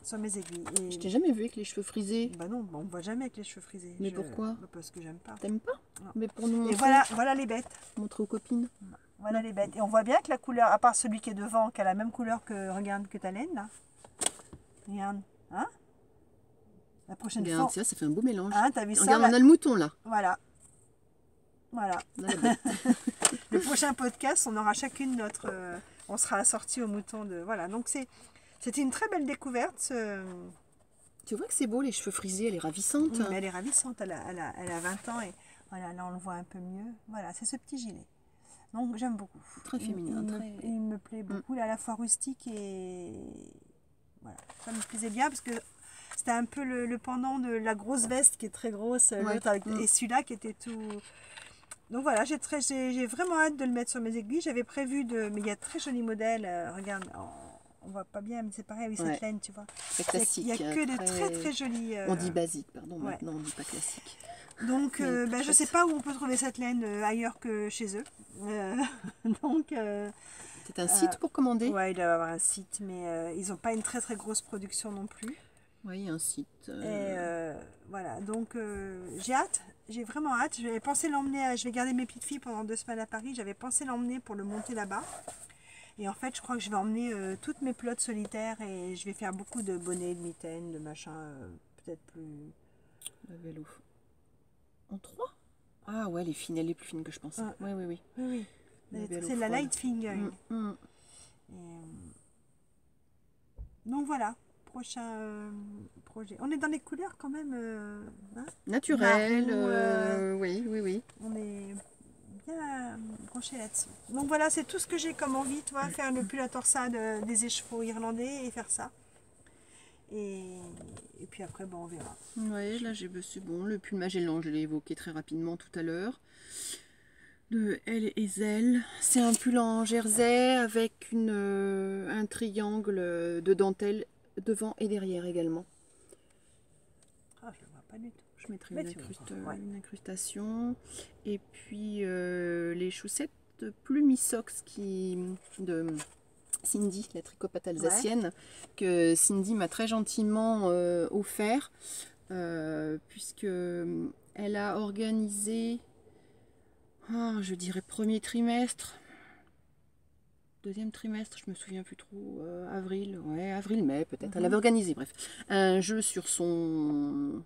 Speaker 1: sur mes aiguilles. Et...
Speaker 2: Je t'ai jamais vu avec les cheveux frisés.
Speaker 1: Bah non, on me voit jamais avec les cheveux frisés.
Speaker 2: Mais pourquoi?
Speaker 1: Parce que j'aime pas.
Speaker 2: T'aimes pas?
Speaker 1: Non.
Speaker 2: Mais pour nous montrer.
Speaker 1: Et voilà les bêtes.
Speaker 2: Montrer aux copines.
Speaker 1: Voilà les bêtes. Et on voit bien que la couleur, à part celui qui est devant, qui a la même couleur que ta laine, là. Regarde, hein? La prochaine fois...
Speaker 2: Ça fait un beau mélange.
Speaker 1: Hein, t'as vu ça?
Speaker 2: Regarde, on a le mouton là.
Speaker 1: Voilà. Voilà. Le prochain podcast, on aura chacune notre... on sera assortis au mouton de... Voilà, donc c'était une très belle découverte.
Speaker 2: Tu vois que c'est beau, les cheveux frisés, elle est ravissante.
Speaker 1: Oui, mais elle est ravissante, elle a 20 ans et voilà, là on le voit un peu mieux. Voilà, c'est ce petit gilet. Donc j'aime beaucoup.
Speaker 2: Très féminin.
Speaker 1: Il me plaît beaucoup, il est à la fois rustique et... Voilà, ça me plaisait bien parce que c'était un peu le pendant de la grosse veste qui est très grosse, et celui-là qui était tout... Donc voilà, j'ai vraiment hâte de le mettre sur mes aiguilles. J'avais prévu de... Mais il y a de très jolis modèles. Regarde, on voit pas bien, mais c'est pareil avec cette laine, tu vois.
Speaker 2: C'est classique.
Speaker 1: Il y a que de très très jolis...
Speaker 2: On dit basique, pardon, maintenant on dit pas classique.
Speaker 1: Donc je sais pas où on peut trouver cette laine ailleurs que chez eux. Donc...
Speaker 2: c'est un site pour commander?
Speaker 1: Ouais, il doit y avoir un site, mais ils n'ont pas une très très grosse production non plus.
Speaker 2: Oui, il y a un site.
Speaker 1: Et voilà, donc j'ai hâte. J'ai vraiment hâte. J'avais pensé l'emmener, je vais garder mes petites filles pendant 2 semaines à Paris. J'avais pensé l'emmener pour le monter là-bas. Et en fait, je crois que je vais emmener toutes mes pelotes solitaires et je vais faire beaucoup de bonnets, de mitaines, de machins, peut-être plus...
Speaker 2: Le vélo. En 3? Ah ouais, les fines, elle est plus fine que je pensais. Oui.
Speaker 1: C'est la light fingering. Donc voilà. Prochain projet. On est dans les couleurs quand même
Speaker 2: naturelles. Oui.
Speaker 1: On est bien branché là-dessus. Donc voilà, c'est tout ce que j'ai comme envie, toi, faire le pull à torsade des écheveaux irlandais et faire ça. Et puis après, bon, on verra.
Speaker 2: Oui, là c'est bon. Le pull Magellan, je l'ai évoqué très rapidement tout à l'heure. De Elle et Zelle. C'est un pull en jersey avec un triangle de dentelle devant et derrière également.
Speaker 1: Ah, je ne le vois pas du tout.
Speaker 2: Je mettrai une incrustation. Et puis les chaussettes Plumisox de Cindy, la tricopate alsacienne, que Cindy m'a très gentiment offert, puisque elle a organisé, je dirais premier trimestre, deuxième trimestre, je me souviens plus trop, avril-mai peut-être. Elle avait organisé, bref, un jeu sur son...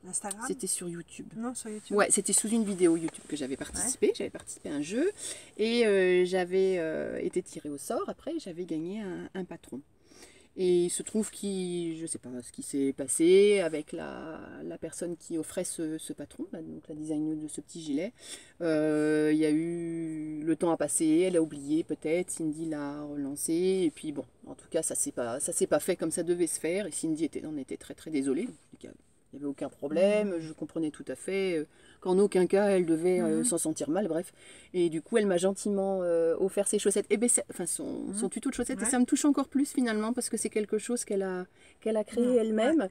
Speaker 1: Instagram.
Speaker 2: C'était sur YouTube.
Speaker 1: Non, sur YouTube.
Speaker 2: Ouais, c'était sous une vidéo YouTube que j'avais participé. Ouais. J'avais participé à un jeu et j'avais été tirée au sort. Après, j'avais gagné un patron. Et il se trouve je ne sais pas ce qui s'est passé avec la personne qui offrait ce patron, donc la designer de ce petit gilet. Il y a eu le temps à passer, elle a oublié peut-être, Cindy l'a relancé. Et puis bon, en tout cas, ça s'est pas fait comme ça devait se faire. Et Cindy en était très très désolée. Il n'y avait aucun problème, je comprenais tout à fait qu'en aucun cas elle devait s'en sentir mal, bref. Et du coup, elle m'a gentiment offert ses chaussettes, et son tuto de chaussettes, et ça me touche encore plus finalement, parce que c'est quelque chose qu'elle a créé elle-même.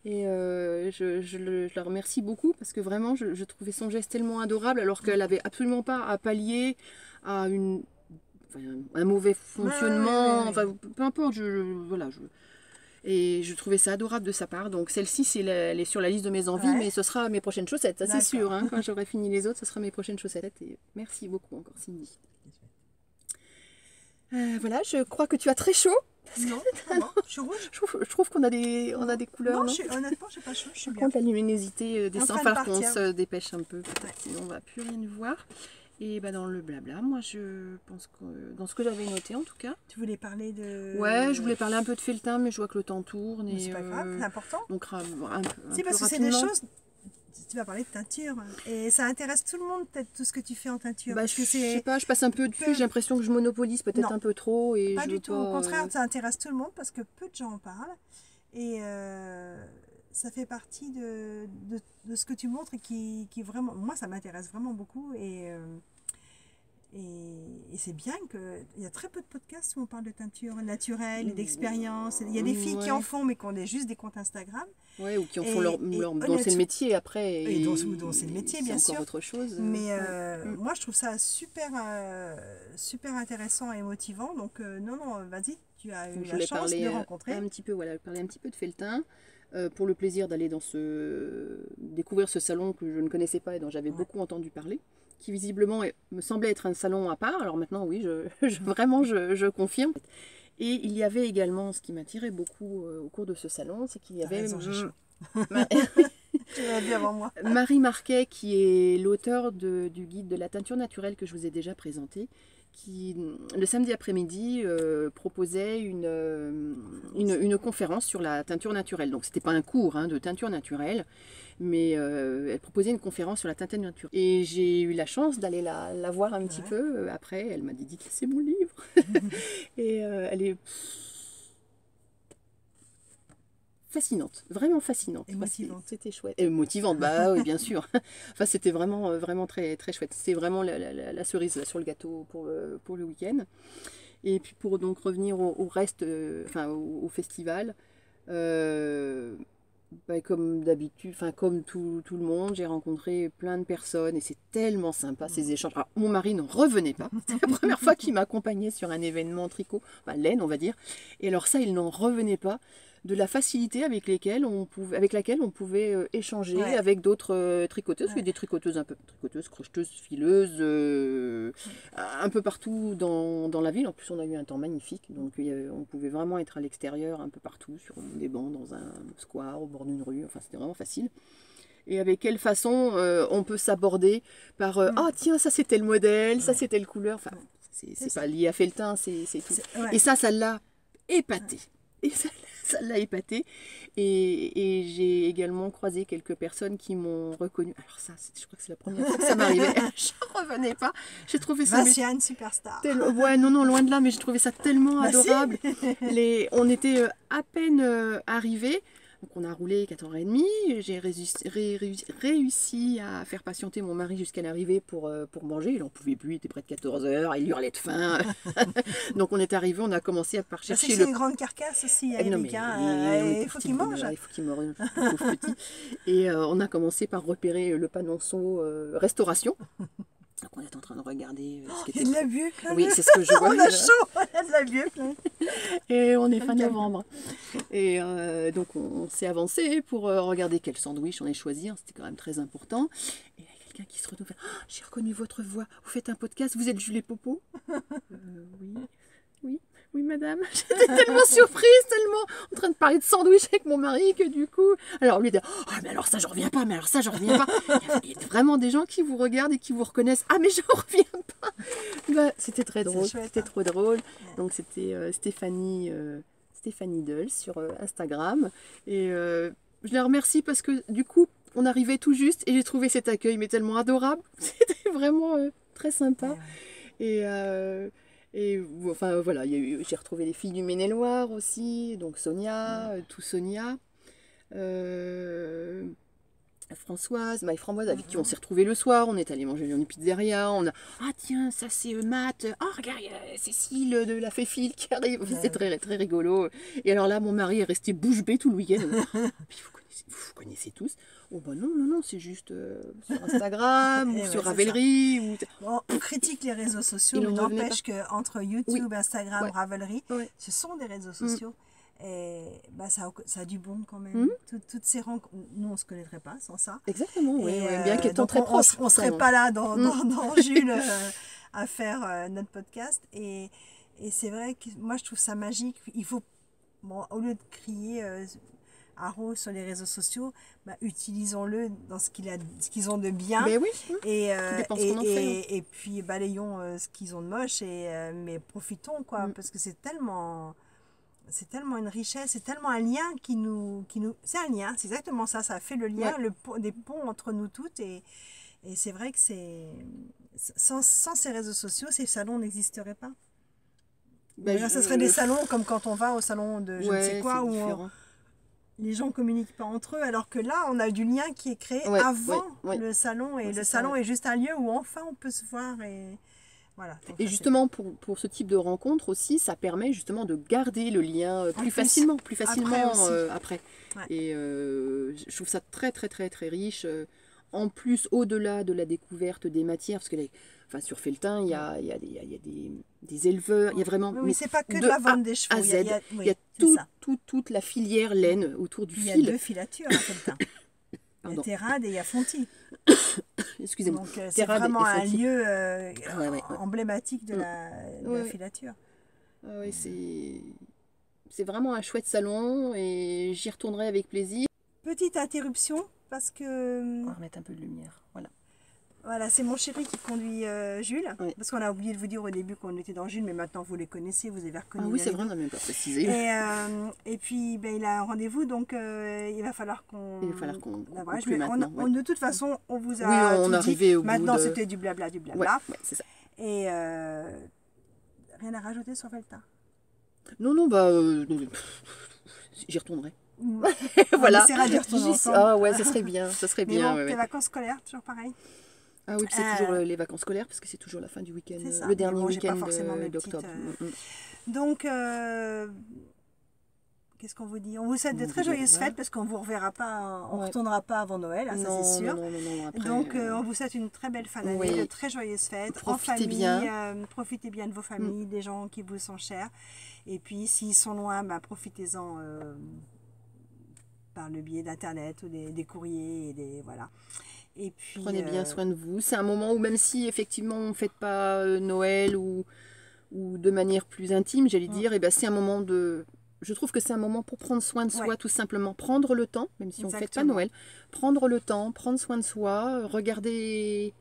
Speaker 2: Et je la remercie beaucoup, parce que vraiment, je trouvais son geste tellement adorable, alors qu'elle n'avait absolument pas à pallier à un mauvais fonctionnement, enfin, peu importe, et je trouvais ça adorable de sa part. Donc celle-ci, elle est sur la liste de mes envies, mais ce sera mes prochaines chaussettes, ça c'est sûr. Hein. Quand j'aurai fini les autres, ce sera mes prochaines chaussettes. Et merci beaucoup encore, Cindy. Voilà, je crois que tu as très chaud.
Speaker 1: Non, je suis rouge.
Speaker 2: Je trouve qu'on a des couleurs.
Speaker 1: Non, honnêtement, je n'ai pas chaud, je suis bien.
Speaker 2: Quand la luminosité descend, qu'on se dépêche un peu, sinon on ne va plus rien voir. Et dans le blabla, moi je pense que dans ce que j'avais noté en tout cas.
Speaker 1: Tu voulais parler de...
Speaker 2: Ouais, je voulais parler un peu de felletin, mais je vois que le temps tourne.
Speaker 1: Mais c'est pas grave, c'est important.
Speaker 2: Donc un peu
Speaker 1: parce que c'est des choses... Tu vas parler de teinture. Et ça intéresse tout le monde, peut-être, tout ce que tu fais en teinture.
Speaker 2: Je sais pas, je passe un peu dessus, j'ai l'impression que je monopolise peut-être un peu trop. Et
Speaker 1: pas du tout, au contraire, ça intéresse tout le monde parce que peu de gens en parlent. Et... ça fait partie de ce que tu montres et qui vraiment, moi ça m'intéresse vraiment beaucoup et c'est bien qu'il y a très peu de podcasts où on parle de teinture naturelle et d'expérience. Il y a des filles qui en font mais qui ont juste des comptes Instagram.
Speaker 2: Ouais, ou qui en font dont c'est le métier après.
Speaker 1: Et dont c'est le métier, bien sûr.
Speaker 2: C'est encore autre chose.
Speaker 1: Mais moi je trouve ça super intéressant et motivant. Donc non, vas-y, tu as eu la chance de rencontrer.
Speaker 2: Parler un petit peu de felletin. Pour le plaisir d'aller découvrir ce salon que je ne connaissais pas et dont j'avais beaucoup entendu parler, qui visiblement me semblait être un salon à part. Alors maintenant, oui, je confirme. Et il y avait également, ce qui m'attirait beaucoup au cours de ce salon, c'est qu'il y avait...
Speaker 1: Tu l'as vu avant moi.
Speaker 2: Marie Marquet, qui est l'auteur du guide de la teinture naturelle que je vous ai déjà présenté, qui, le samedi après-midi, proposait une conférence sur la teinture naturelle. Donc, ce n'était pas un cours de teinture naturelle, mais elle proposait une conférence sur la teinture naturelle. Et j'ai eu la chance d'aller la voir un petit peu. Après, elle m'a dédicacé mon livre. Et elle est fascinante, vraiment fascinante.
Speaker 1: Et motivante.
Speaker 2: C'était chouette. Et motivante, bah oui, bien sûr. Enfin, c'était vraiment, vraiment très, très chouette. C'est vraiment la cerise là, sur le gâteau pour le week-end. Et puis pour donc revenir au reste, enfin au festival, comme d'habitude, enfin comme tout le monde, j'ai rencontré plein de personnes et c'est tellement sympa ces échanges. Alors, mon mari n'en revenait pas. C'était la première fois qu'il m'accompagnait sur un événement tricot, enfin laine on va dire. Et alors ça, il n'en revenait pas de la facilité avec laquelle on pouvait échanger avec d'autres tricoteuses. Il y a des tricoteuses un peu tricoteuses, crocheteuses, fileuses, un peu partout dans la ville. En plus, on a eu un temps magnifique, donc on pouvait vraiment être à l'extérieur un peu partout, sur des bancs, dans un square, au bord d'une rue. Enfin, c'était vraiment facile. Et avec quelle façon on peut s'aborder par ah tiens, ça c'était le modèle, ça c'était le couleur. Enfin, c'est pas lié à Felletin, c'est tout. Et ça l'a épaté. Et ça l'a épaté. Et j'ai également croisé quelques personnes qui m'ont reconnu. Alors ça, je crois que c'est la première fois que ça m'arrivait. Je n'en revenais pas. J'ai trouvé ça...
Speaker 1: Vinciane, superstar.
Speaker 2: Ouais, non, loin de là, mais j'ai trouvé ça tellement adorable. On était à peine arrivés. Donc on a roulé 4h30, j'ai réussi à faire patienter mon mari jusqu'à l'arrivée pour manger. Il n'en pouvait plus, il était près de 14h, il hurlait de faim. Donc on est arrivé, on a commencé par chercher
Speaker 1: c'est une grande carcasse aussi, Eric. Il faut qu'il mange.
Speaker 2: Il faut qu'il mange, le pauvre petit. Et on a commencé par repérer le panonceau restauration. Donc on est en train de regarder ce qui était...
Speaker 1: Il y a de la bucle.
Speaker 2: Oui, c'est ce que je vois.
Speaker 1: On a chaud, il y a de la bucle.
Speaker 2: Et on est fin novembre. Et donc on s'est avancé pour regarder quel sandwich on ait choisi. C'était quand même très important. Et il y a quelqu'un qui se retourne et fait « J'ai reconnu votre voix. Vous faites un podcast, vous êtes Julie Popo ?» Oui, madame. J'étais tellement surprise, tellement en train de parler de sandwich avec mon mari que du coup... Alors lui dit « Ah, mais alors ça, je reviens pas, mais alors ça, je reviens pas. » Il y a vraiment des gens qui vous regardent et qui vous reconnaissent. « Ah, mais je reviens pas. » C'était très drôle, c'était trop drôle. Donc c'était Stéphanie Dulles sur Instagram. Et je la remercie parce que du coup, on arrivait tout juste et j'ai trouvé cet accueil mais tellement adorable. C'était vraiment très sympa. Et enfin voilà, j'ai retrouvé les filles du Maine-et-Loire aussi, donc Sonia, tout Sonia, Françoise, Maï-Framboise, avec qui on s'est retrouvés le soir, on est allé manger dans une pizzeria, ah tiens, ça c'est Matt, regarde, Cécile de la Féfile qui arrive, c'est très, très rigolo. Et alors là, mon mari est resté bouche bée tout le week-end. Vous connaissez tous. Oh bah non, c'est juste sur Instagram ou sur Ravelry.
Speaker 1: Bon, on critique les réseaux sociaux, mais n'empêche qu'entre YouTube, Instagram, Ravelry, ce sont des réseaux sociaux. Et ça a du bon quand même. Toutes ces rencontres, nous on ne se connaîtrait pas sans ça.
Speaker 2: Exactement, bien qu'étant très proche.
Speaker 1: On ne serait pas là dans Jules à faire notre podcast. Et c'est vrai que moi je trouve ça magique. Il faut, au lieu de crier haro sur les réseaux sociaux, utilisons-le dans ce qu'ils ont de bien.
Speaker 2: Mais oui,
Speaker 1: et puis balayons ce qu'ils ont de moche. Mais profitons, parce que c'est tellement une richesse, c'est tellement un lien qui nous c'est un lien, c'est exactement ça fait le lien, des ponts entre nous toutes, et c'est vrai que sans ces réseaux sociaux, ces salons n'existeraient pas. Ça serait des salons comme quand on va au salon de je ne sais quoi, où les gens ne communiquent pas entre eux, alors que là, on a du lien qui est créé avant le salon, et le salon est juste un lieu où enfin on peut se voir, et... Voilà,
Speaker 2: et justement, pour ce type de rencontre aussi, ça permet justement de garder le lien plus facilement après. Et je trouve ça très, très, très, très riche. En plus, au-delà de la découverte des matières, parce que sur Felletin, il y a des éleveurs, il y a vraiment...
Speaker 1: Oui, c'est pas que de la vente des chevaux.
Speaker 2: Il y a toute la filière laine autour du fil.
Speaker 1: Il y a 2 filatures à Felletin. Il y a Terrade et il y a Fonty.
Speaker 2: Excusez-moi.
Speaker 1: Donc c'est vraiment un lieu emblématique de la filature.
Speaker 2: Oui, c'est vraiment un chouette salon et j'y retournerai avec plaisir.
Speaker 1: Petite interruption parce que...
Speaker 2: On va remettre un peu de lumière. Voilà.
Speaker 1: Voilà, c'est mon chéri qui conduit Jules.
Speaker 2: Oui.
Speaker 1: Parce qu'on a oublié de vous dire au début qu'on était dans Jules, mais maintenant vous les connaissez, vous avez reconnu.
Speaker 2: Ah oui,
Speaker 1: les
Speaker 2: c'est vrai, on
Speaker 1: rideaux.
Speaker 2: n'a même pas précisé.
Speaker 1: Et puis, ben, il a un rendez-vous, donc il va falloir qu'on...
Speaker 2: Il va falloir qu'on
Speaker 1: Ah, voilà,
Speaker 2: conclue maintenant. Ouais.
Speaker 1: de toute façon, on vous a
Speaker 2: Oui, on
Speaker 1: tout
Speaker 2: est arrivé
Speaker 1: dit.
Speaker 2: au bout
Speaker 1: Maintenant,
Speaker 2: de...
Speaker 1: c'était du blabla, du
Speaker 2: Ouais,
Speaker 1: blabla.
Speaker 2: ouais, c'est ça.
Speaker 1: Et rien à rajouter sur Velta.
Speaker 2: Non, non, bah... j'y retournerai.
Speaker 1: On
Speaker 2: Voilà.
Speaker 1: essaiera d'y retourner ensemble.
Speaker 2: Ah ouais, ça serait bien, ça serait
Speaker 1: Mais
Speaker 2: bien.
Speaker 1: bon,
Speaker 2: ouais,
Speaker 1: tes
Speaker 2: ouais.
Speaker 1: vacances scolaires, toujours pareil.
Speaker 2: Ah oui, puis c'est toujours les vacances scolaires, parce que c'est toujours la fin du week-end,
Speaker 1: C'est ça.
Speaker 2: le dernier
Speaker 1: Mais bon, j'ai pas
Speaker 2: week-end
Speaker 1: forcément mes petites,
Speaker 2: d'octobre.
Speaker 1: Donc, qu'est-ce qu'on vous dit? On vous souhaite de
Speaker 2: On
Speaker 1: très
Speaker 2: vous dit au
Speaker 1: joyeuses
Speaker 2: revoir.
Speaker 1: fêtes parce qu'on vous reverra pas, on
Speaker 2: Ouais.
Speaker 1: retournera pas avant Noël, hein, ça
Speaker 2: Non,
Speaker 1: c'est sûr.
Speaker 2: non, non, non, après,
Speaker 1: Donc, on vous souhaite une très belle fin d'année,
Speaker 2: oui.
Speaker 1: de très joyeuses fêtes, en
Speaker 2: Profitez
Speaker 1: famille.
Speaker 2: bien.
Speaker 1: Profitez bien de vos familles, des gens qui vous sont chers. Et puis, s'ils sont loin, bah, profitez-en par le biais d'Internet ou des courriers. Et des, voilà. Et puis,
Speaker 2: Prenez bien soin de vous. C'est un moment où même si effectivement on ne fête pas Noël ou de manière plus intime, j'allais dire, et ben c'est un moment de... Je trouve que c'est un moment pour prendre soin de soi,
Speaker 1: Ouais.
Speaker 2: tout simplement. Prendre le temps, même si on ne fête pas
Speaker 1: Exactement.
Speaker 2: Noël. Prendre le temps, prendre soin de soi, regarder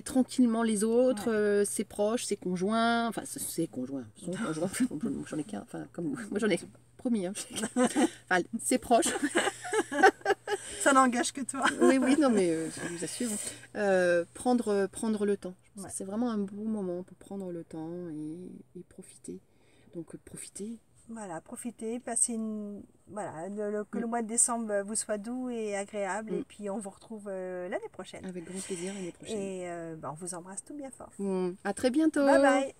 Speaker 2: tranquillement les autres, ses proches, ses conjoints, enfin ses conjoints, son conjoint, j'en ai qu'un, enfin comme moi j'en ai promis, hein. Enfin ses proches.
Speaker 1: ça n'engage que toi.
Speaker 2: Oui, oui, non, mais je vous assure. Prendre le temps. Je pense que c'est vraiment un beau moment pour prendre le temps et profiter. Donc, profitez.
Speaker 1: Voilà, profitez, passez une... Voilà, que le mois de décembre vous soit doux et agréable. Et puis, on vous retrouve l'année prochaine.
Speaker 2: Avec grand plaisir l'année prochaine.
Speaker 1: Et on vous embrasse tout bien fort.
Speaker 2: À très bientôt.
Speaker 1: Bye bye.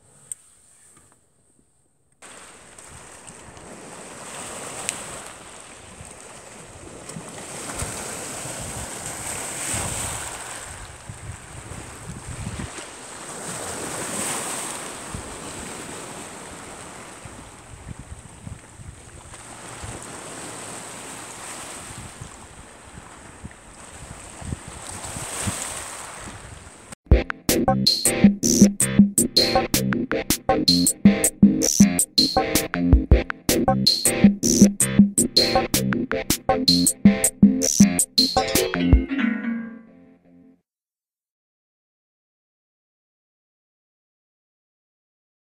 Speaker 3: Thank you.